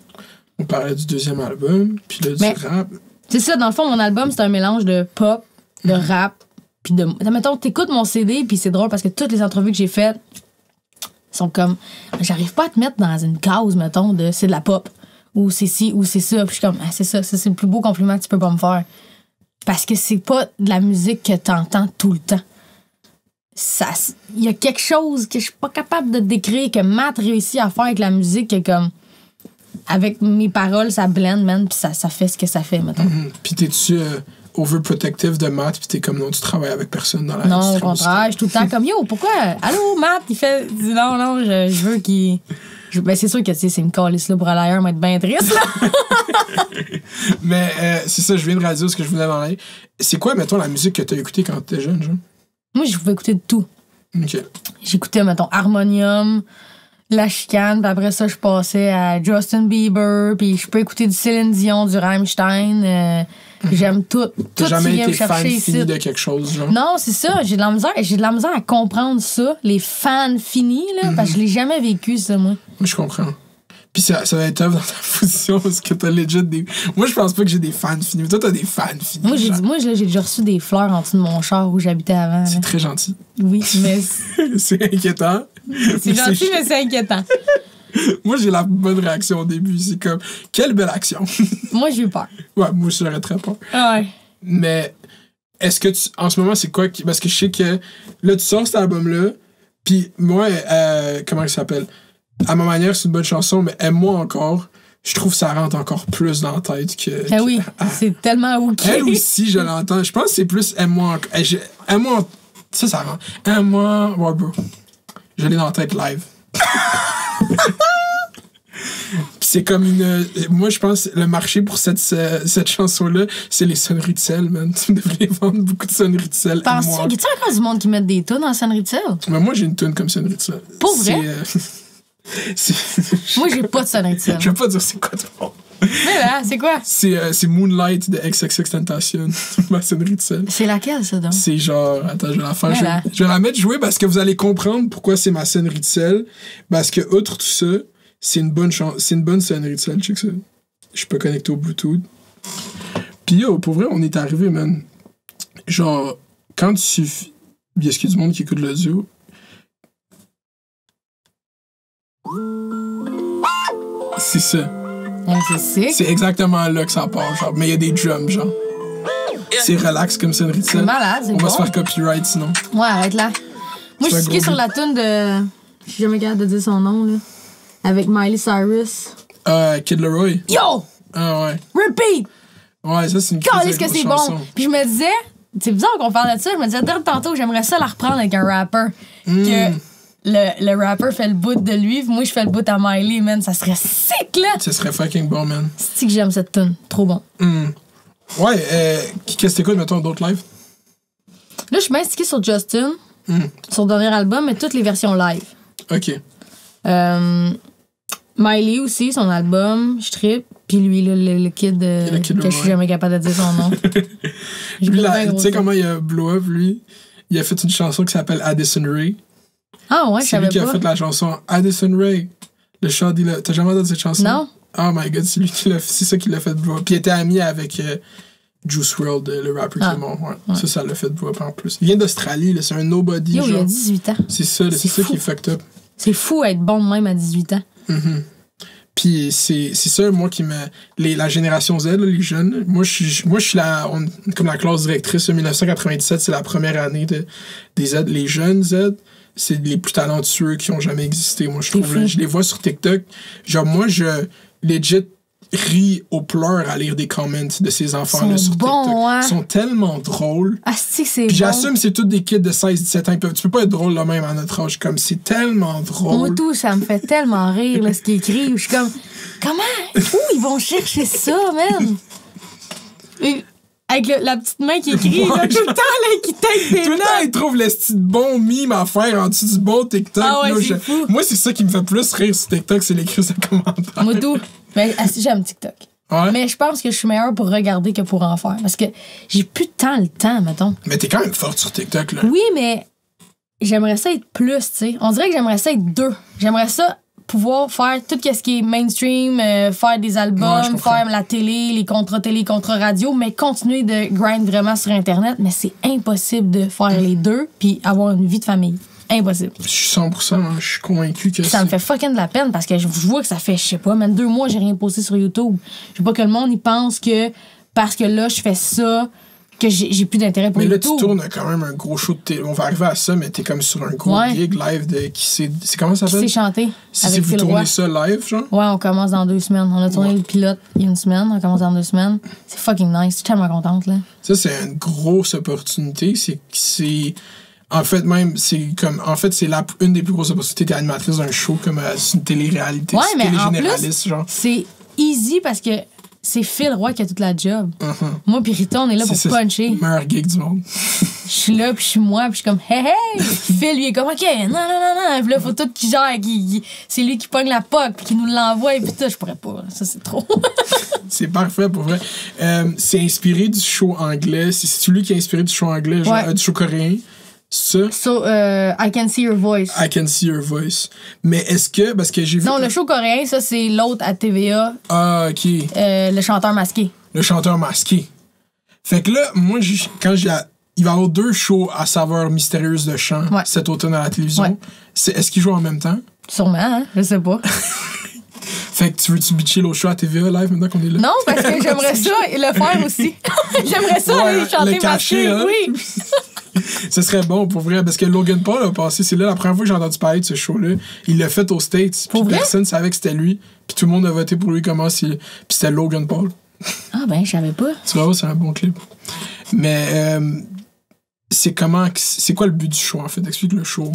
On parlait du deuxième album, puis là, du rap. C'est ça, dans le fond, mon album, c'est un mélange de pop, de rap, puis de... Mettons, t'écoutes mon CD, puis c'est drôle parce que toutes les entrevues que j'ai faites sont comme... J'arrive pas à te mettre dans une case, mettons, de c'est de la pop, ou c'est ci, ou c'est ça. Puis je suis comme, c'est ça, c'est le plus beau compliment que tu peux pas me faire. Parce que c'est pas de la musique que t'entends tout le temps. il y a quelque chose que je suis pas capable de décrire que Matt réussit à faire avec la musique, que comme avec mes paroles, ça blend, man, puis ça fait ce que ça fait, mettons. Puis t'es-tu overprotective de Matt, puis t'es comme non, tu travailles avec personne dans la Non, au contraire, je suis tout le temps comme yo, pourquoi? Allô, Matt, il fait. Non, je veux qu'il. Ben, c'est sûr que c'est une calice là pour aller ailleurs, m'être bien triste, là. Mais c'est ça, je viens de réaliser ce que je voulais demander. C'est quoi, mettons, la musique que t'as écoutée quand t'étais jeune, genre? Moi, je pouvais écouter de tout. OK. J'écoutais, mettons, Harmonium, La Chicane, puis après ça, je passais à Justin Bieber, puis je peux écouter du Céline Dion, du Rammstein. J'aime tout. T'as Tout jamais qui vient été me fan chercher fini ici. de quelque chose, genre? Non, c'est ça. J'ai de la misère à comprendre ça, les fans finis, là, parce que je l'ai jamais vécu, ça, moi. Moi, je comprends. Puis ça va être tough dans ta position parce que t'as legit des... Moi, je pense pas que j'ai des fans finis. Mais toi, t'as des fans finis. Moi, j'ai déjà reçu des fleurs en dessous de mon char où j'habitais avant. C'est Là. très gentil. Oui, mais C'est inquiétant. c'est gentil, mais c'est inquiétant. Moi, j'ai la bonne réaction au début. C'est comme, quelle belle action. Moi, j'ai eu peur. Ouais, moi, j'aurais très peur. Ouais. Mais est-ce que en ce moment, c'est quoi parce que je sais que là, tu sors cet album-là, puis moi, comment il s'appelle? À ma manière, c'est une bonne chanson, mais Aime-moi encore, je trouve que ça rentre encore plus dans la tête que... Ah oui, c'est tellement OK. Elle aussi, je l'entends. Je pense que c'est plus Aime-moi encore. Aime-moi... Ça rentre. Aime-moi... Ouais, bro. Je l'ai dans la tête live. Puis c'est comme une... Moi, je pense le marché pour cette chanson-là, c'est les sonneries de sel, man. Tu devrais vendre beaucoup de sonneries de sel. Penses-tu qu'il y a encore du monde qui met des tunes en sonnerie de sel? Mais moi, j'ai une tune comme sonnerie de sel. Pour vrai? Moi, j'ai pas de sonnerie de sel. Je vais pas dire c'est quoi de bon. Mais là, c'est quoi? C'est Moonlight de XXXTentacion. Ma sonnerie de sel. C'est laquelle, ça, donc? C'est genre... Attends, je vais la faire. Voilà. Je vais la mettre jouer parce que vous allez comprendre pourquoi c'est ma sonnerie de sel. Parce que, outre tout ça, c'est une bonne sonnerie de sel. Check ça. Je peux connecter au Bluetooth. Puis yo, pour vrai, on est arrivé, man. Genre, quand tu... Est-ce qu'il y a du monde qui écoute l'audio? C'est ça. C'est sick. C'est exactement là que ça part, genre. Mais il y a des drums, genre. C'est relax comme sonnerie de sel. C'est malade, c'est On va bon. se faire copyright, sinon. Ouais, arrête là. Moi, je suis stické sur la tune de... Je suis jamais capable de dire son nom, là. Avec Miley Cyrus. Kid Leroy. Yo! Ah ouais. Repeat! Ouais, ça, c'est une Qu'est-ce que grosse c'est chanson. bon! Puis je me disais... C'est bizarre qu'on parle de ça. Je me disais, tantôt, j'aimerais ça la reprendre avec un rapper. Que le rapper fait le bout de lui, puis moi, je fais le bout à Miley, man. Ça serait sick, là! Ça serait fucking bon, man. C'est que j'aime cette tune. Trop bon. Ouais, qu'est-ce que t'écoutes, mettons, d'autres live? Là, je suis bien stickée sur Justin, son dernier album, mais toutes les versions live. OK. Miley aussi, son album, je trippe. Puis lui, là, le kid, que je suis jamais capable de dire son nom. Lui, tu sais comment il a blow up, lui? Il a fait une chanson qui s'appelle Addison Rae. Ah ouais, je C'est lui savais qui a pas. fait la chanson Addison Rae. Le chat dealer. T'as jamais entendu cette chanson? Non. Oh my god, c'est lui qui l'a fait. C'est ça qui l'a fait blow up. Puis il était ami avec Juice WRLD, le rapper qui est mort. Ouais. Ça l'a fait blow up en plus. Il vient d'Australie, là, c'est un nobody. Yo, genre. il a 18 ans. C'est ça, c'est ça fou. qui est fucked up. C'est fou être bon de même à 18 ans. Puis c'est ça, moi, qui me... La génération Z, là, les jeunes, moi, je suis comme la classe directrice. 1997, c'est la première année des Z. Les jeunes Z, c'est les plus talentueux qui ont jamais existé, moi, je trouve. Là. Je les vois sur TikTok. Genre, moi, je legit ris aux pleurs à lire des comments de ces enfants-là sur TikTok. Hein? Ils sont tellement drôles. Ah, c'est bon. Puis j'assume, c'est tous des kids de 16-17 ans. Tu peux pas être drôle là même à notre âge. Comme, c'est tellement drôle. Moi, tout, ça me fait tellement rire, là, ce qu'ils écrivent. Je suis comme, comment? Où ils vont chercher ça, man? Et avec la petite main qui écrit, là, tout le temps, là, qui tape des Tout le temps, notes. ils trouvent le style bon mime à faire en dessous du bon TikTok. Ah ouais, là, c'est fou. Moi, c'est ça qui me fait plus rire sur TikTok, c'est l'écrire de commentaires. Moi, tout. Mais j'aime TikTok. Ouais. Mais je pense que je suis meilleure pour regarder que pour en faire. Parce que j'ai plus le temps, mettons. Mais t'es quand même forte sur TikTok, là. Oui, mais j'aimerais ça être plus, tu sais. On dirait que j'aimerais ça être deux. J'aimerais ça pouvoir faire tout ce qui est mainstream, faire des Ouais, je albums, comprends. faire la télé, les contrats télé, contrats radio, mais continuer de grind vraiment sur Internet. Mais c'est impossible de faire les deux puis avoir une vie de famille. Impossible. Je suis 100%, hein, je suis convaincu que Ça me fait fucking de la peine parce que je vois que ça fait, je sais pas, même 2 mois, j'ai rien posté sur YouTube. Je veux pas que le monde y pense que parce que là, je fais ça, que j'ai plus d'intérêt pour mais là, YouTube. tu tournes quand même un gros show de télé. On va arriver à ça, mais t'es comme sur un gros gig live de qui c'est comment ça s'appelle? Qui s'est chanté. Si vous tournez ça live, genre? Ouais, on commence dans 2 semaines. On a tourné le pilote il y a 1 semaine, on commence dans 2 semaines. C'est fucking nice, je suis tellement contente, là. Ça, c'est une grosse opportunité. C'est en fait, même, c'est comme. En fait, c'est une des plus grosses opportunités d'être animatrice d'un show comme une télé-réalité. Ouais, mais en télé-généraliste, genre. C'est easy parce que c'est Phil Roy qui a toute la job. Moi pis Rita, on est là pour puncher. C'est le meilleur gig du monde. Je suis là, puis je suis moi, puis je suis comme hey hey! Phil, lui, est comme OK, non. Puis là, faut tout qu'il gère. C'est lui qui pogne la POC, puis qui nous l'envoie, et puis tout, je pourrais pas. Ça, c'est trop. C'est parfait pour vrai. C'est inspiré du show anglais. C'est celui qui est inspiré du show anglais, genre, du show coréen. Ça. So, I Can See Your Voice. I Can See Your Voice. Mais est-ce que. Parce que j'ai vu. Non, le show coréen, ça, c'est l'autre à TVA. Ah, OK. Le chanteur masqué. Le chanteur masqué. Fait que là, moi, quand il va y avoir 2 shows à saveur mystérieuse de chant cet automne à la télévision. Ouais. Est-ce qu'ils jouent en même temps? Sûrement, hein? Je sais pas. Fait que tu veux-tu bitcher l'autre show à TVA live maintenant qu'on est là? Non, parce que j'aimerais ça et le faire aussi. J'aimerais ça aller chanter le cacher, masqué. hein? Oui. Ce serait bon pour vrai, parce que Logan Paul a passé, c'est là la première fois que j'ai entendu parler de ce show-là. Il l'a fait aux States, puis personne savait que c'était lui, puis tout le monde a voté pour lui puis c'était Logan Paul. Ah ben, je savais pas. Tu vois, c'est un bon clip. Mais c'est quoi le but du show, en fait? Explique le show.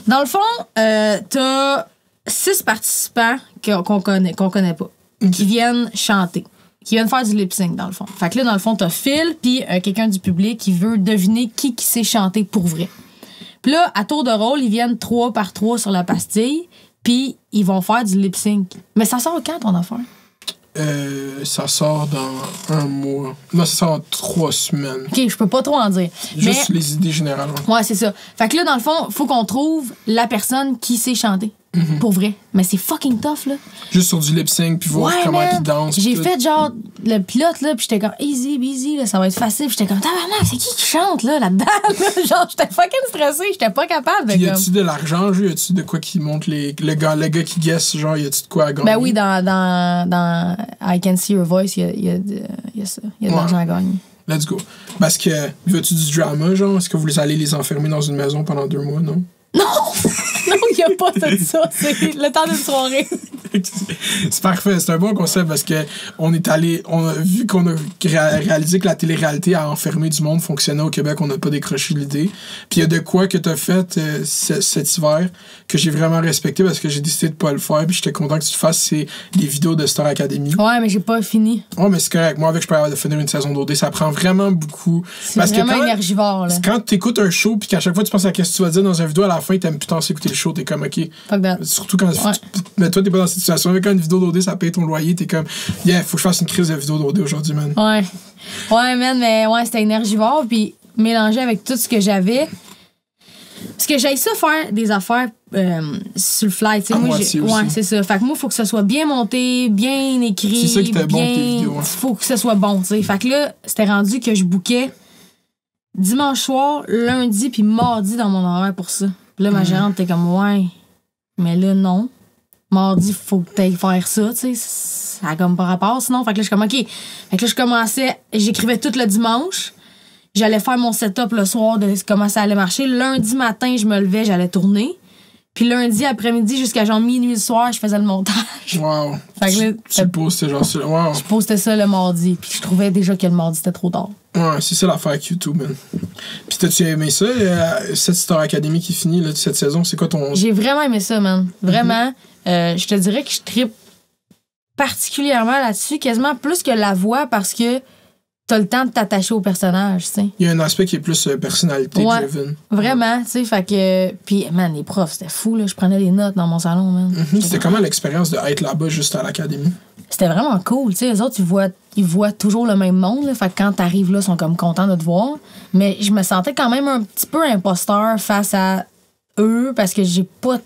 Dans le fond, t'as 6 participants qu'on connaît pas, qui viennent chanter. Qui viennent faire du lip-sync, dans le fond. Fait que là, dans le fond, t'as Phil, puis quelqu'un du public qui veut deviner qui sait chanter pour vrai. Puis là, à tour de rôle, ils viennent 3 par 3 sur la pastille, puis ils vont faire du lip-sync. Mais ça sort quand, ton affaire? Ça sort dans 1 mois. Non, ça sort en 3 semaines. OK, je peux pas trop en dire. Juste les idées générales. Ouais, c'est ça. Fait que là, dans le fond, faut qu'on trouve la personne qui sait chanter. Pour vrai. Mais c'est fucking tough, là. Juste sur du lip-sync, puis voir comment ils dansent. J'ai fait genre le pilote, là, puis j'étais comme easy, là, ça va être facile. Puis j'étais comme tabarnak, c'est qui chante, là-dedans? Là? Genre, j'étais fucking stressée, j'étais pas capable de. Puis y a-tu de l'argent, y a-tu de quoi qui monte le gars qui guesse, genre, y a-tu de quoi à gagner? Ben oui, dans I Can See Your Voice, il y a ça. Il y a de l'argent à gagner. Let's go. Parce que, veux-tu du drama, genre? Est-ce que vous allez les enfermer dans une maison pendant 2 mois, non? Non! Non, il n'y a pas de ça. C'est le temps d'une soirée. C'est parfait. C'est un bon concept parce que on a vu qu'on a réalisé que la télé-réalité a enfermé du monde fonctionnait au Québec. On n'a pas décroché l'idée. Puis il y a de quoi que tu as fait cet hiver que j'ai vraiment respecté parce que j'ai décidé de pas le faire. Puis j'étais content que tu fasses les vidéos de Star Academy. Ouais, mais j'ai pas fini. Ouais, mais c'est correct. Moi, avec je peux avoir de finir une saison d'OD, ça prend vraiment beaucoup. C'est vraiment énergivore, là. Quand tu écoutes un show puis qu'à chaque fois tu penses à ce que tu vas dire dans une vidéo, à la fin, t'aimes plus tant écouter le show, t'es comme OK. Fuck that. Surtout quand mais toi, t'es pas dans cette situation. Quand une vidéo d'OD, ça paye ton loyer, t'es comme yeah, faut que je fasse une crise de vidéo d'OD aujourd'hui, man. Ouais. Ouais, man, mais ouais, c'était énergivore, puis mélangé avec tout ce que j'avais. Parce que j'aille ça faire des affaires sur le fly, tu sais. Moi, ouais, c'est ça. Fait que moi, il faut que ça soit bien monté, bien écrit. C'est ça qui fait bon tes vidéos. Il faut que ça soit bon, tu sais. Fait que là, c'était rendu que je bookais dimanche soir, lundi, puis mardi dans mon horaire pour ça. Puis là, ma gérante était comme, ouais, mais là, non. Mardi, faut que t'ailles faire ça, tu sais. Ça a comme pas rapport, sinon. Fait que là, je suis comme, OK. Fait que là, je commençais, j'écrivais tout le dimanche. J'allais faire mon setup le soir de comment ça allait marcher. Lundi matin, je me levais, j'allais tourner. Puis lundi après-midi, jusqu'à genre minuit le soir, je faisais le montage. Wow. Fait que là, tu postais genre ça. Wow. Je postais ça le mardi. Puis je trouvais déjà que le mardi, c'était trop tard. Ouais, c'est ça l'affaire avec YouTube, man. Puis t'as-tu aimé ça, cette Star Academy qui finit là, cette saison? C'est quoi ton... J'ai vraiment aimé ça, man. Vraiment. Je te dirais que je trippe particulièrement là-dessus, quasiment plus que la voix, parce que t'as le temps de t'attacher au personnage, tu sais. Il y a un aspect qui est plus personnalité-driven. Vraiment, tu sais, fait que... Puis, man, les profs, c'était fou, là. Je prenais des notes dans mon salon, man. C'était comment l'expérience d'être là-bas, juste à l'académie? C'était vraiment cool, tu sais. Les autres, ils voient toujours le même monde, là. Fait que quand t'arrives là, ils sont comme contents de te voir. Mais je me sentais quand même un petit peu imposteur face à eux, parce que j'ai pas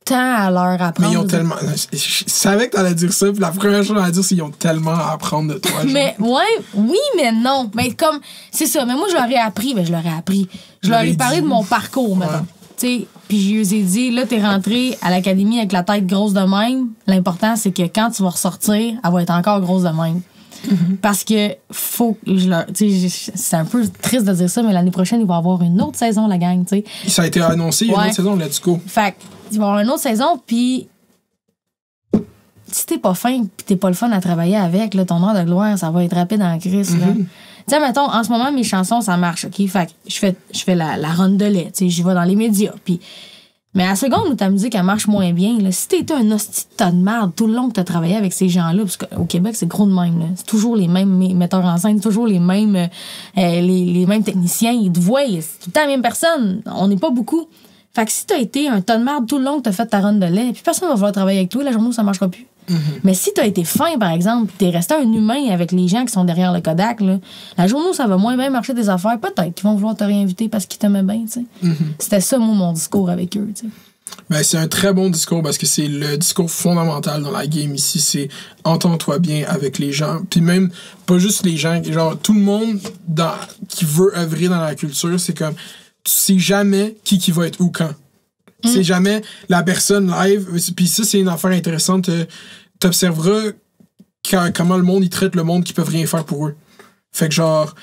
tant à leur apprendre. Mais ils ont tellement... Je savais que t'allais dire ça, puis la première chose à dire, c'est qu'ils ont tellement à apprendre de toi. Genre. Mais oui, mais non. Mais comme, c'est ça. Mais moi, je leur ai appris. Je leur ai parlé de mon parcours, maintenant. Tu sais, puis je lui ai dit, là, t'es rentré à l'académie avec la tête grosse de même. L'important, c'est que quand tu vas ressortir, elle va être encore grosse de même. Parce que faut que c'est un peu triste de dire ça, mais l'année prochaine, il va y avoir une autre saison, la gang, tu sais. Ça a été annoncé, il y a une autre saison, let's go. Fait il va y avoir une autre saison, puis si t'es pas fin pis t'es pas le fun à travailler avec, là, ton heure de gloire, ça va être rapide en crise, là. Tu sais, mettons, en ce moment, mes chansons, ça marche, OK? Fait que je fais la ronde de lait, tu sais, j'y vais dans les médias, puis... Mais à la seconde où ta musique, elle marche moins bien, là, si t'étais un hostie de tas de merde tout le long que t'as travaillé avec ces gens-là, parce qu'au Québec, c'est gros de même, là. C'est toujours les mêmes metteurs en scène, toujours les mêmes les mêmes techniciens, ils te voient, c'est tout le temps la même personne. On n'est pas beaucoup. Fait que si t'as été un tas de merde tout le long que t'as fait ta ronde de lait, puis personne va vouloir travailler avec toi, la journée où ça marchera plus. Mais si t'as été fin, par exemple, t'es resté un humain avec les gens qui sont derrière le Kodak, là, la journée où ça va moins bien marcher des affaires, peut-être qu'ils vont vouloir te réinviter parce qu'ils t'aimaient bien, tu sais. C'était ça, moi, mon discours avec eux, tu sais. Ben, c'est un très bon discours parce que c'est le discours fondamental dans la game ici, c'est entends-toi bien avec les gens. Puis même, pas juste les gens, genre tout le monde qui veut œuvrer dans la culture, c'est comme, tu sais jamais qui va être où quand. C'est jamais la personne live. Puis ça, c'est une affaire intéressante. T'observeras comment le monde, ils traitent le monde qui peuvent rien faire pour eux. Fait que genre,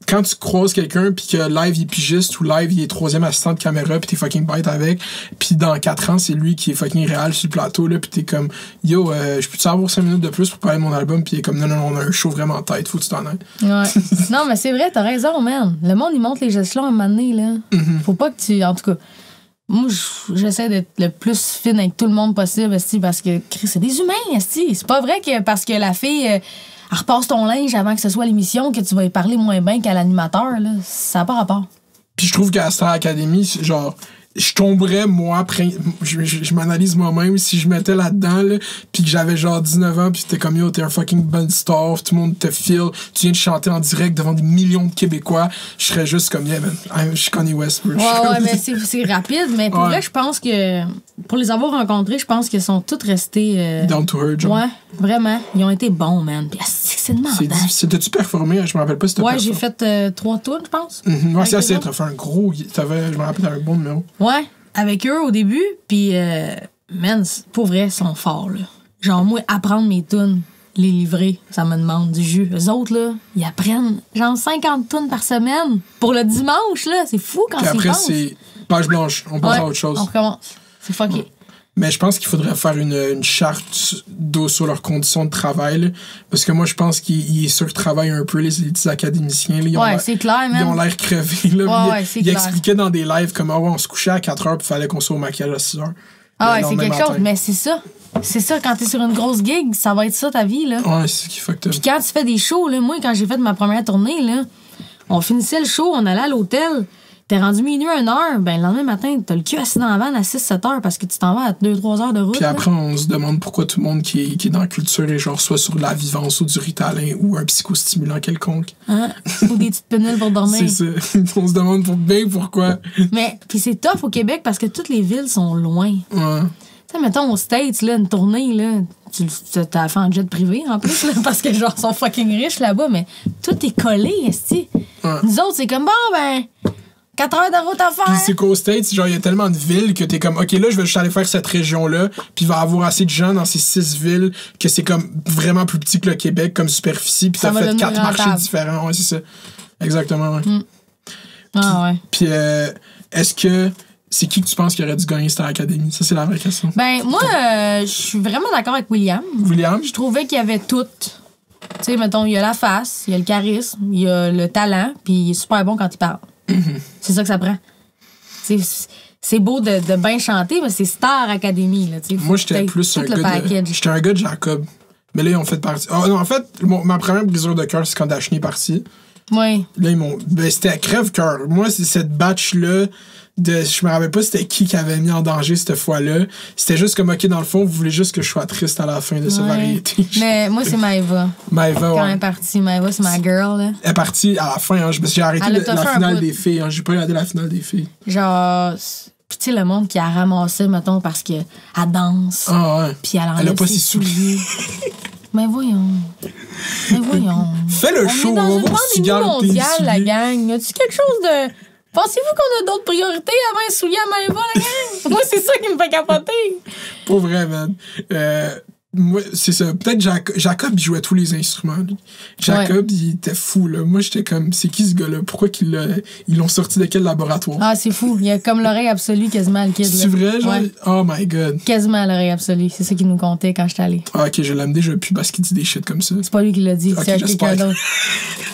quand tu croises quelqu'un pis que live il est pigiste ou live il est troisième assistant de caméra pis t'es fucking bête avec, pis dans 4 ans c'est lui qui est fucking réel sur le plateau là pis t'es comme yo je peux-tu avoir 5 minutes de plus pour parler de mon album pis il est comme non on a un show vraiment en tête, faut que tu t'en ailles. Ouais. Non mais c'est vrai, t'as raison man. Le monde il monte les échelons à un moment donné là. Faut pas que tu, en tout cas moi j'essaie d'être le plus fine avec tout le monde possible parce que c'est des humains c'est pas vrai que parce que la fille elle repasse ton linge avant que ce soit l'émission que tu vas y parler moins bien qu'à l'animateur, là. Ça n'a pas rapport. Puis je trouve qu'à Star Academy, genre, je tomberais, moi, je m'analyse moi-même, si je mettais là-dedans, là, puis que j'avais genre 19 ans, puis t'es comme, yo, t'es un fucking bonne star, tout le monde te feel, tu viens de chanter en direct devant des millions de Québécois, je serais juste comme, yeah, man, je suis Kanye West. Ouais, mais c'est rapide, mais pour vrai, je pense que, pour les avoir rencontrés, je pense qu'ils sont tous restés... Down to earth, genre. Ouais, vraiment. Ils ont été bons, man. Puis c'est demandant. C'est difficile. T'as-tu performé? Je me rappelle pas si t'as performé. Ouais, j'ai fait 3 tours, je pense. Ouais, c'est assez. T'as fait un gros... je me rappelle, t'avais un bon numéro. Ouais, avec eux au début. Puis, man, pour vrai, ils sont forts, là. Genre, moi, apprendre mes tunes, les livrer, ça me demande du jus. Eux autres, là, ils apprennent genre 50 tunes par semaine pour le dimanche, là. C'est fou quand c'est. Puis après, c'est page blanche. On passe à autre chose. On recommence. C'est fucké. Ouais. Mais je pense qu'il faudrait faire une charte d'eau sur leurs conditions de travail. Là, parce que moi, je pense qu'ils surtravaillent un peu, les académiciens. Là, c'est clair, même. Ils ont l'air crevés. Là, c'est ils clair. expliquaient dans des lives comme on se couchait à 4 heures puis il fallait qu'on soit au maquillage à 6 heures. C'est quelque chose. Mais c'est ça. C'est ça, quand t'es sur une grosse gig, ça va être ça ta vie. Là. Ouais, c'est ce qui fucked up. Puis quand tu fais des shows, là, moi, quand j'ai fait ma première tournée, là, on finissait le show, on allait à l'hôtel. T'es rendu minuit 1h, ben le lendemain matin, t'as le cul assis dans la vanne à 6-7 heures parce que tu t'en vas à 2-3 heures de route. Puis après, on se demande pourquoi tout le monde qui est dans la culture est genre soit sur la vivance ou du Ritalin ou un psychostimulant quelconque. Hein? Ou des petites pilules pour dormir. C'est ça. On se demande pourquoi. Mais, puis c'est tough au Québec parce que toutes les villes sont loin. Ouais. Tu sais, mettons, aux States, là, une tournée, là, t'as fait en jet privé, en plus, là, parce que, genre, ils sont fucking riches là-bas, mais tout est collé, esti. Ouais. Nous autres, c'est comme, bon, ben... 4 heures de route à faire. Puis c'est qu'aux States, genre, il y a tellement de villes que t'es comme, OK, là, je vais juste aller faire cette région-là, puis il va y avoir assez de gens dans ces 6 villes que c'est comme vraiment plus petit que le Québec comme superficie, puis t'as fait 4 marchés différents. Ouais, c'est ça. Exactement, ouais. Ouais. Puis est-ce que c'est qui que tu penses qui aurait dû gagner Star Academy? Ça, c'est la vraie question. Ben, moi, je suis vraiment d'accord avec William. Je trouvais qu'il y avait tout. Tu sais, mettons, il y a la face, il y a le charisme, il y a le talent, puis il est super bon quand il parle. C'est ça que ça prend. C'est beau de bien chanter, mais c'est Star Academy. Là, moi, j'étais plus un gars j'étais un gars de Jacob. Mais là, ils ont fait partie. Oh non, en fait, ma première brisure de cœur, c'est quand Dashni est parti. Oui. Là, ils m'ont. Ben, c'était crève-cœur. Moi, c'est cette batch-là. Je me rappelle pas c'était qui avait mis en danger cette fois-là. C'était juste comme, OK, dans le fond, vous voulez juste que je sois triste à la fin de ce variété. Mais moi, c'est Maëva. Quand elle est partie, Maëva, c'est ma girl. Là. Elle est partie à la fin. Hein, j'ai arrêté la finale des filles. Hein, j'ai pas regardé la finale des filles. Genre... Puis tu sais, le monde qui a ramassé, mettons, parce qu'elle danse. Ah ouais. Puis elle a pas ses souliers. Mais voyons. Fais le show, on va voir si tu gardes tes souliers. La gang. Y a-tu quelque chose de... Pensez-vous qu'on a d'autres priorités avant un soulier à Maëva, la gang? Moi, c'est ça qui me fait capoter. Pour vrai, man. moi, c'est ça. Peut-être Jacob, il jouait tous les instruments. Lui. Jacob, il était fou, là. Moi, j'étais comme, c'est qui ce gars-là? Pourquoi ils l'ont sorti de quel laboratoire? Ah, c'est fou. Il a comme l'oreille absolue quasiment, le kid. C'est vrai, genre? Ouais. Oh my God. Quasiment l'oreille absolue. C'est ça qu'il nous comptait quand j'étais allée. Ah, ok, je l'aime déjà plus parce qu'il dit des shit comme ça. C'est pas lui qui l'a dit, Okay, c'est quelqu'un d'autre.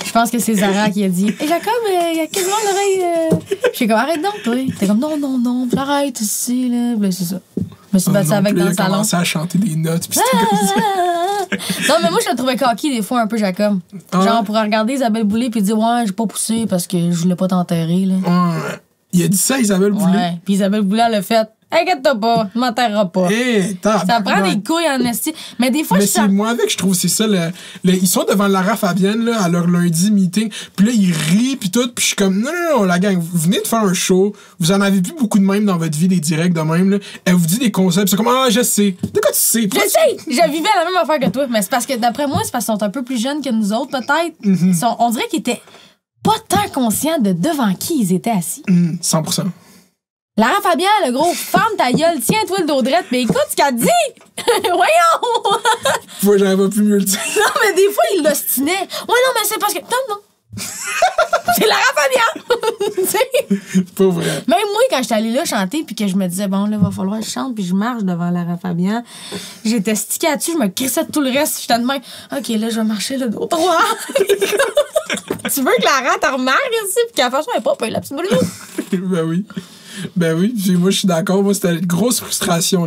Je pense que c'est Zara qui a dit hey, Jacob, il y a quasiment l'oreille. J'ai comme, arrête donc, toi. T'es comme, non, arrête ici, là. Ben, c'est ça. Je me suis battue avec dans le salon. Il a commencé à chanter des notes. Pis c'était comme ça. Non, mais moi, je le trouvais cocky des fois, un peu, Jacob. Genre, pour regarder Isabelle Boulay puis dire, ouais, j'ai pas poussé parce que je voulais pas t'enterrer, là. Ouais. Il a dit ça, Isabelle Boulay. Ouais. Puis Isabelle Boulay, elle l'a fait. Inquiète-toi pas, tu m'enterreras pas. Hey, ça prend des couilles en esti. Mais des fois, mais c'est moi avec, je trouve, c'est ça. Ils sont devant Lara Fabienne là, à leur lundi meeting. Puis là, ils rient, puis tout. Puis je suis comme, non, la gang, vous venez de faire un show. Vous en avez plus beaucoup de même dans votre vie, des directs de même. Là. Elle vous dit des concepts. C'est comme, ah, je sais. De quoi tu sais? Je sais! Je vivais la même affaire que toi. Mais c'est parce que, d'après moi, c'est parce qu'ils sont un peu plus jeunes que nous autres, peut-être. On dirait qu'ils étaient pas tant conscients de devant qui ils étaient assis. 100%. Lara Fabian, le gros, ferme ta gueule, tiens-toi le dos drette, mais écoute ce qu'elle dit! Voyons! Moi, j'avais pas pu mieux le dire. Non, mais des fois, il l'ostinait. Ouais, non, mais c'est parce que. Non. C'est Lara Fabian! Pas vrai. Même moi, quand j'étais allée là chanter, puis que je me disais, bon, là, va falloir que je chante, puis je marche devant Lara Fabian, j'étais stickée là-dessus, je me crissais de tout le reste, j'étais de même, OK, là, je vais marcher le dos droit. Tu veux que Lara te remarque ici, puis qu'elle fasse un pas, puis la petite boule. Ben oui, puis moi je suis d'accord, moi c'était une grosse frustration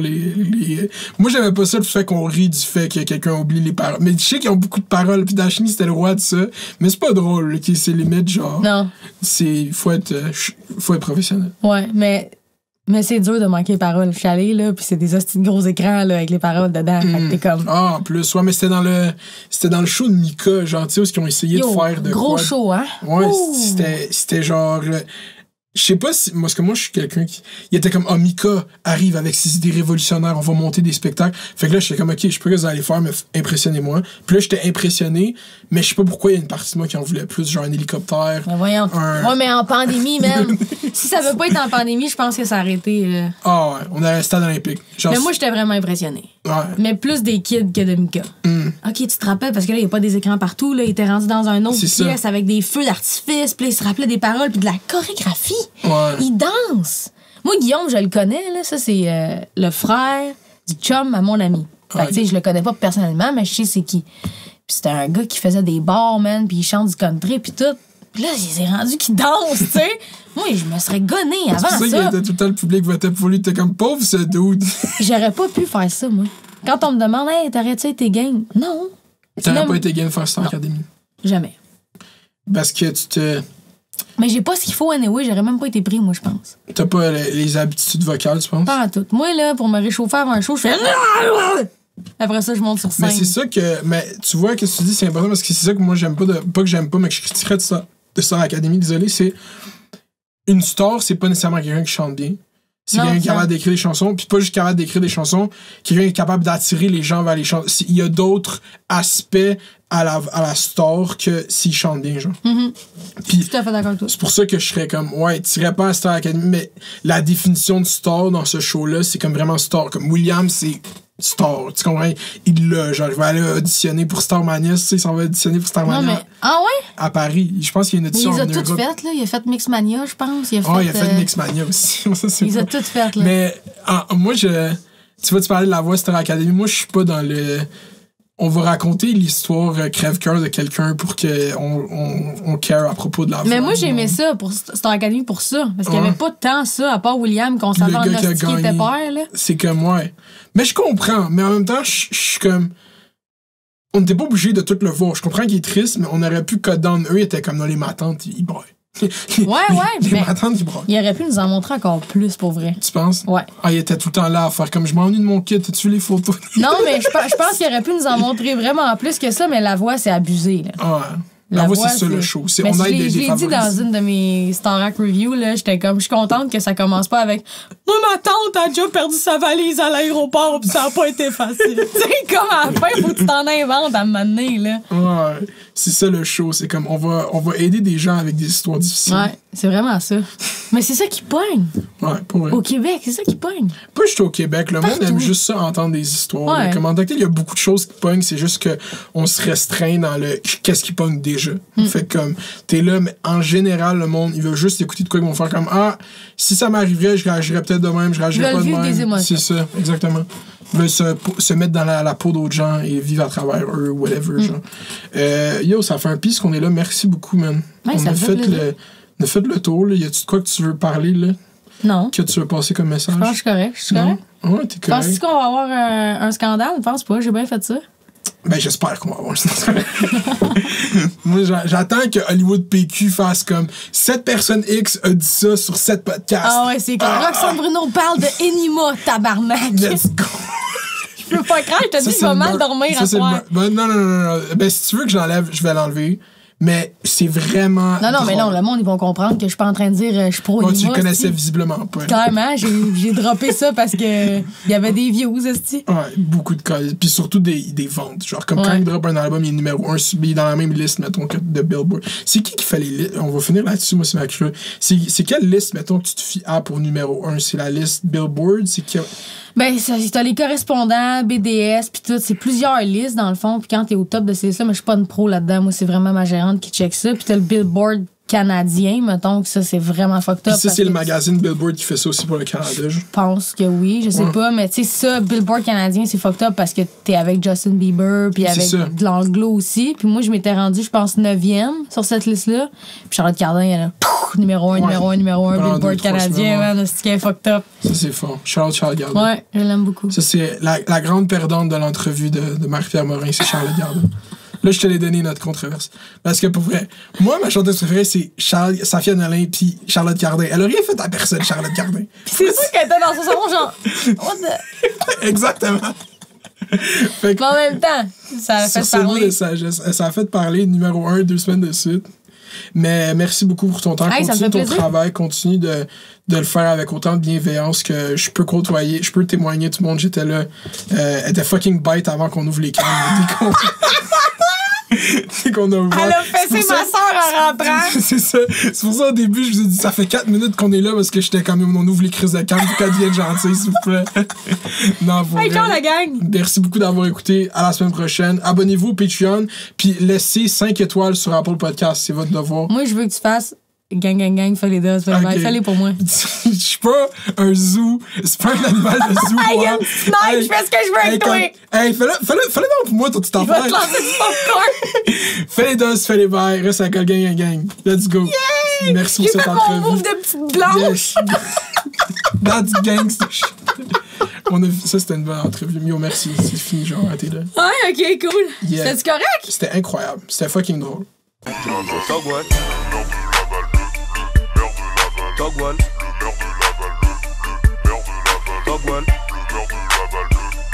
moi j'aimais pas ça le fait qu'on rit du fait que quelqu'un oublie les paroles, mais je sais qu'ils ont beaucoup de paroles puis Dashni c'était le roi de ça, mais c'est pas drôle, okay? C'est limite genre non, faut être professionnel. Ouais, mais c'est dur de manquer les paroles. Je suis allée là, puis c'est des hosties de gros écrans là avec les paroles dedans, fait que t'es comme en plus ouais, mais c'était dans le show de Mika, genre tu sais où ils ont essayé de faire de gros quoi, show hein. Ouais, c'était genre je sais pas si. Parce que moi, je suis quelqu'un qui. Il était comme, Mika arrive avec ses idées révolutionnaires, on va monter des spectacles. Fait que là, j'étais comme, OK, je sais pas ce que vous allez faire, mais impressionnez-moi. Puis là, j'étais impressionné, mais je sais pas pourquoi il y a une partie de moi qui en voulait plus, genre un hélicoptère. Mais voyons. Ouais, mais en pandémie, même. Si ça veut pas être en pandémie, je pense que ça aurait été. Ah ouais, on est à un stade olympique. Genre, mais moi, j'étais vraiment impressionnée. Ouais. Mais plus des kids que de Mika. OK, tu te rappelles, parce que là, il n'y a pas des écrans partout. Là, il était rendu dans un autre pièce avec des feux d'artifice, puis il se rappelait des paroles, puis de la chorégraphie. Ouais. Il danse. Moi, Guillaume, je le connais. Là. Ça, c'est le frère du chum à mon ami. Fait que, tu sais, je le connais pas personnellement, mais je sais c'est qui. Puis c'était un gars qui faisait des bars, man, puis il chante du country, puis tout. Puis là, il s'est rendu qu'il danse, tu sais. Moi, je me serais gonné avant ça. C'est pour ça que tout le temps, le public votait pour lui. T'es comme, pauvre ce dude. J'aurais pas pu faire ça, moi. Quand on me demande, hey, t'aurais-tu été game? Non. T'aurais pas été game de faire Star Academy? Jamais. Parce que tu te. Mais j'ai pas ce qu'il faut, anyway. J'aurais même pas été pris, moi, je pense. T'as pas les habitudes vocales, tu penses? Pas à tout. Moi, là, pour me réchauffer avant un show, je fais. Après ça, je monte sur scène. Mais c'est ça que. Mais tu vois, que tu dis, c'est important parce que c'est ça que moi, j'aime pas. Pas que j'aime pas, mais que je critiquerais de Star Academy, désolé, c'est. Une star, c'est pas nécessairement quelqu'un qui chante bien. C'est quelqu'un qui est capable d'écrire des chansons, puis pas juste capable d'écrire des chansons, quelqu'un qui est capable d'attirer les gens vers les chansons. Il y a d'autres aspects à la star que s'il chante bien, genre. Puis, tout à fait d'accord avec toi. c'est pour ça que je serais comme, ouais, tu irais pas à Star Academy, mais la définition de star dans ce show-là, c'est comme vraiment star. Comme William, c'est star, tu comprends? Il l'a, genre, il va aller auditionner pour Starmania, tu sais, il s'en va auditionner pour Starmania. Non, mais. Ah ouais? À Paris. Je pense qu'il y a une audition. Mais il a toutes faites, là. Il a fait Mixmania, je pense. Il a fait Mixmania aussi. Il a toutes faites, là. Mais moi, tu vois, tu parlais de la voix Star Academy. Moi, je suis pas dans le. On va raconter l'histoire crève-cœur de quelqu'un pour qu'on care à propos de la voix. Mais moi, j'aimais ça pour Star Academy pour ça. Parce qu'il n'y avait pas tant ça, à part William, qu'on savait en hostie qui était père, là. C'est comme, ouais. Mais je comprends. Mais en même temps, je suis comme. On n'était pas obligé de tout le voir. Je comprends qu'il est triste, mais on aurait pu cut down. Eux, ils étaient comme dans les matantes, ils braillent. Ouais, les matantes qui braillent. Il aurait pu nous en montrer encore plus, pour vrai. Tu penses? Ouais. Ah, il était tout le temps là à faire comme je m'ennuie de mon kit, as-tu vu les photos? Non, mais je pense qu'il aurait pu nous en montrer vraiment plus que ça, mais la voix, c'est abusé, là. Ah, la voix, c'est ça le show. On aide des je l'ai dit dans une de mes Starac Review, là, j'étais comme, je suis contente que ça commence pas avec moi, ma tante a déjà perdu sa valise à l'aéroport pis ça a pas été facile. Tu sais, comme à la fin, faut que tu t'en inventes à un moment donné, là. Ouais, c'est ça le show. C'est comme, on va aider des gens avec des histoires difficiles. Ouais, c'est vraiment ça. Mais c'est ça qui pogne. Ouais, pour vrai. Au Québec, c'est ça qui pogne. Pas juste au Québec. Le monde Partout. aime juste ça, entendre des histoires. Ouais. Comme en tant que tel, il y a beaucoup de choses qui pognent. C'est juste qu'on se restreint dans le qu'est-ce qui pogne déjà. Fait que comme, t'es là, mais en général, le monde, il veut juste écouter de quoi ils vont faire comme si ça m'arriverait, je réagirais peut-être de même, je réagirais pas de vivre même. des émotions. C'est ça, exactement. Ils veulent se mettre dans la peau d'autres gens et vivre à travers eux, whatever, genre. Yo, ça fait un piste qu'on est là. Merci beaucoup, man. Ouais, On a fait le tour, là. Y a-tu de quoi que tu veux parler, là? Non. Que tu veux passer comme message? Je pense que je suis correct. Je suis correct. Ouais, t'es correct. Penses-tu qu'on va avoir un scandale? Je pense pas. J'ai bien fait ça. Ben, j'espère qu'on va avoir un scandale. Moi, j'attends que Hollywood PQ fasse comme cette personne X a dit ça sur cette podcast. Ah ouais, c'est clair. Roxane Bruno parle de Enima, tabarnak. Let's go. Je peux pas croire, je te dis, je vais mal dormir à soir. Ben, non. Ben, si tu veux que j'enlève, je vais l'enlever. Mais c'est vraiment. Non, drôle. mais non, le monde, ils vont comprendre que je suis pas en train de dire je suis pro Moi, Enima. tu le connaissais visiblement pas. Clairement, j'ai droppé ça parce que il y avait des views, esti. Ouais, beaucoup de cas. Puis surtout des ventes. Genre, comme quand il drop un album, il est numéro 1, il est dans la même liste, mettons, que de Billboard. C'est qui fait les listes? On va finir là-dessus, moi, c'est ma curieux. C'est quelle liste, mettons, que tu te fies à pour numéro 1? C'est la liste Billboard? C'est qui? Ben, t'as les correspondants, BDS, pis tout. C'est plusieurs listes, dans le fond. Puis quand t'es au top de ces listes-là, mais je suis pas une pro là-dedans. Moi, c'est vraiment ma gérante qui check ça. Puis t'as le Billboard canadien, mettons, que ça, c'est vraiment fucked up. Puis ça, c'est le magazine Billboard qui fait ça aussi pour le Canada. Je pense que oui, je sais pas. Mais tu sais, ça, Billboard canadien, c'est fucked up parce que t'es avec Justin Bieber, puis avec de l'anglo aussi. Puis moi, je m'étais rendue, je pense, 9e sur cette liste-là. Puis Charlotte Cardin, elle a numéro 1, Billboard canadien, man. C'est qui est fucked up. Ça, c'est fort. Charlotte Gardin. Ouais, je l'aime beaucoup. Ça, c'est la grande perdante de l'entrevue de Marie-Pierre Morin, c'est Charlotte Gardin. Là, je te l'ai donné, notre controverse. Parce que pour vrai, moi, ma chanteuse préférée, c'est Safia Nolin puis Charlotte Gardin. Elle a rien fait à personne, Charlotte Gardin. C'est sûr qu'elle était dans son salon, genre. What the... Exactement. Mais en même temps, ça a fait parler. De sagesse. Ça a fait parler numéro 1, 2 semaines de suite. Mais merci beaucoup pour ton temps. Continue ton travail, continue de le faire avec autant de bienveillance que je peux côtoyer, je peux témoigner, tout le monde, j'étais là. Elle était fucking bête avant qu'on ouvre les caméras. C'est qu'on a ouvert. Elle a fessé ma soeur en rentrant. C'est ça. C'est pour ça, au début, je vous ai dit, ça fait 4 minutes qu'on est là parce que j'étais quand même, on ouvre les crises de calme pour qu'elle devienne gentille, s'il vous plaît. Non, pour hey, ciao, la gang. Merci beaucoup d'avoir écouté. À la semaine prochaine. Abonnez-vous au Patreon, puis laissez 5 étoiles sur Apple Podcast. C'est votre devoir. Moi, je veux que tu fasses gang, fais les deux, fais-les pour moi. Je suis pas un zoo, c'est pas un animal de zoo. Hey, je fais ce que je veux avec toi. Hey, fais-le donc pour moi, ton petit enfant. Il va te lancer du popcorn. Fais les doses, fais les bails, reste à la gang. Let's go. Yay! Merci pour cette entrevue. J'ai fait mon move de petite blanche. That's gangsta shit. Ça, c'était une bonne entrevue. Yo, merci. C'est fini, genre, t'es là. Ouais, ok, cool. Yeah. C'était correct? C'était incroyable. C'était fucking drôle. Togwall. Togwall. Togwall.